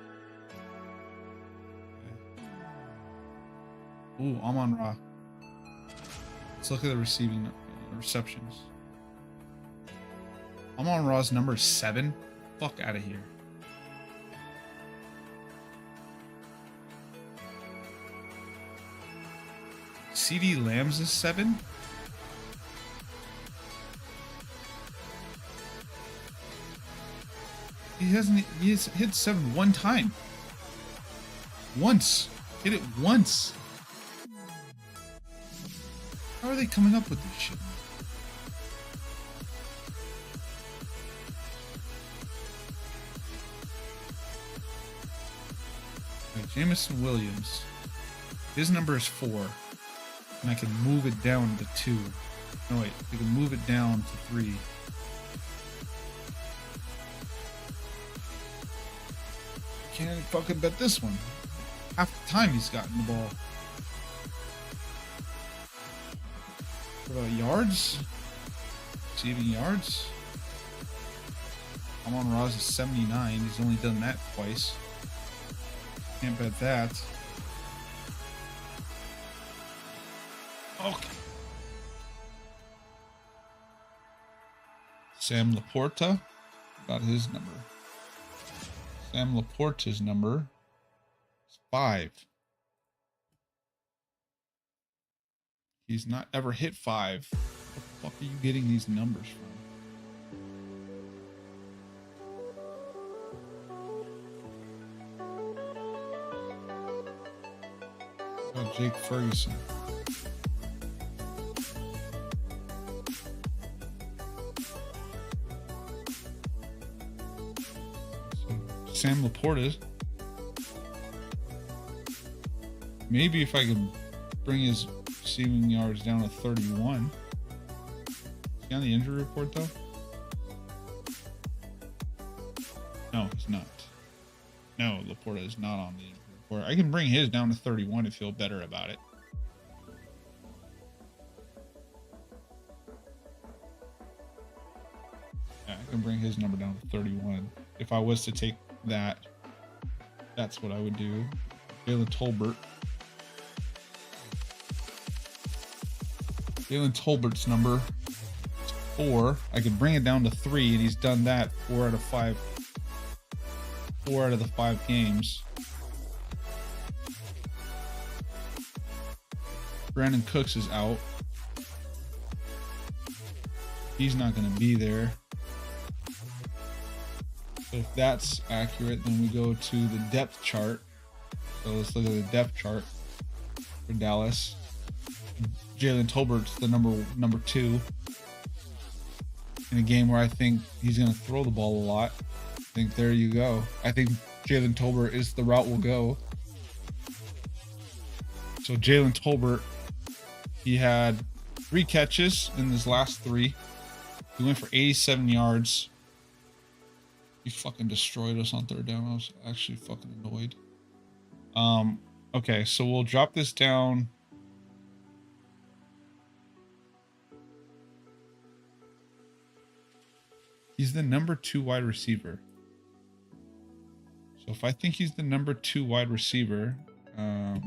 Ooh, Amon-Ra. Let's look at the receiving receptions. Amon-Ra's number 7. Fuck out of here. CeeDee Lamb's is 7. He has hit 7 one time. Once. Hit it once. How are they coming up with this shit? Like Jameson Williams. His number is 4. And I can move it down to 2. No wait, I can move it down to 3. Can't fucking bet this one. Half the time he's gotten the ball. What about yards? Receiving yards? Amon-Ra's is 79. He's only done that twice. Can't bet that. Okay. Sam Laporta. Got his number. Sam Laporta's number is 5. He's not ever hit 5. Where the fuck are you getting these numbers from? Oh, Jake Ferguson. Sam Laporta. Maybe if I can bring his receiving yards down to 31. Is he on the injury report though? No, he's not. No, Laporta is not on the injury report. I can bring his down to 31 and feel better about it. can bring his number down to 31. If I was to take that, that's what I would do. Jalen Tolbert. Jalen Tolbert's number is 4. I could bring it down to 3, and he's done that 4 out of 5. 4 out of the 5 games. Brandon Cooks is out. He's not going to be there. So if that's accurate, then we go to the depth chart. So let's look at the depth chart for Dallas. Jalen Tolbert's the number 2 in a game where I think he's going to throw the ball a lot. I think there you go. I think Jalen Tolbert is the route we'll go. So Jalen Tolbert, he had 3 catches in his last 3. He went for 87 yards. He fucking destroyed us on 3rd down. I was actually fucking annoyed. Okay, so we'll drop this down. He's the number 2 wide receiver. So if I think he's the number 2 wide receiver, oh,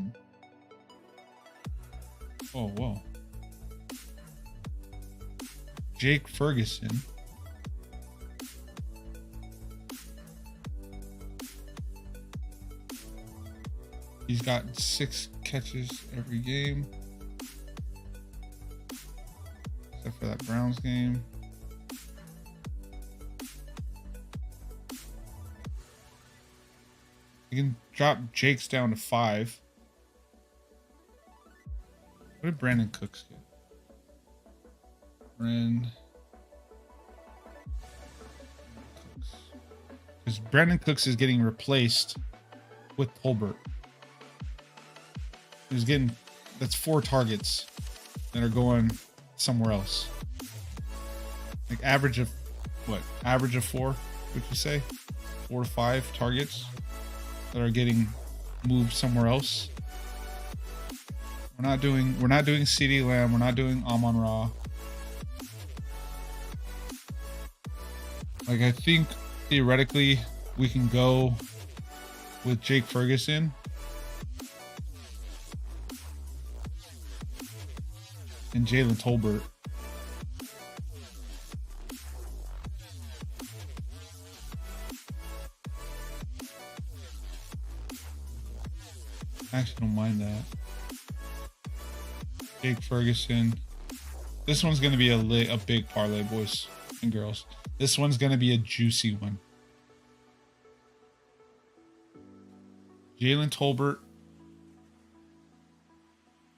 whoa. Jake Ferguson. He's got 6 catches every game. Except for that Browns game. You can drop Jake's down to 5. What did Brandon Cooks get? Because Brandon Cooks is getting replaced with Tolbert. He's getting, that's 4 targets that are going somewhere else. Like average of what? Average of 4, would you say? 4 to 5 targets that are getting moved somewhere else. We're not doing CeeDee Lamb. We're not doing Amon-Ra. Like, I think theoretically we can go with Jake Ferguson and Jalen Tolbert. I actually don't mind that. Jake Ferguson. This one's going to be a big parlay, boys and girls. This one's going to be a juicy one. Jalen Tolbert.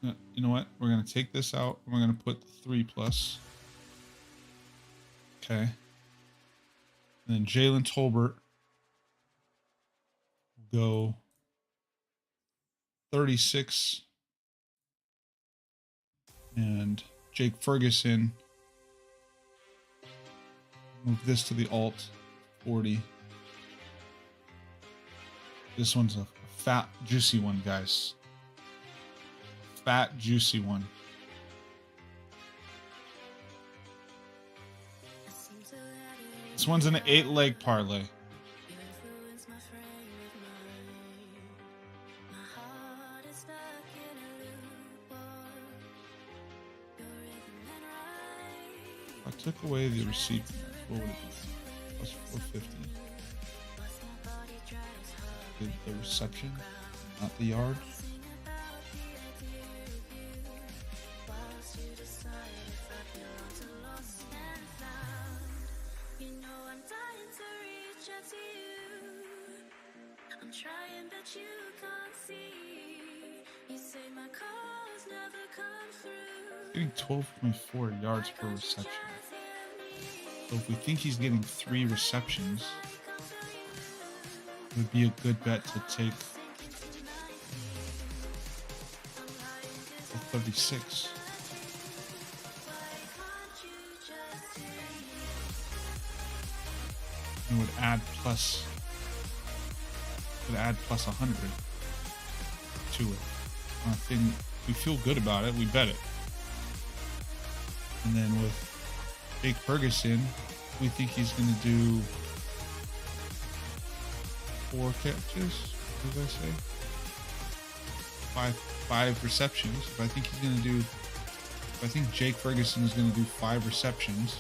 You know what? We're going to take this out. We're going to put the 3+. Okay. And then Jalen Tolbert will go 36. And Jake Ferguson, move this to the alt, 40. This one's a fat, juicy one, guys. Fat, juicy one. This one's an 8-leg parlay. I took away the receipt. What would it be? Plus 450. The reception, not the yard. I'm trying, but you can't see. You say my calls never come through. Getting 12.4 yards per reception. So if we think he's getting 3 receptions, it would be a good bet to take the 36. And would add plus 100 to it. I think we feel good about it. We bet it. And then with Jake Ferguson, We think he's going to do 4 catches. What did I say? Five receptions. If I think he's going to do, if I think Jake Ferguson is going to do 5 receptions.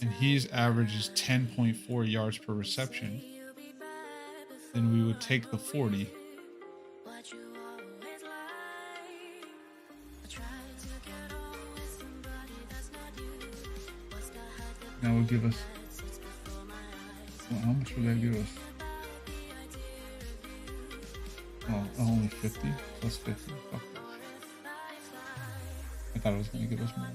And his average is 10.4 yards per reception, then we would take the 40. That would give us, well, how much would that give us? Oh, only 50 plus 50. Fuck this. I thought it was going to give us more.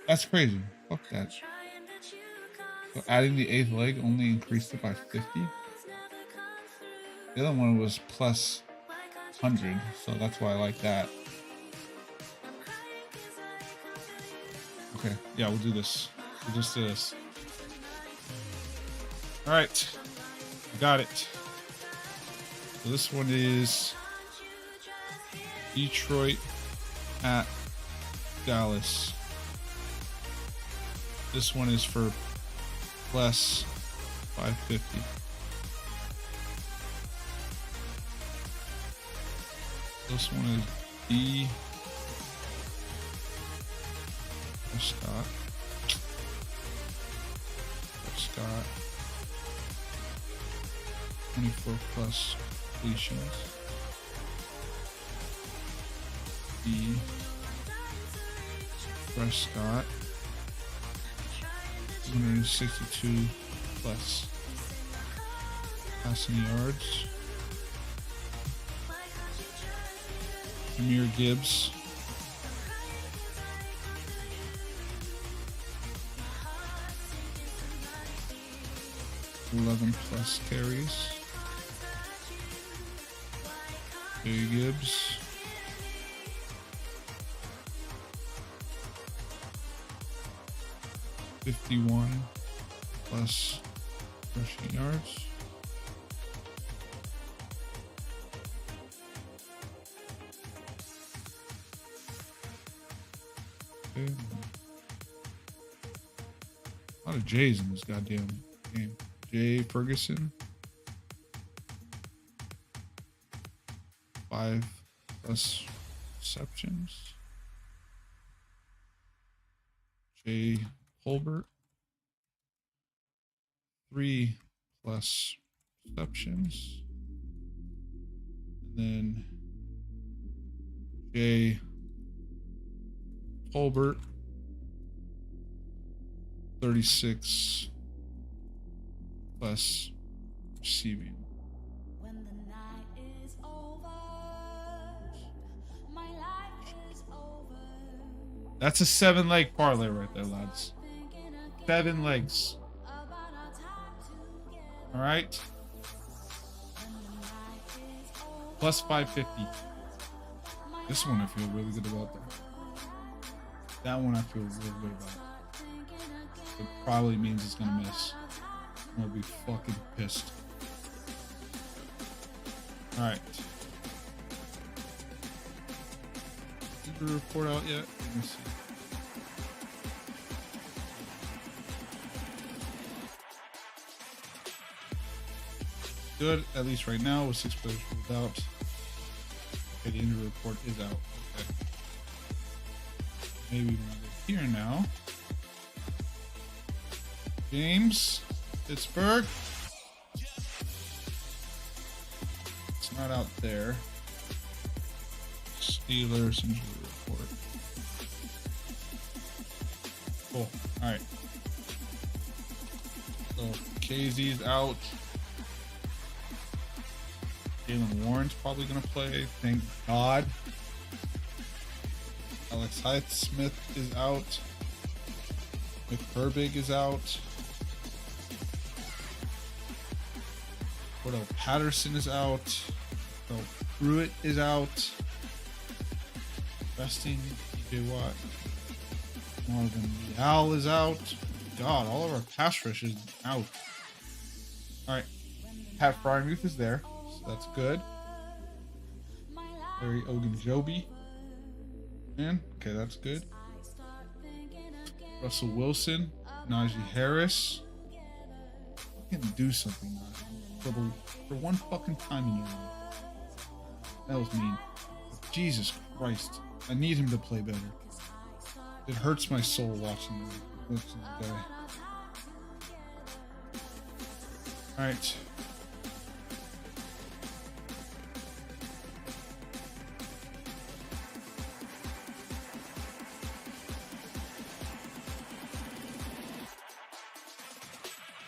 That's crazy. Fuck that. So adding the 8th leg only increased it by 50. The other one was plus 100, so that's why I like that. Okay, yeah, we'll do this. We'll just do this. All right, got it. So this one is Detroit at Dallas. This one is for plus 550. This one is B. Scott. 24 plus completions. B. Prescott. 162 plus passing yards. Amir Gibbs. 11 plus carries. Jay Gibbs. 51 plus rushing yards. Okay. A lot of J's in this goddamn game. Jay Ferguson. 5 plus receptions. Jay Holbert. 3 plus receptions. And then Jay Holbert. 36 plus receiving. When the night is over, my life is over. That's a 7-leg parlay right there, lads. 7 legs. All right. Plus 550. This one I feel really good about that. That one I feel really good about. It probably means it's gonna miss. I'm gonna be fucking pissed. Alright. Did the report out yet? Let me see. Good, at least right now, with 6 players ruled out. Okay, the injury report is out. Okay. Maybe when I go here now. James, Pittsburgh. It's not out there. Steelers injury report. Cool. All right. So KZ's out. Jalen Warren's probably gonna play. Thank God. Alex Highsmith is out. McBurbig is out. Cordell Patterson is out. Bill Pruitt is out. Resting TJ Watt. Marvin Leal is out. God, all of our pass rush is out. Alright. Pat Frymuth is there. So that's good. Larry Ogunjobi. Man, okay, that's good. Russell Wilson, Najee Harris. You can do something, Najee. For one fucking time in your life. That was mean. Jesus Christ. I need him to play better. It hurts my soul watching this guy. Alright.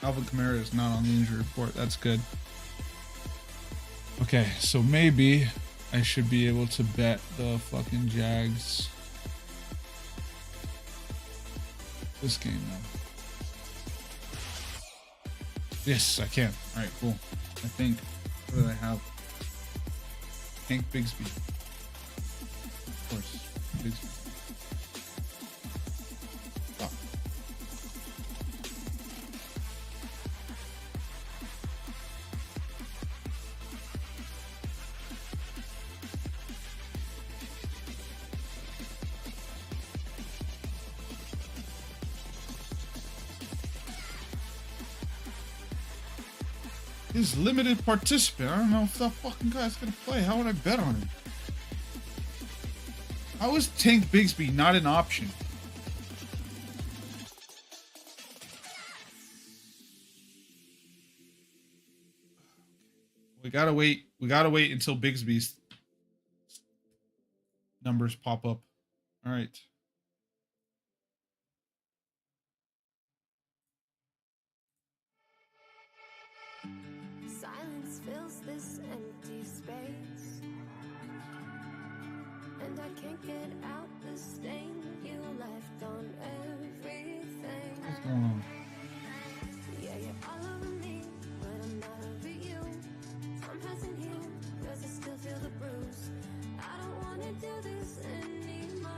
Alvin Kamara is not on the injury report. That's good. Okay, so maybe I should be able to bet the fucking Jags this game now. Yes, I can. All right, cool. I think. What do I have? Hank Bigsby. Of course, Bigsby. Oh. He's limited participant. I don't know if that fucking guy's gonna play. How would I bet on him? How is Tank Bigsby not an option? We gotta wait. We gotta wait until Bigsby's numbers pop up. All right. Silence fills this empty space, and I can't get out the stain you left on everything. What's going on? Yeah, you're all over me, but I'm not over you. Time hasn't healed, 'cause I still feel the bruise. I don't wanna do this anymore.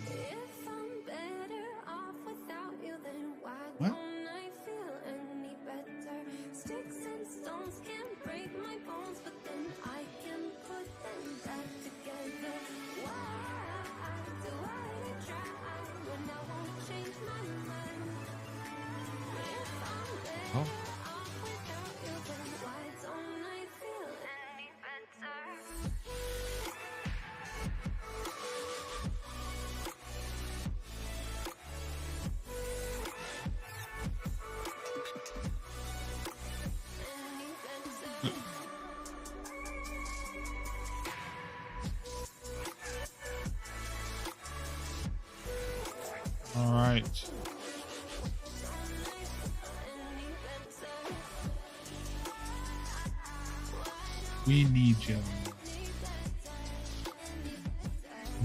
If I'm better off without you, then why What? don't I feel any better? Sticks and stones can break my bones, but then I can put them back together. Why do I try when I won't change my mind? If I'm better Oh. off without you, then why don't I feel any better? All right. We need Jalen.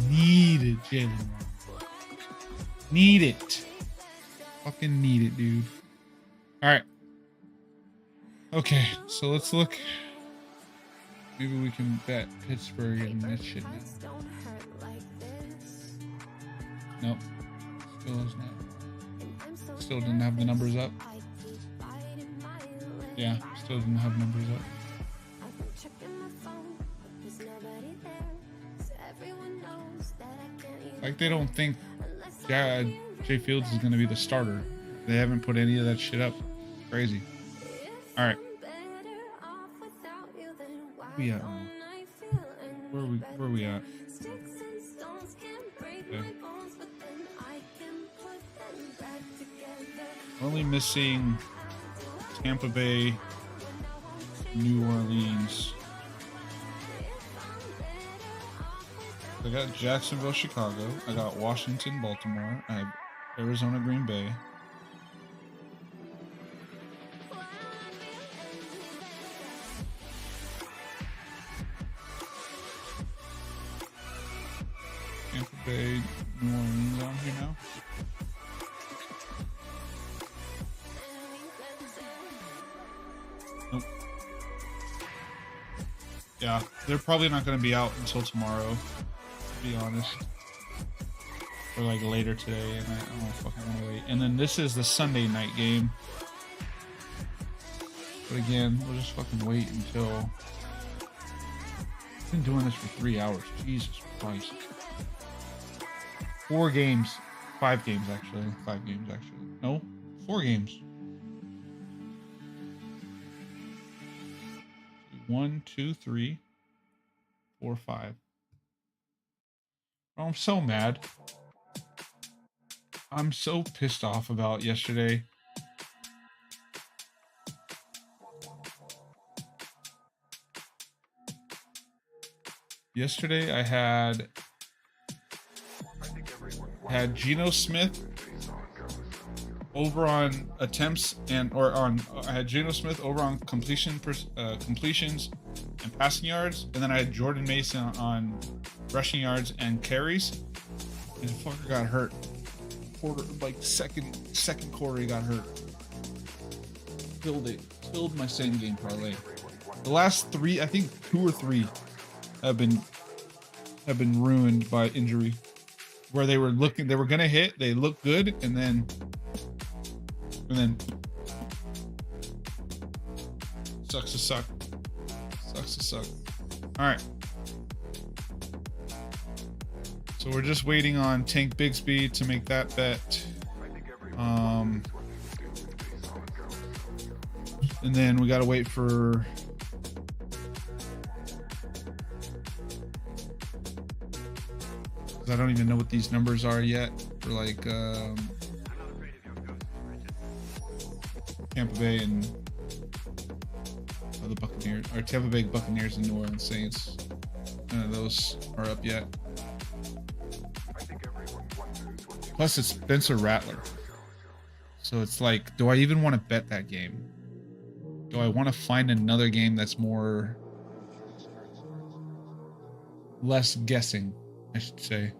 Need it, Jalen. Need it. Fucking need it, dude. All right. Okay, so let's look. Maybe we can bet Pittsburgh and this shit now. Hearts don't hurt like this. Nope. Still doesn't have. And I'm so Still didn't have the numbers up. I keep biting my lip. Yeah, still didn't have numbers up. I've been checking my phone, but there's nobody there. 'Cause everyone knows that I can't even Like they don't think unless I Jay Fields is gonna be the starter. They haven't put any of that shit up. Crazy. All right. better off without you, then why We at? don't I feel any Where we at? Sticks and stones can break Okay. my bones, but then I can put them back together. We're only missing Tampa Bay, New Orleans. I got Jacksonville, Chicago. I got Washington, Baltimore. I have Arizona, Green Bay. Tampa Bay, New Orleans on here now. Nope. Yeah, they're probably not going to be out until tomorrow, to be honest. Or like later today, and I don't fucking want to wait. And then this is the Sunday night game. But again, we'll just fucking wait until Been doing this for 3 hours. Jesus Christ. 4 games. 5 games, actually. 5 games, actually. No, 4 games. 1, 2, 3, 4, 5. Oh, I'm so mad. I'm so pissed off about yesterday. Yesterday I had Geno Smith over on attempts I had Geno Smith over on completions and passing yards, and then I had Jordan Mason on rushing yards and carries, and the fucker got hurt. Second quarter he got hurt. Killed my same game parlay. The last 3, I think 2 or 3 have been ruined by injury, where they were gonna hit, they looked good, and then sucks to suck. All right, so we're just waiting on Tank Bigsby to make that bet, and then we gotta wait for I don't even know what these numbers are yet for like Tampa Bay and the Buccaneers, or Tampa Bay Buccaneers and New Orleans Saints. None of those are up yet. Plus it's Spencer Rattler. So it's like, do I even want to bet that game? Do I want to find another game that's less guessing, I should say?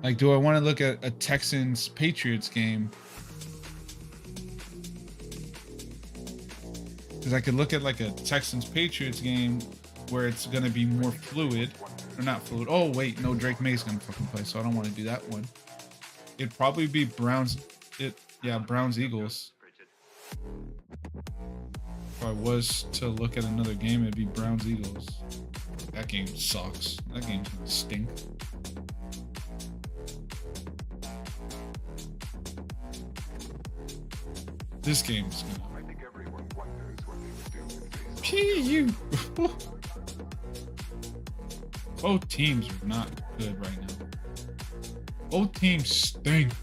Like, do I want to look at a Texans Patriots game? Because I could look at like a Texans Patriots game where it's going to be more fluid, or not fluid. Oh wait, no, Drake May's going to fucking play, so I don't want to do that one. It'd probably be Browns Eagles. If I was to look at another game, it'd be Browns Eagles. That game sucks. That game's gonna stink. This game's gonna. PU. Both teams are not good right now. Both teams stink.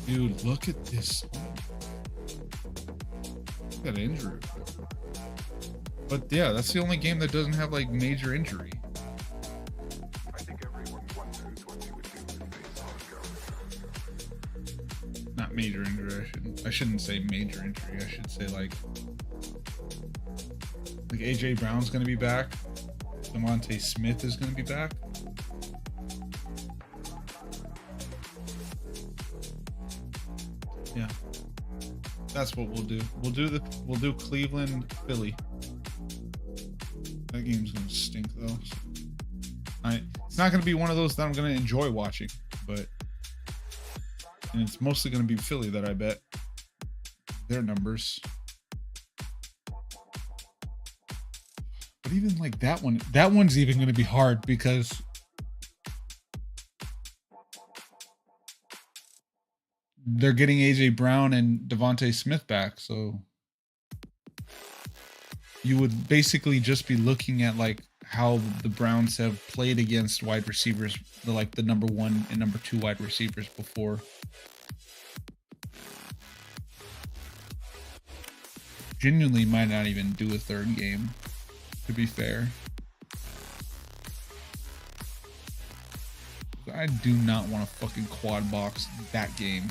Dude, look at this. Look at that injury. But yeah, that's the only game that doesn't have like major injury. Not major injury. I shouldn't say major injury. I should say like AJ Brown's gonna be back. Devontae Smith is gonna be back. Yeah, that's what we'll do. We'll do Cleveland, Philly. That game's gonna stink though. It's not gonna be one of those that I'm gonna enjoy watching, and it's mostly gonna be Philly that I bet their numbers. But even like that one's even gonna be hard because they're getting AJ Brown and Devontae Smith back, so you would basically just be looking at like how the Browns have played against wide receivers, like the number 1 and number 2 wide receivers before. Genuinely might not even do a third game, to be fair. I do not want to fucking quad box that game.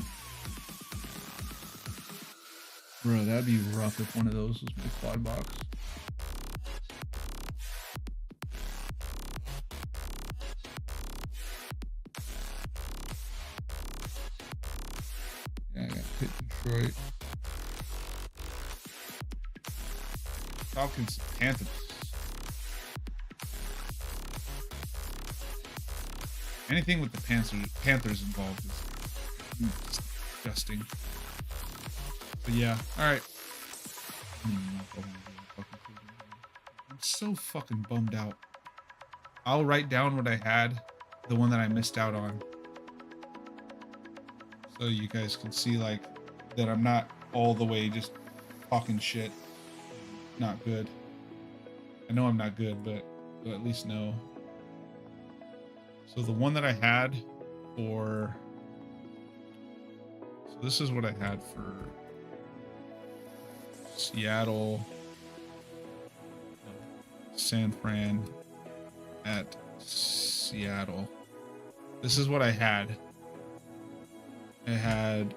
Bro, that'd be rough if one of those was my quad box. Yeah, I got Pitt, Detroit. Falcons, Panthers. Anything with the Panthers involved is disgusting. But yeah, all right. I'm so fucking bummed out. I'll write down what I had, the one that I missed out on, so you guys can see like that I'm not all the way just talking shit. Not good. I know I'm not good, but you'll at least know. So the one that I had for, so this is what I had for Seattle, San Fran at Seattle. This is what I had. I had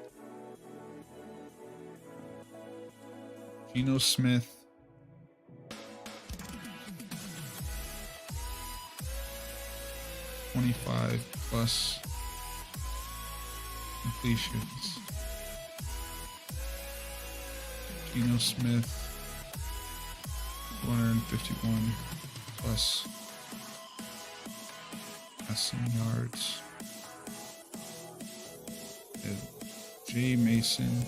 Geno Smith, +25 completions. Geno Smith, 251 plus passing yards. Jay Mason,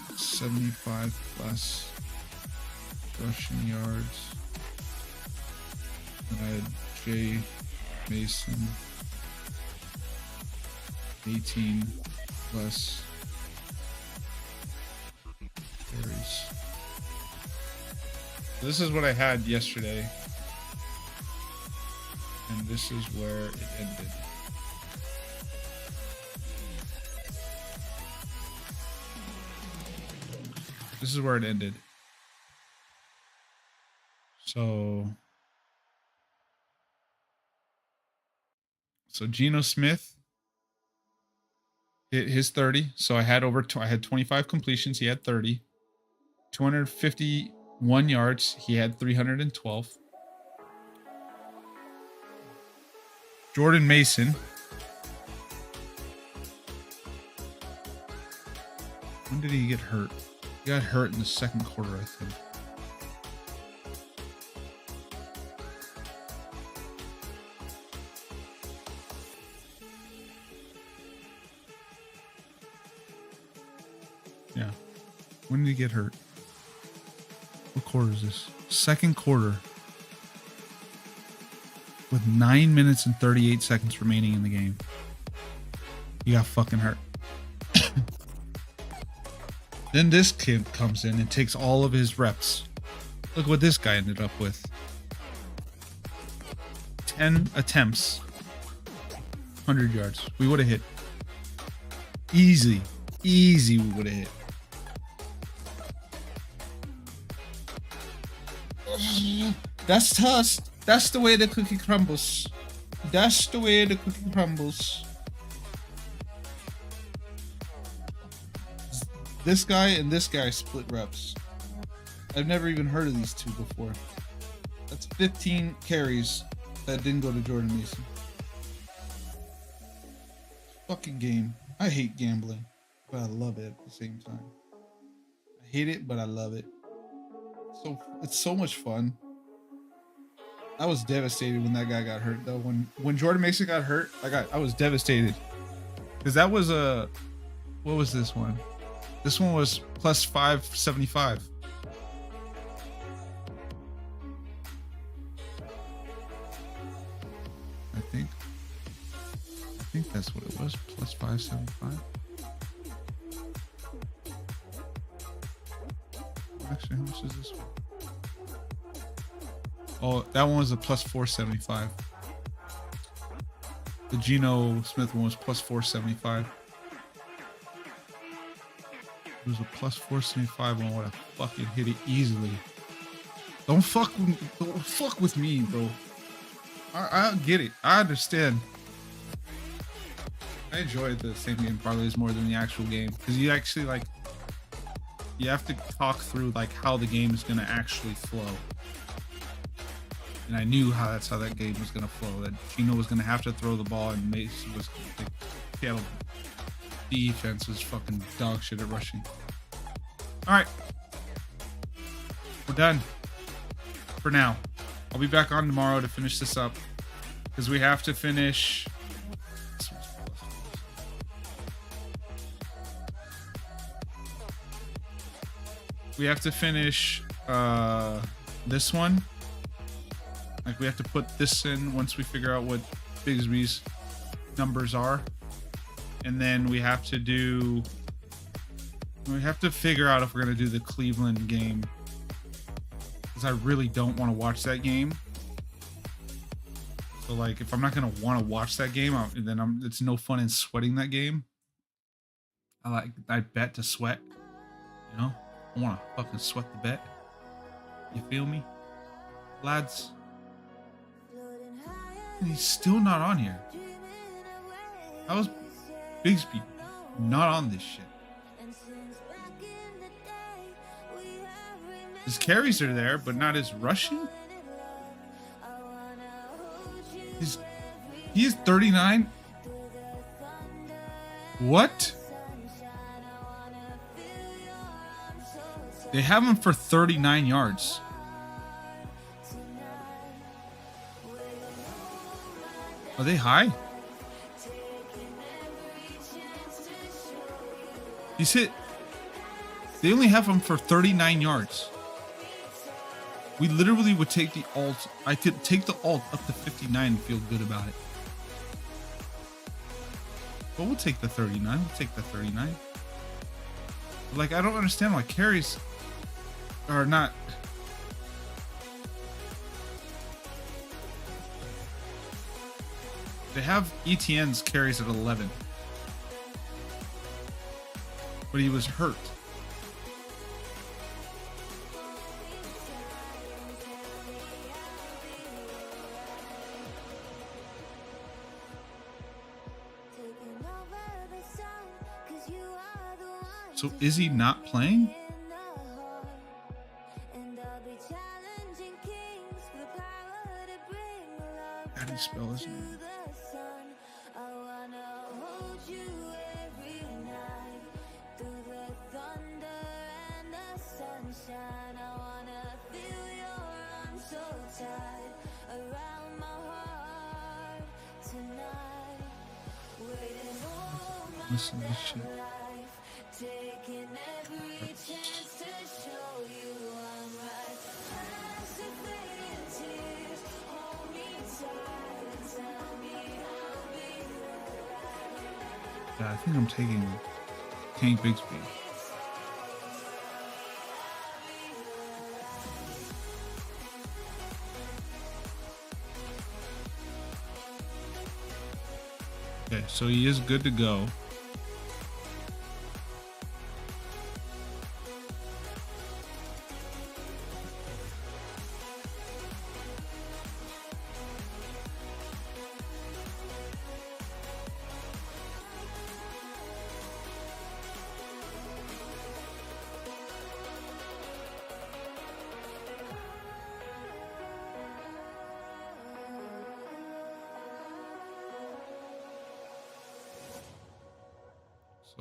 +75 rushing yards. And I had Jay Mason, 18 plus carries. This is what I had yesterday, and this is where it ended. This is where it ended. So Geno Smith hit his 30. So I had I had 25 completions. He had 30. 251 yards. He had 312. Jordan Mason. When did he get hurt? He got hurt in the second quarter, I think. Yeah. When did he get hurt? What quarter is this? Second quarter. With 9 minutes and 38 seconds remaining in the game. He got fucking hurt. Then this kid comes in and takes all of his reps. Look what this guy ended up with. 10 attempts. 100 yards. We would have hit. Easy. Easy we would have hit. That's toast. That's the way the cookie crumbles. That's the way the cookie crumbles. This guy and this guy split reps. I've never even heard of these two before. That's 15 carries that didn't go to Jordan Mason. Fucking game. I hate gambling, but I love it at the same time. I hate it, but I love it. So it's so much fun. I was devastated when that guy got hurt though. When Jordan Mason got hurt, I was devastated. Because that was what was this one? This one was +575. I think that's what it was. +575. Actually, how much is this one? Oh, that one was a +475. The Geno Smith one was +475. It was a +475 one. What I fucking hit it easily. Don't fuck with me, bro. I get it. I understand. I enjoy the same game parlays more than the actual game because you actually like you have to talk through like how the game is gonna actually flow. And I knew that's how that game was gonna flow. That Geno was gonna have to throw the ball, and Mason was like, Seattle defense was fucking dog shit at rushing. All right, we're done for now. I'll be back on tomorrow to finish this up because we have to finish. we have to finish this one. Like we have to put this in once we figure out what Bigsby's numbers are. And then we have to figure out if we're going to do the Cleveland game. Because I really don't want to watch that game. So like if I'm not going to want to watch that game, then it's no fun in sweating that game. I bet to sweat, you know? I want to fucking sweat the bet. You feel me? Lads. And he's still not on here. How was Bigsby not on this shit? His carries are there, but not his rushing? He is 39? What? They have him for 39 yards. Are they high? He's hit. They only have him for 39 yards. We literally would take the alt. I could take the alt up to 59 and feel good about it. But we'll take the 39. We'll take the 39. Like, I don't understand why carries are not. They have ETN's carries at 11. But he was hurt. So is he not playing? How do you spell his name? Listen to this shit. Taking every chance to show you I'm right. Passively in tears, hold me tight and tell me I'll be right. Yeah, I think I'm taking Tank Bigsby. Okay, so he is good to go.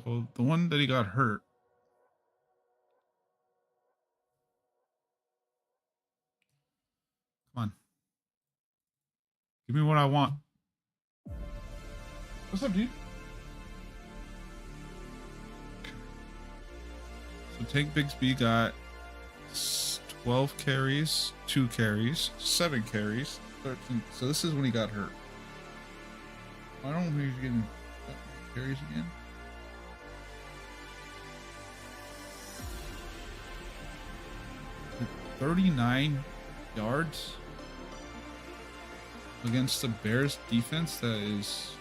So the one that he got hurt. Come on. Give me what I want. What's up, dude? Okay. So Tank Bigsby got 12 carries, 2 carries, 7 carries, 13. So this is when he got hurt. I don't know if he's getting carries again. Like 39 yards against the Bears defense that is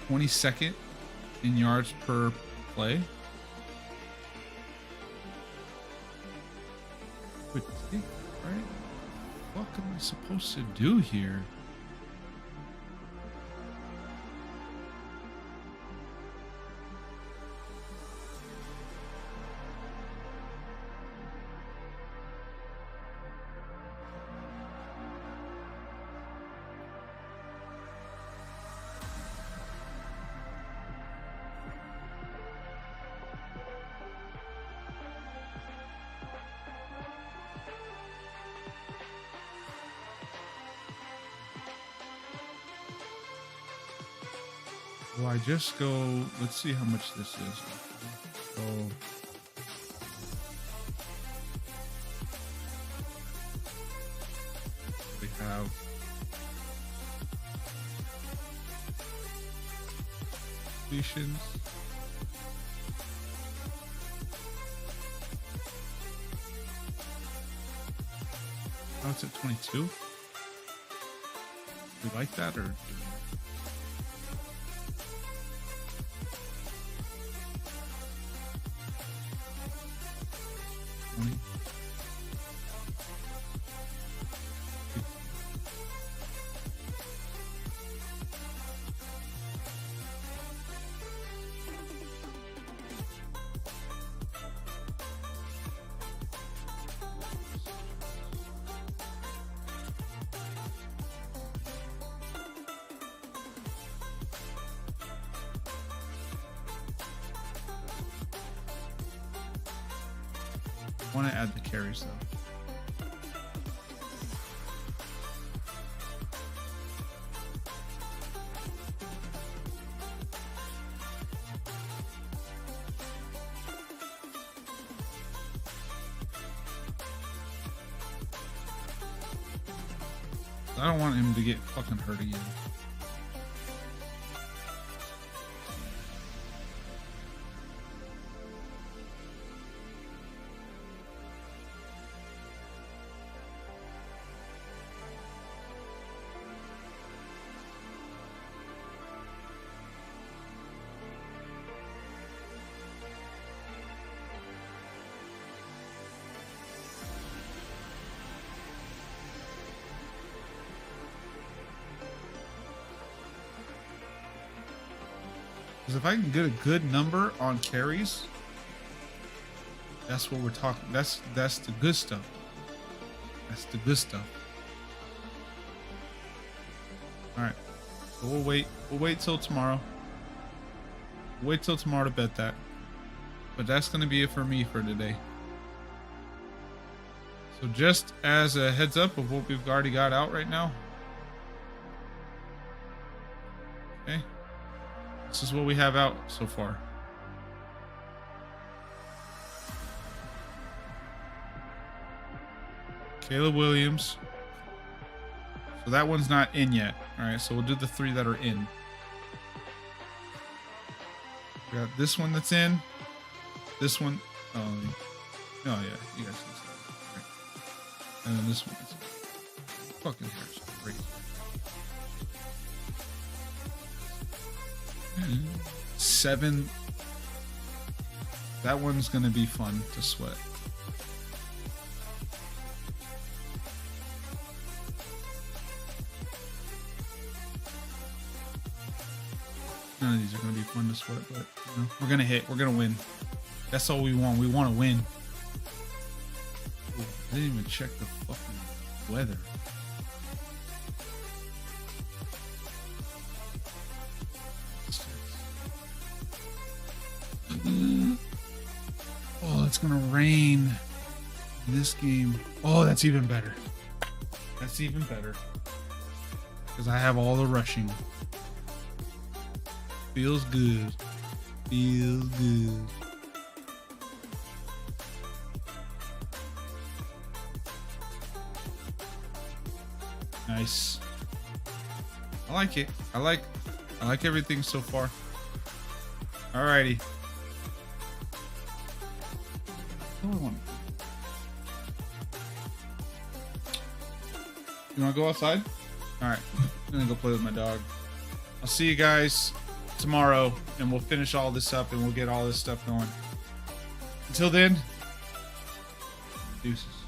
22nd in yards per play. But right? What am I supposed to do here? Will I just go? Let's see how much this is. So we have completions. Oh, it's at 22. We like that or? 20. I want to add the carries though. I don't want him to get fucking hurt again. Because if I can get a good number on carries, that's what we're talking. That's the good stuff. That's the good stuff. All right, so we'll wait. We'll wait till tomorrow. Wait till tomorrow to bet that. But that's gonna be it for me for today. So just as a heads up of what we've already got out right now. Okay. This is what we have out so far. Caleb Williams. So that one's not in yet. All right, so we'll do the 3 that are in. We got this one that's in. This one. Oh yeah, you guys can see it. Right. And then this one. Fucking hair's crazy. 7. That one's gonna be fun to sweat. None of these are gonna be fun to sweat, but you know, we're gonna hit. We're gonna win. That's all we want. We want to win. Ooh, I didn't even check the fucking weather. Oh, it's gonna rain in this game. Oh, that's even better. That's even better. Because I have all the rushing. Feels good. Feels good. Nice. I like it. I like everything so far. Alrighty. You want to go outside? All right, I'm gonna go play with my dog. I'll see you guys tomorrow, and we'll finish all this up, and we'll get all this stuff going. Until then, deuces.